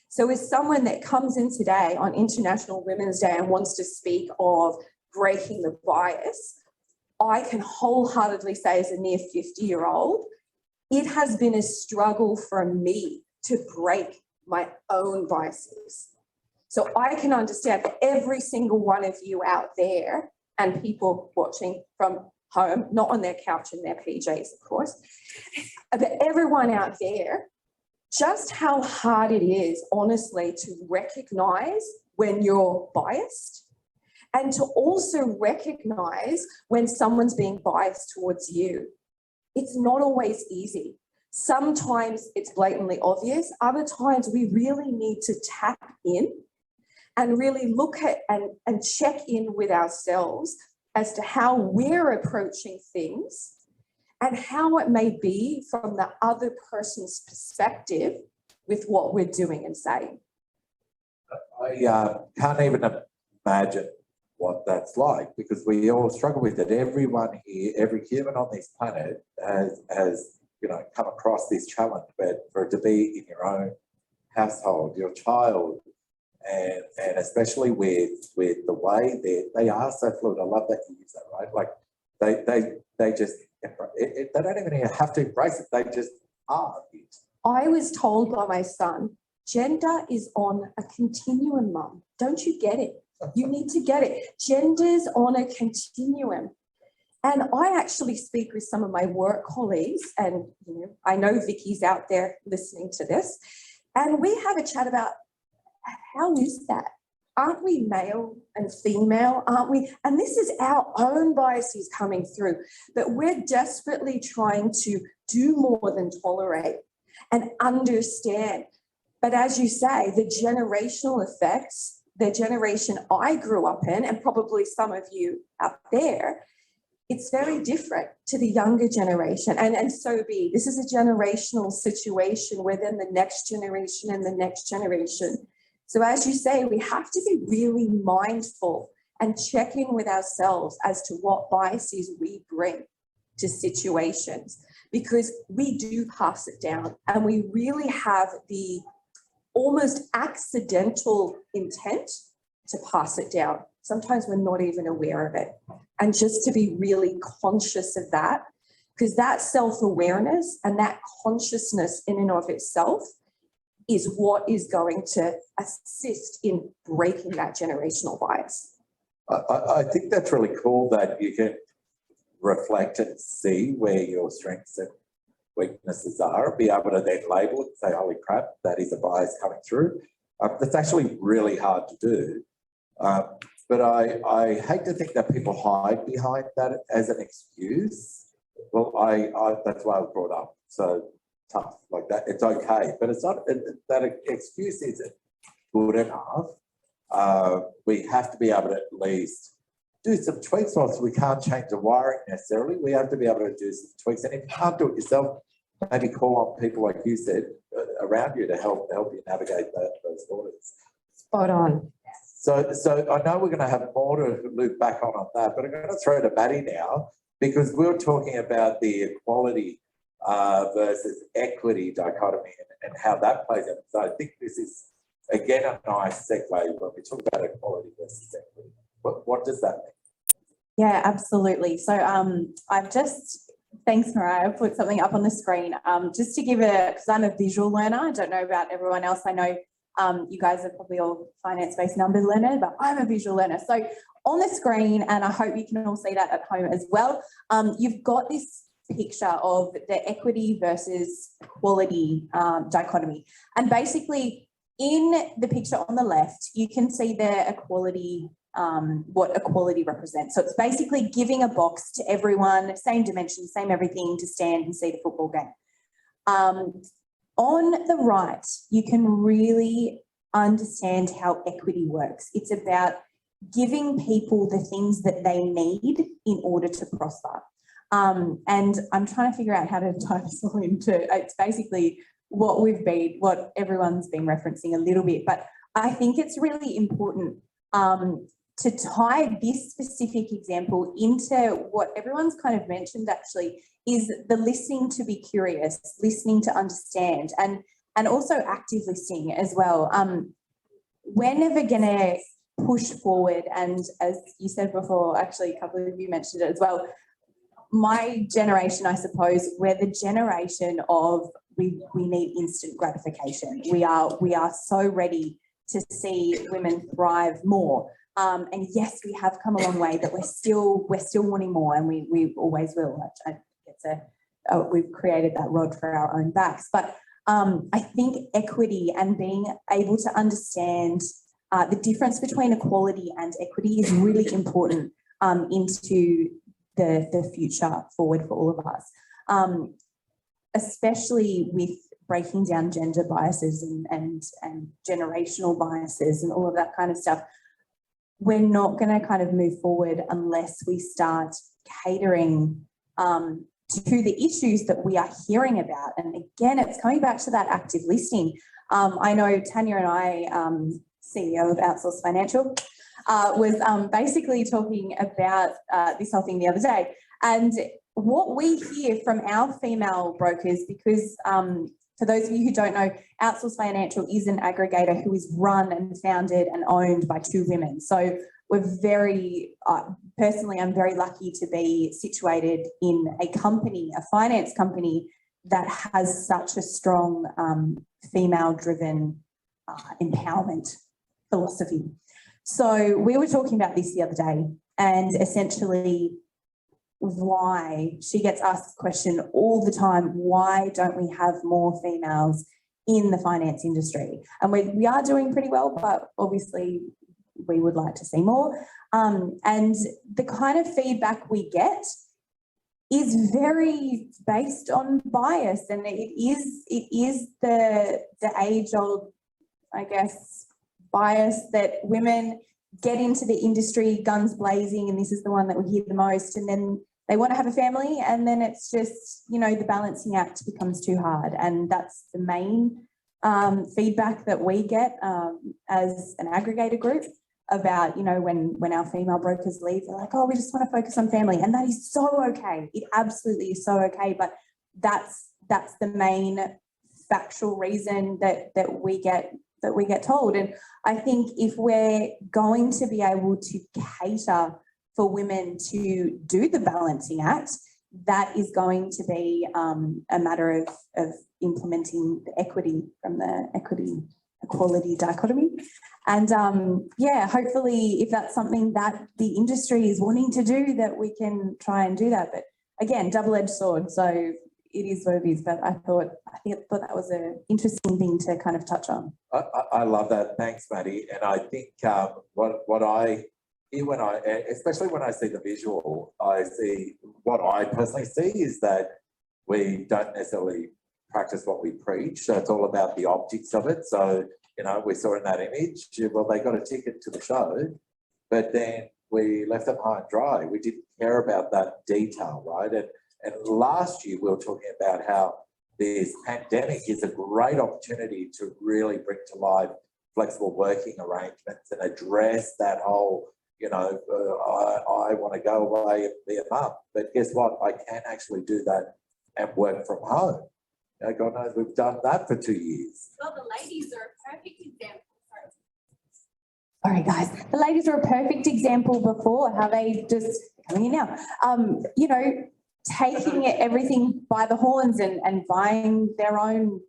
So as someone that comes in today on International Women's Day and wants to speak of breaking the bias, I can wholeheartedly say as a near 50-year-old, it has been a struggle for me to break my own biases. So I can understand for every single one of you out there and people watching from home, not on their couch in their PJs, of course, but everyone out there, just how hard it is, honestly, to recognise when you're biased and to also recognise when someone's being biased towards you. It's not always easy. Sometimes it's blatantly obvious. Other times we really need to tap in and really look at and check in with ourselves as to how we're approaching things and how it may be from the other person's perspective with what we're doing and saying. I can't even imagine what that's like, because we all struggle with it. Everyone here, every human on this planet has come across this challenge, but for it to be in your own household, your child, and especially with the way they are so fluid. I love that you use that, right? Like they just, they don't even have to embrace it. They just are it. I was told by my son, gender is on a continuum, Mum. Don't you get it? You need to get it. Gender's on a continuum. And I actually speak with some of my work colleagues, and I know Vicky's out there listening to this, and we have a chat about how is that? Aren't we male and female? Aren't we? And this is our own biases coming through, but we're desperately trying to do more than tolerate and understand. But as you say, the generational effects, the generation I grew up in, and probably some of you out there, it's very different to the younger generation. And so be, this is a generational situation within the next generation and the next generation. So as you say, we have to be really mindful and check in with ourselves as to what biases we bring to situations, because we do pass it down and we really have the almost accidental intent to pass it down. Sometimes we're not even aware of it. And just to be really conscious of that, because that self-awareness and that consciousness in and of itself is what is going to assist in breaking that generational bias. I think that's really cool that you can reflect and see where your strengths and weaknesses are, be able to then label it and say, holy crap, that is a bias coming through. That's actually really hard to do. But I hate to think that people hide behind that as an excuse. Well, that's why I was brought up. So tough like that. It's okay, but it's not, that excuse isn't good enough. We have to be able to at least do some tweaks. Whilst we can't change the wiring necessarily, we have to be able to do some tweaks. And if you can't do it yourself, maybe call on people like you said around you to help you navigate those waters. Spot on. So I know we're going to have more to loop back on that, but I'm going to throw to Maddie now, because we were talking about the equality versus equity dichotomy and how that plays out. So I think this is, again, a nice segue when we talk about equality versus equity. What does that mean? Yeah, absolutely. So I've just, thanks Mariah, I've put something up on the screen just to give because I'm a visual learner. I don't know about everyone else. I know you guys are probably all finance-based number learners, but I'm a visual learner. So on the screen, and I hope you can all see that at home as well, you've got this picture of the equity versus equality dichotomy. And basically in the picture on the left, you can see the equality, what equality represents. So it's basically giving a box to everyone, same dimension, same everything, to stand and see the football game. On the right, you can really understand how equity works. It's about giving people the things that they need in order to prosper. And I'm trying to figure out how to tie this all into, it's basically what everyone's been referencing a little bit, but I think it's really important to tie this specific example into what everyone's kind of mentioned actually, is the listening to be curious, listening to understand, and also active listening as well. We're never going to push forward, and as you said before, actually a couple of you mentioned it as well, my generation, I suppose, we're the generation of we need instant gratification. We are so ready to see women thrive more. And yes, we have come a long way, but we're still wanting more, and we always will. We've created that rod for our own backs. But I think equity and being able to understand the difference between equality and equity is really important into the future forward for all of us, especially with breaking down gender biases and generational biases and all of that kind of stuff. We're not going to kind of move forward unless we start catering to the issues that we are hearing about. And again, it's coming back to that active listening. I know Tanya and I, CEO of Outsource Financial, was basically talking about this whole thing the other day. And what we hear from our female brokers, because for those of you who don't know, Outsource Financial is an aggregator who is run and founded and owned by two women. So we're very, personally, I'm very lucky to be situated in a company, a finance company that has such a strong female-driven empowerment philosophy. So we were talking about this the other day, and essentially why she gets asked the question all the time, why don't we have more females in the finance industry? And we are doing pretty well, but obviously we would like to see more. And the kind of feedback we get is very based on bias, and it is the age-old, I guess, bias that women get into the industry guns blazing, and this is the one that we hear the most, and then they want to have a family, and then it's just, you know, the balancing act becomes too hard. And that's the main feedback that we get as an aggregator group about, you know, when our female brokers leave, they're like, oh, we just want to focus on family. And that is so okay. It absolutely is so okay. But that's the main factual reason that we get told. And I think if we're going to be able to cater for women to do the balancing act, that is going to be a matter of implementing the equity from the equality dichotomy. And yeah, hopefully if that's something that the industry is wanting to do, that we can try and do that. But again, double-edged sword, so it is what it is. But I thought that was an interesting thing to kind of touch on. I love that. Thanks, Maddie. And I think what I hear especially when I see the visual, what I personally see is that we don't necessarily practice what we preach. So it's all about the optics of it. So, you know, we saw in that image, well, they got a ticket to the show, but then we left them high and dry. We didn't care about that detail, right? And last year we were talking about how this pandemic is a great opportunity to really bring to life flexible working arrangements and address that whole, you know, I want to go away and be a mum, but guess what? I can actually do that and work from home. You know, God knows we've done that for 2 years. Well, the ladies are a perfect example. Sorry, guys. The ladies are a perfect example before how they just coming in now. You know, taking everything by the horns and buying their own,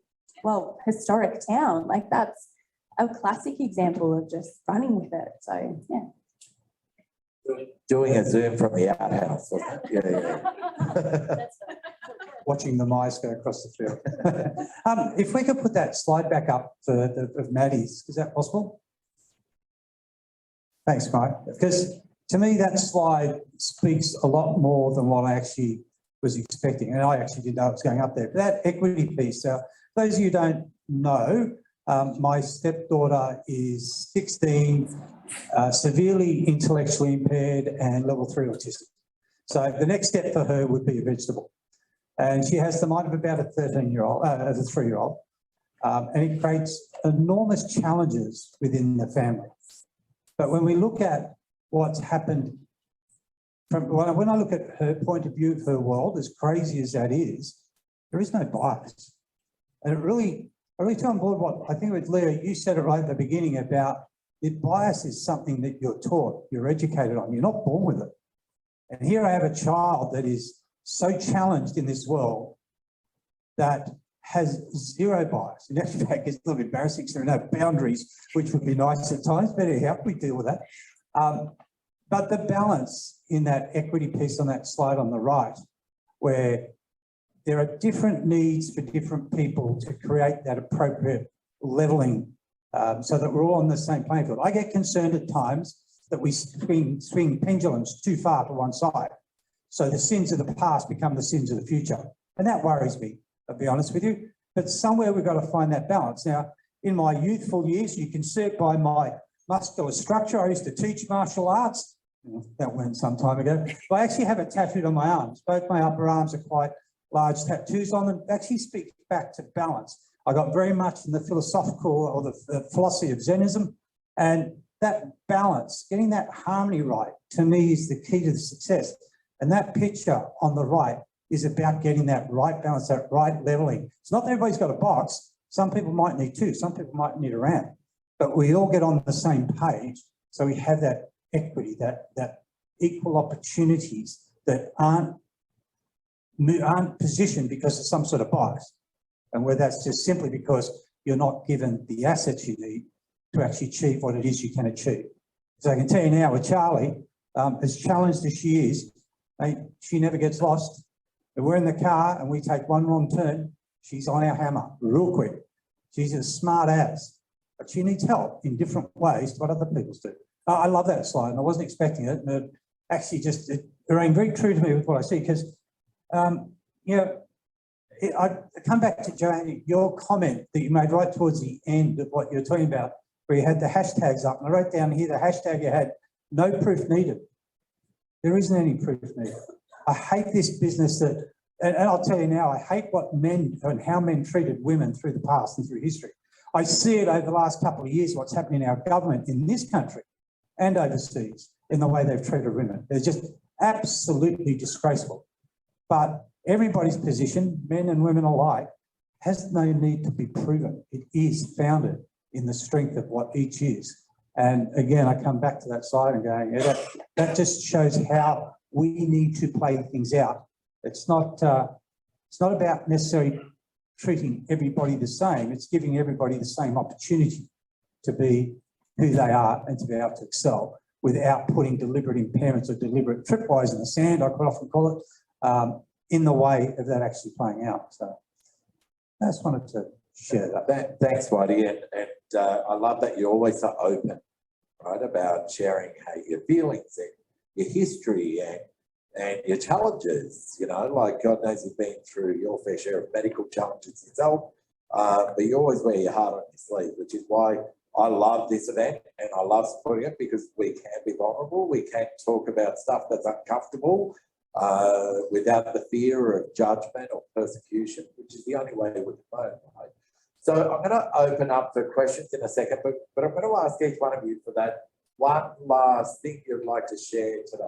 well, historic town. Like, that's a classic example of just running with it. So, yeah. Doing a Zoom from the outhouse, wasn't it? Yeah. Watching the mice go across the field. If we could put that slide back up of Maddie's, is that possible? Thanks, Mike. Because to me, that slide speaks a lot more than what I actually was expecting. And I actually didn't know it was going up there. But that equity piece, those of you who don't know, my stepdaughter is 16, severely intellectually impaired and level 3 autistic. So the next step for her would be a vegetable. And she has the mind of about a 13-year-old, a 3-year-old. And it creates enormous challenges within the family. But when we look at what's happened, when I look at her point of view of her world, as crazy as that is, there is no bias. And I really take on board what I think with Leah, you said it right at the beginning about the bias is something that you're taught, you're educated on, you're not born with it. And here I have a child that is so challenged in this world that has zero bias. In actual fact, it's a little bit embarrassing because there are no boundaries, which would be nice at times, but anyhow, we deal with that. But the balance in that equity piece on that slide on the right, where there are different needs for different people to create that appropriate levelling so that we're all on the same playing field. I get concerned at times that we swing pendulums too far to one side. So the sins of the past become the sins of the future. And that worries me, I'll be honest with you. But somewhere we've got to find that balance. Now, in my youthful years, you can see it by my muscular structure. I used to teach martial arts. That went some time ago. But I actually have it tattooed on my arms. Both my upper arms are quite large tattoos on them. It actually speaks back to balance. I got very much in the philosophical or the philosophy of Zennism. And that balance, getting that harmony right, to me is the key to the success. And that picture on the right is about getting that right balance, that right leveling. It's not that everybody's got a box. Some people might need two, some people might need a ramp, but we all get on the same page. So we have that equity, that equal opportunities that aren't positioned because of some sort of bias. And where that's just simply because you're not given the assets you need to actually achieve what it is you can achieve. So I can tell you now with Charlie, as challenged as she is, she never gets lost. If we're in the car and we take one wrong turn, she's on our hammer real quick. She's as smart as, but she needs help in different ways to what other people do. I love that slide, and I wasn't expecting it. And it actually just, it rang very true to me with what I see, because, you know, I come back to Joanne, your comment that you made right towards the end of what you're talking about, where you had the hashtags up, and I wrote down here the hashtag you had, no proof needed. There isn't any proof needed. I hate this business that, and I'll tell you now, I hate what men and how men treated women through the past and through history. I see it over the last couple of years, what's happening in our government in this country and overseas in the way they've treated women. They're just absolutely disgraceful. But everybody's position, men and women alike, has no need to be proven. It is founded in the strength of what each is. And again, I come back to that slide and going, yeah, that just shows how we need to play things out. It's not about necessarily treating everybody the same. It's giving everybody the same opportunity to be who they are and to be able to excel without putting deliberate impairments or deliberate tripwires in the sand, I quite often call it, in the way of that actually playing out. So I just wanted to share that. Thanks, Whitey. And I love that you're always so open, right, about sharing how your feelings and your history and your challenges, you know, like God knows you've been through your fair share of medical challenges yourself, but you always wear your heart on your sleeve, which is why I love this event and I love supporting it, because we can be vulnerable. We can talk about stuff that's uncomfortable without the fear of judgment or persecution, which is the only way we can learn, right? So I'm going to open up for questions in a second, but I'm going to ask each one of you for that one last thing you'd like to share today.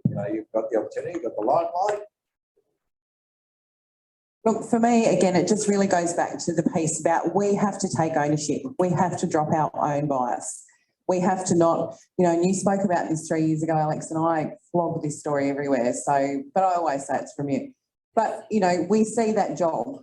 You know, you've got the opportunity, you've got the limelight. Look, for me, again, it just really goes back to the piece about we have to take ownership. We have to drop our own bias. We have to not, you know, and you spoke about this 3 years ago, Alex, and I flog this story everywhere. So, but I always say it's from you. But, you know, we see that job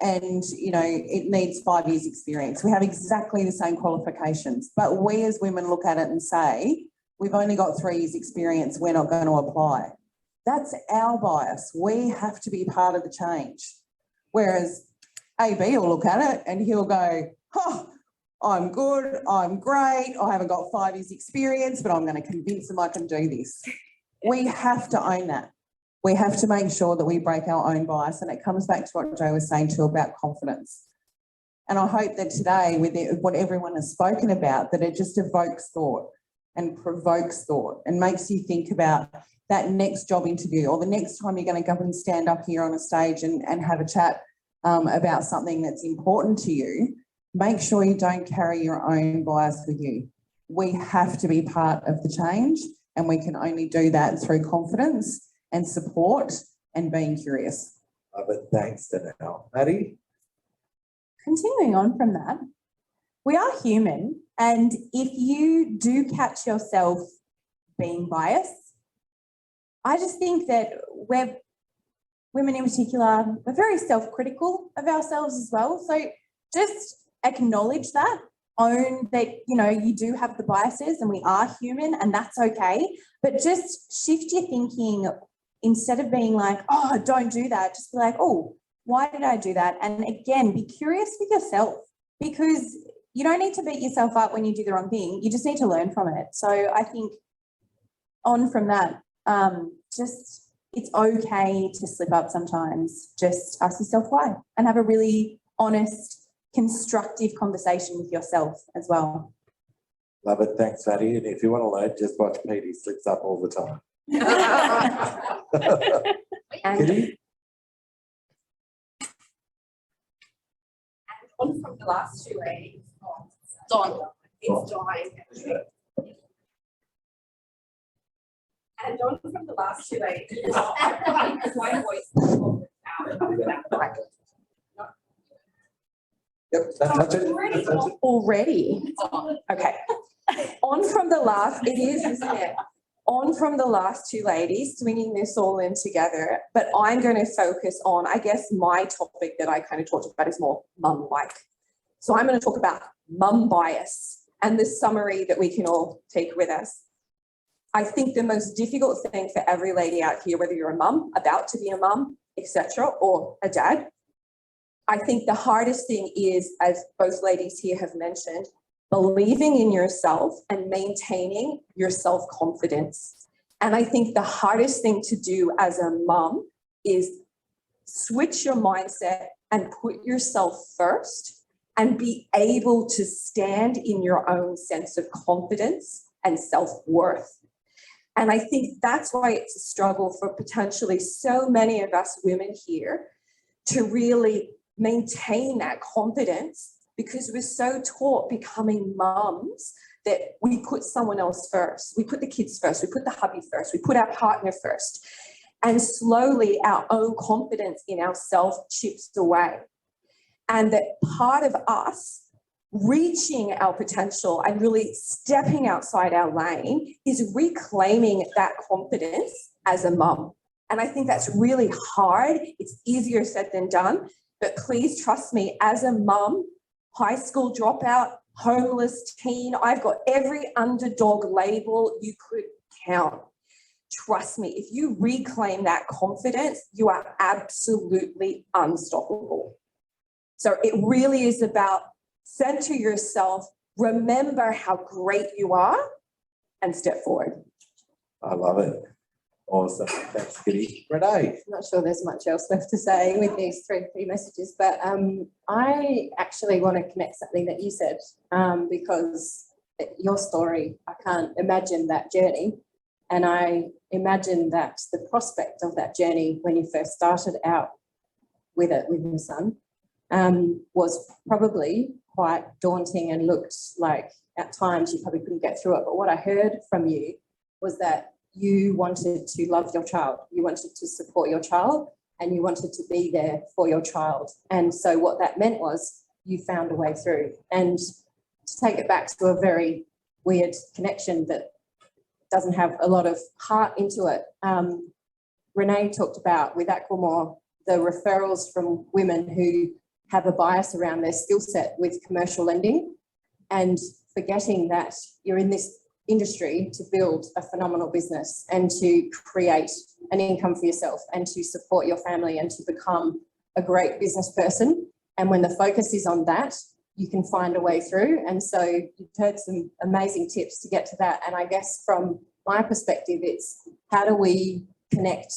and, you know, it needs 5 years experience. We have exactly the same qualifications, but we as women look at it and say, we've only got 3 years experience, we're not going to apply. That's our bias. We have to be part of the change. Whereas AB will look at it and he'll go, oh, I'm good, I'm great, I haven't got 5 years experience, but I'm going to convince them I can do this. We have to own that. We have to make sure that we break our own bias. And it comes back to what Joe was saying too about confidence. And I hope that today, with what everyone has spoken about, that it just evokes thought and provokes thought and makes you think about that next job interview or the next time you're going to go and stand up here on a stage and have a chat about something that's important to you. Make sure you don't carry your own bias with you. We have to be part of the change, and we can only do that through confidence and support and being curious. But thanks, Danelle. Maddie? Continuing on from that, we are human, and if you do catch yourself being biased, I just think that we're, women in particular, we're very self-critical of ourselves as well. So just acknowledge that, own that, you know, you do have the biases and we are human and that's okay. But just shift your thinking. Instead of being like, oh, don't do that, just be like, oh, why did I do that? And again, be curious with yourself, because you don't need to beat yourself up when you do the wrong thing. You just need to learn from it. So I think on from that, just it's okay to slip up sometimes. Just ask yourself why and have a really honest, constructive conversation with yourself as well. Love it. Thanks, Maddie. And if you want to learn, just watch Pete. He slips up all the time. Kitty? On from the last 2 weeks, Don, It's dying. And on from the last two ladies, because my voice is out. Yep, that's it. Already. Okay. On from the last, it is, isn't it? On from the last two ladies, swinging this all in together, but I'm going to focus on, I guess, my topic that I kind of talked about is more mum-like. So I'm going to talk about mum bias and the summary that we can all take with us. I think the most difficult thing for every lady out here, whether you're a mum, about to be a mum, etc., or a dad, I think the hardest thing is, as both ladies here have mentioned, believing in yourself and maintaining your self-confidence. And I think the hardest thing to do as a mum is switch your mindset and put yourself first and be able to stand in your own sense of confidence and self-worth. And I think that's why it's a struggle for potentially so many of us women here to really maintain that confidence, because we're so taught becoming mums that we put someone else first. We put the kids first, we put the hubby first, we put our partner first. And slowly our own confidence in ourselves chips away. And that part of us reaching our potential and really stepping outside our lane is reclaiming that confidence as a mum. And I think that's really hard. It's easier said than done. But please trust me, as a mum, high school dropout, homeless teen, I've got every underdog label you could count. Trust me, if you reclaim that confidence, you are absolutely unstoppable. So it really is about center yourself, remember how great you are, and step forward. I love it. Awesome. Thanks, Kitty. Renee. I'm not sure there's much else left to say with these three key messages, but I actually want to connect something that you said, because your story, I can't imagine that journey. And I imagine that the prospect of that journey when you first started out with your son was probably quite daunting and looked like at times you probably couldn't get through it. But what I heard from you was that you wanted to love your child, you wanted to support your child, and you wanted to be there for your child. And so what that meant was you found a way through. And to take it back to a very weird connection that doesn't have a lot of heart into it, Renee talked about with Aquamore, the referrals from women who have a bias around their skill set with commercial lending, and forgetting that you're in this industry to build a phenomenal business and to create an income for yourself and to support your family and to become a great business person. And when the focus is on that, you can find a way through. And so you've heard some amazing tips to get to that. And I guess from my perspective, it's how do we connect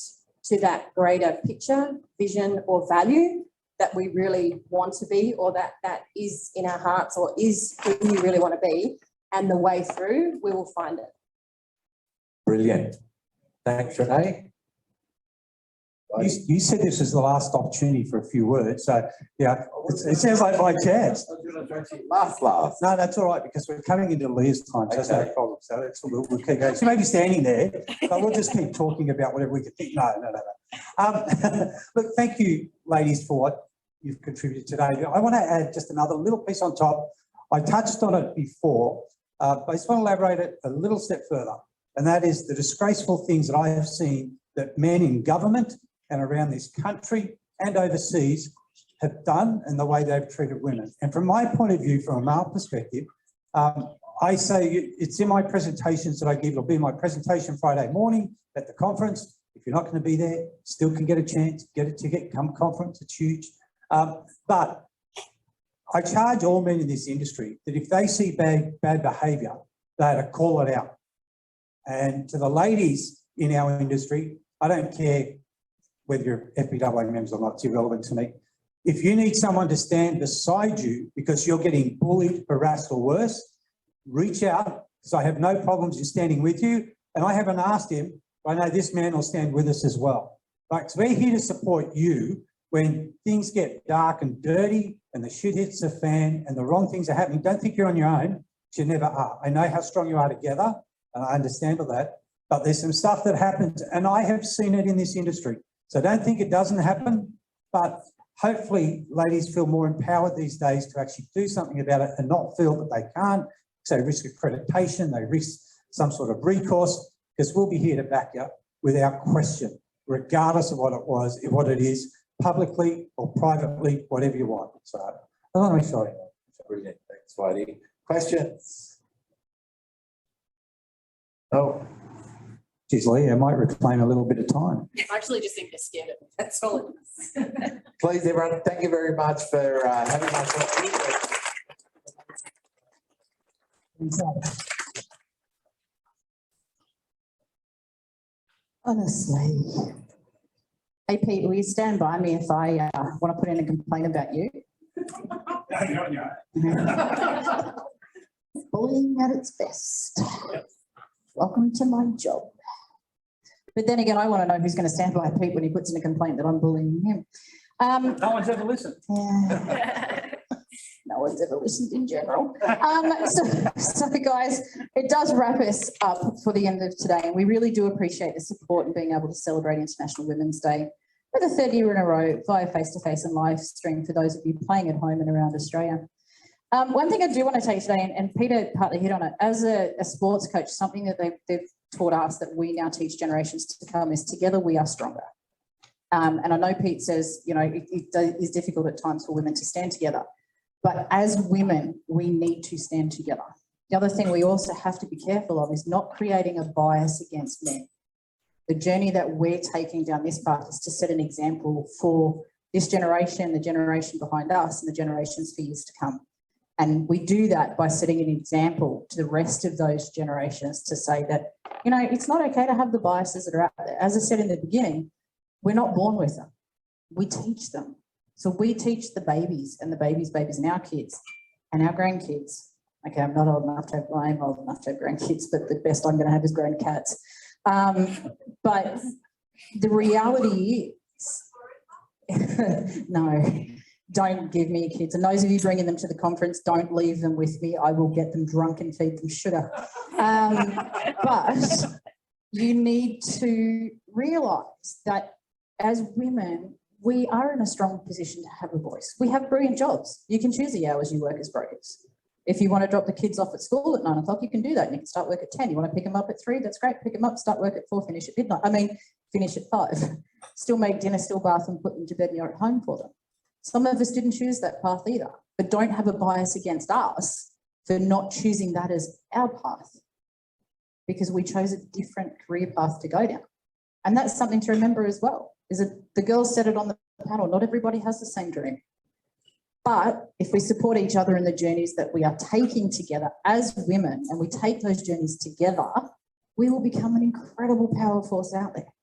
to that greater picture, vision, or value that we really want to be, or that is in our hearts, or is who we really want to be, and the way through, we will find it. Brilliant. Thanks, Renee. You said this was the last opportunity for a few words, so yeah, it sounds like my chance. Last. No, that's all right, because we're coming into Leah's time, so that's no problem. So we'll keep going. So maybe standing there, but we'll just keep talking about whatever we can think. No. Look, thank you, ladies, for what you've contributed today. I want to add just another little piece on top. I touched on it before, but I just want to elaborate it a little step further, and that is the disgraceful things that I have seen that men in government and around this country and overseas have done, and the way they've treated women. And from my point of view, from a male perspective, I say it's in my presentations that I give. It'll be in my presentation Friday morning at the conference. If you're not going to be there, still can get a chance, get a ticket, come conference, it's huge. But I charge all men in this industry that if they see bad behaviour, they have to call it out. And to the ladies in our industry, I don't care whether you're FBAA members or not, it's irrelevant to me. If you need someone to stand beside you because you're getting bullied, harassed or worse, reach out, because I have no problems in standing with you. And I haven't asked him, but I know this man will stand with us as well. Right? So we're here to support you when things get dark and dirty and the shit hits the fan and the wrong things are happening. Don't think you're on your own. You never are. I know how strong you are together, and I understand all that, but there's some stuff that happens, and I have seen it in this industry. So don't think it doesn't happen, but hopefully ladies feel more empowered these days to actually do something about it and not feel that they can't. So they risk accreditation, they risk some sort of recourse, because we'll be here to back you without question, regardless of what it was, what it is, publicly or privately, whatever you want. So I'm sorry. Brilliant. Thanks, Whitey. Questions? Oh. Geez, Lee, I might reclaim a little bit of time. I actually just investigated it. That's all it is. Please, everyone, thank you very much for having us. Honestly. Hey, Pete, will you stand by me if I want to put in a complaint about you? Bullying at its best. Welcome to my job. But then again, I want to know who's going to stand by Pete when he puts in a complaint that I'm bullying him. No one's ever listened. Yeah. No one's ever listened in general. So guys, it does wrap us up for the end of today. And we really do appreciate the support and being able to celebrate International Women's Day for the third year in a row via face-to-face and live stream for those of you playing at home and around Australia. One thing I do want to take today, and Peter partly hit on it, as a sports coach, something that they've taught us that we now teach generations to come is together we are stronger. And I know Pete says, you know, it is difficult at times for women to stand together. But as women, we need to stand together. The other thing we also have to be careful of is not creating a bias against men. The journey that we're taking down this path is to set an example for this generation, the generation behind us, and the generations for years to come. And we do that by setting an example to the rest of those generations to say that, you know, it's not okay to have the biases that are out there. As I said in the beginning, we're not born with them. We teach them. So we teach the babies and the babies' babies and our kids and our grandkids. Okay, I'm not old enough to have, I am old enough to have grandkids, but the best I'm going to have is grandcats. But the reality is, no, don't give me kids. And those of you bringing them to the conference, don't leave them with me. I will get them drunk and feed them sugar. But you need to realise that as women, we are in a strong position to have a voice. We have brilliant jobs. You can choose the hours you work as brokers. If you want to drop the kids off at school at 9 o'clock, you can do that. You can start work at 10. You want to pick them up at 3, that's great. Pick them up, start work at 4, finish at midnight. I mean, finish at 5. Still make dinner, still bath and put them to bed and you're at home for them. Some of us didn't choose that path either, but don't have a bias against us for not choosing that as our path because we chose a different career path to go down. And that's something to remember as well, is that the girls said it on the panel, not everybody has the same dream. But if we support each other in the journeys that we are taking together as women and we take those journeys together, we will become an incredible power force out there.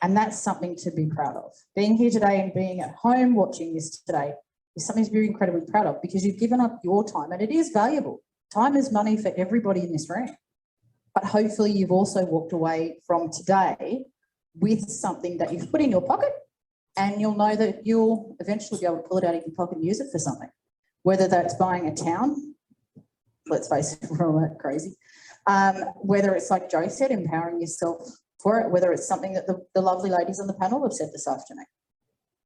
And that's something to be proud of. Being here today and being at home watching this today is something to be incredibly proud of because you've given up your time and it is valuable. Time is money for everybody in this room. But hopefully you've also walked away from today with something that you've put in your pocket and you'll know that you'll eventually be able to pull it out of your pocket and use it for something. Whether that's buying a town, let's face it, we're all that crazy. Whether it's like Joe said, empowering yourself for it, whether it's something that the lovely ladies on the panel have said this afternoon.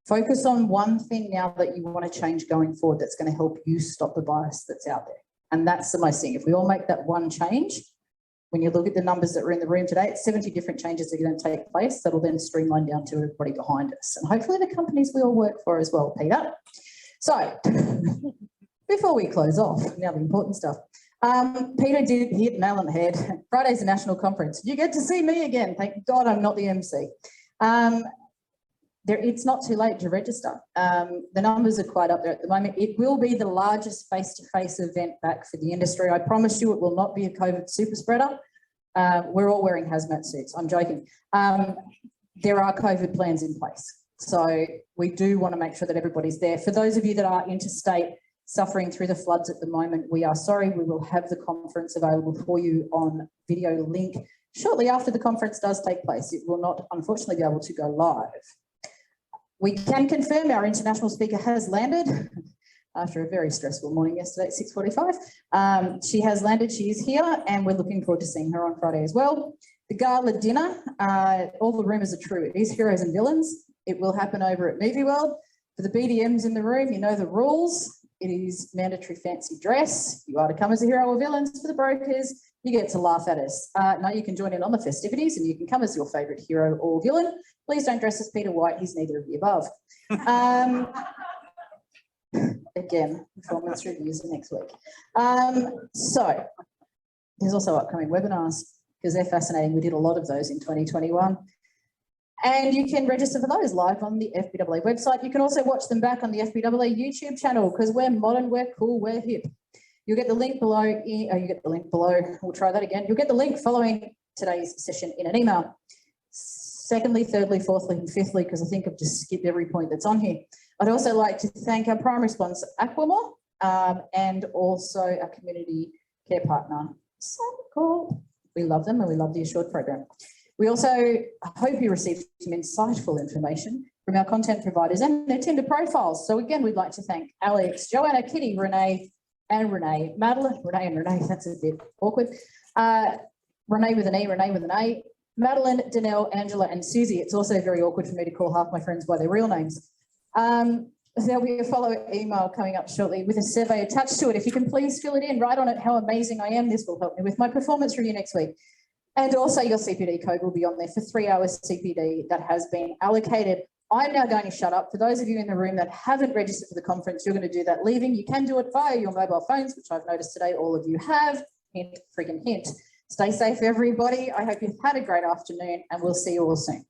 Focus on one thing now that you want to change going forward that's going to help you stop the bias that's out there. And that's the most thing. If we all make that one change, when you look at the numbers that were in the room today, it's 70 different changes that are going to take place that'll then streamline down to everybody behind us. And hopefully the companies we all work for as well, Peter. So before we close off, now the important stuff. Peter did hit the nail on the head. Friday's a national conference. You get to see me again. Thank God I'm not the MC. It's not too late to register. The numbers are quite up there at the moment. It will be the largest face-to-face event back for the industry. I promise you it will not be a COVID super spreader. We're all wearing hazmat suits. I'm joking. There are COVID plans in place. So we do want to make sure that everybody's there. For those of you that are interstate suffering through the floods at the moment, we are sorry. We will have the conference available for you on video link shortly after the conference does take place. It will not, unfortunately, be able to go live. We can confirm our international speaker has landed. after a very stressful morning yesterday at 6:45. She has landed, she is here, and we're looking forward to seeing her on Friday as well. The gala dinner, all the rumours are true. It is Heroes and Villains. It will happen over at Movie World. For the BDMs in the room, you know the rules. It is mandatory fancy dress. You are to come as a hero or villains. For the brokers, you get to laugh at us. Now you can join in on the festivities and you can come as your favourite hero or villain. Please don't dress as Peter White. He's neither of the above. Again, performance reviews are next week. So there's also upcoming webinars because they're fascinating. We did a lot of those in 2021. And you can register for those live on the FBAA website. You can also watch them back on the FBAA YouTube channel because we're modern, we're cool, we're hip. You'll get the link below. We'll try that again. You'll get the link following today's session in an email. Secondly, thirdly, fourthly, and fifthly, because I think I've just skipped every point that's on here. I'd also like to thank our primary sponsor, Aquamore, and also our community care partner, Suncorp. We love them and we love the Assured program. We also hope you received some insightful information from our content providers and their Tinder profiles. So again, we'd like to thank Alex, Joanna, Kitty, Renee, and Renee. Madeleine, Renee and Renee, that's a bit awkward. Renee with an E, Renee with an A. Madeleine, Danelle, Angela, and Susie. It's also very awkward for me to call half my friends by their real names. There'll be a follow-up email coming up shortly with a survey attached to it. If you can please fill it in, write on it how amazing I am. This will help me with my performance review next week. And also your CPD code will be on there for 3 hours CPD that has been allocated. I'm now going to shut up. For those of you in the room that haven't registered for the conference, you're going to do that leaving. You can do it via your mobile phones, which I've noticed today all of you have. Hint, friggin' hint. Stay safe, everybody. I hope you've had a great afternoon and we'll see you all soon.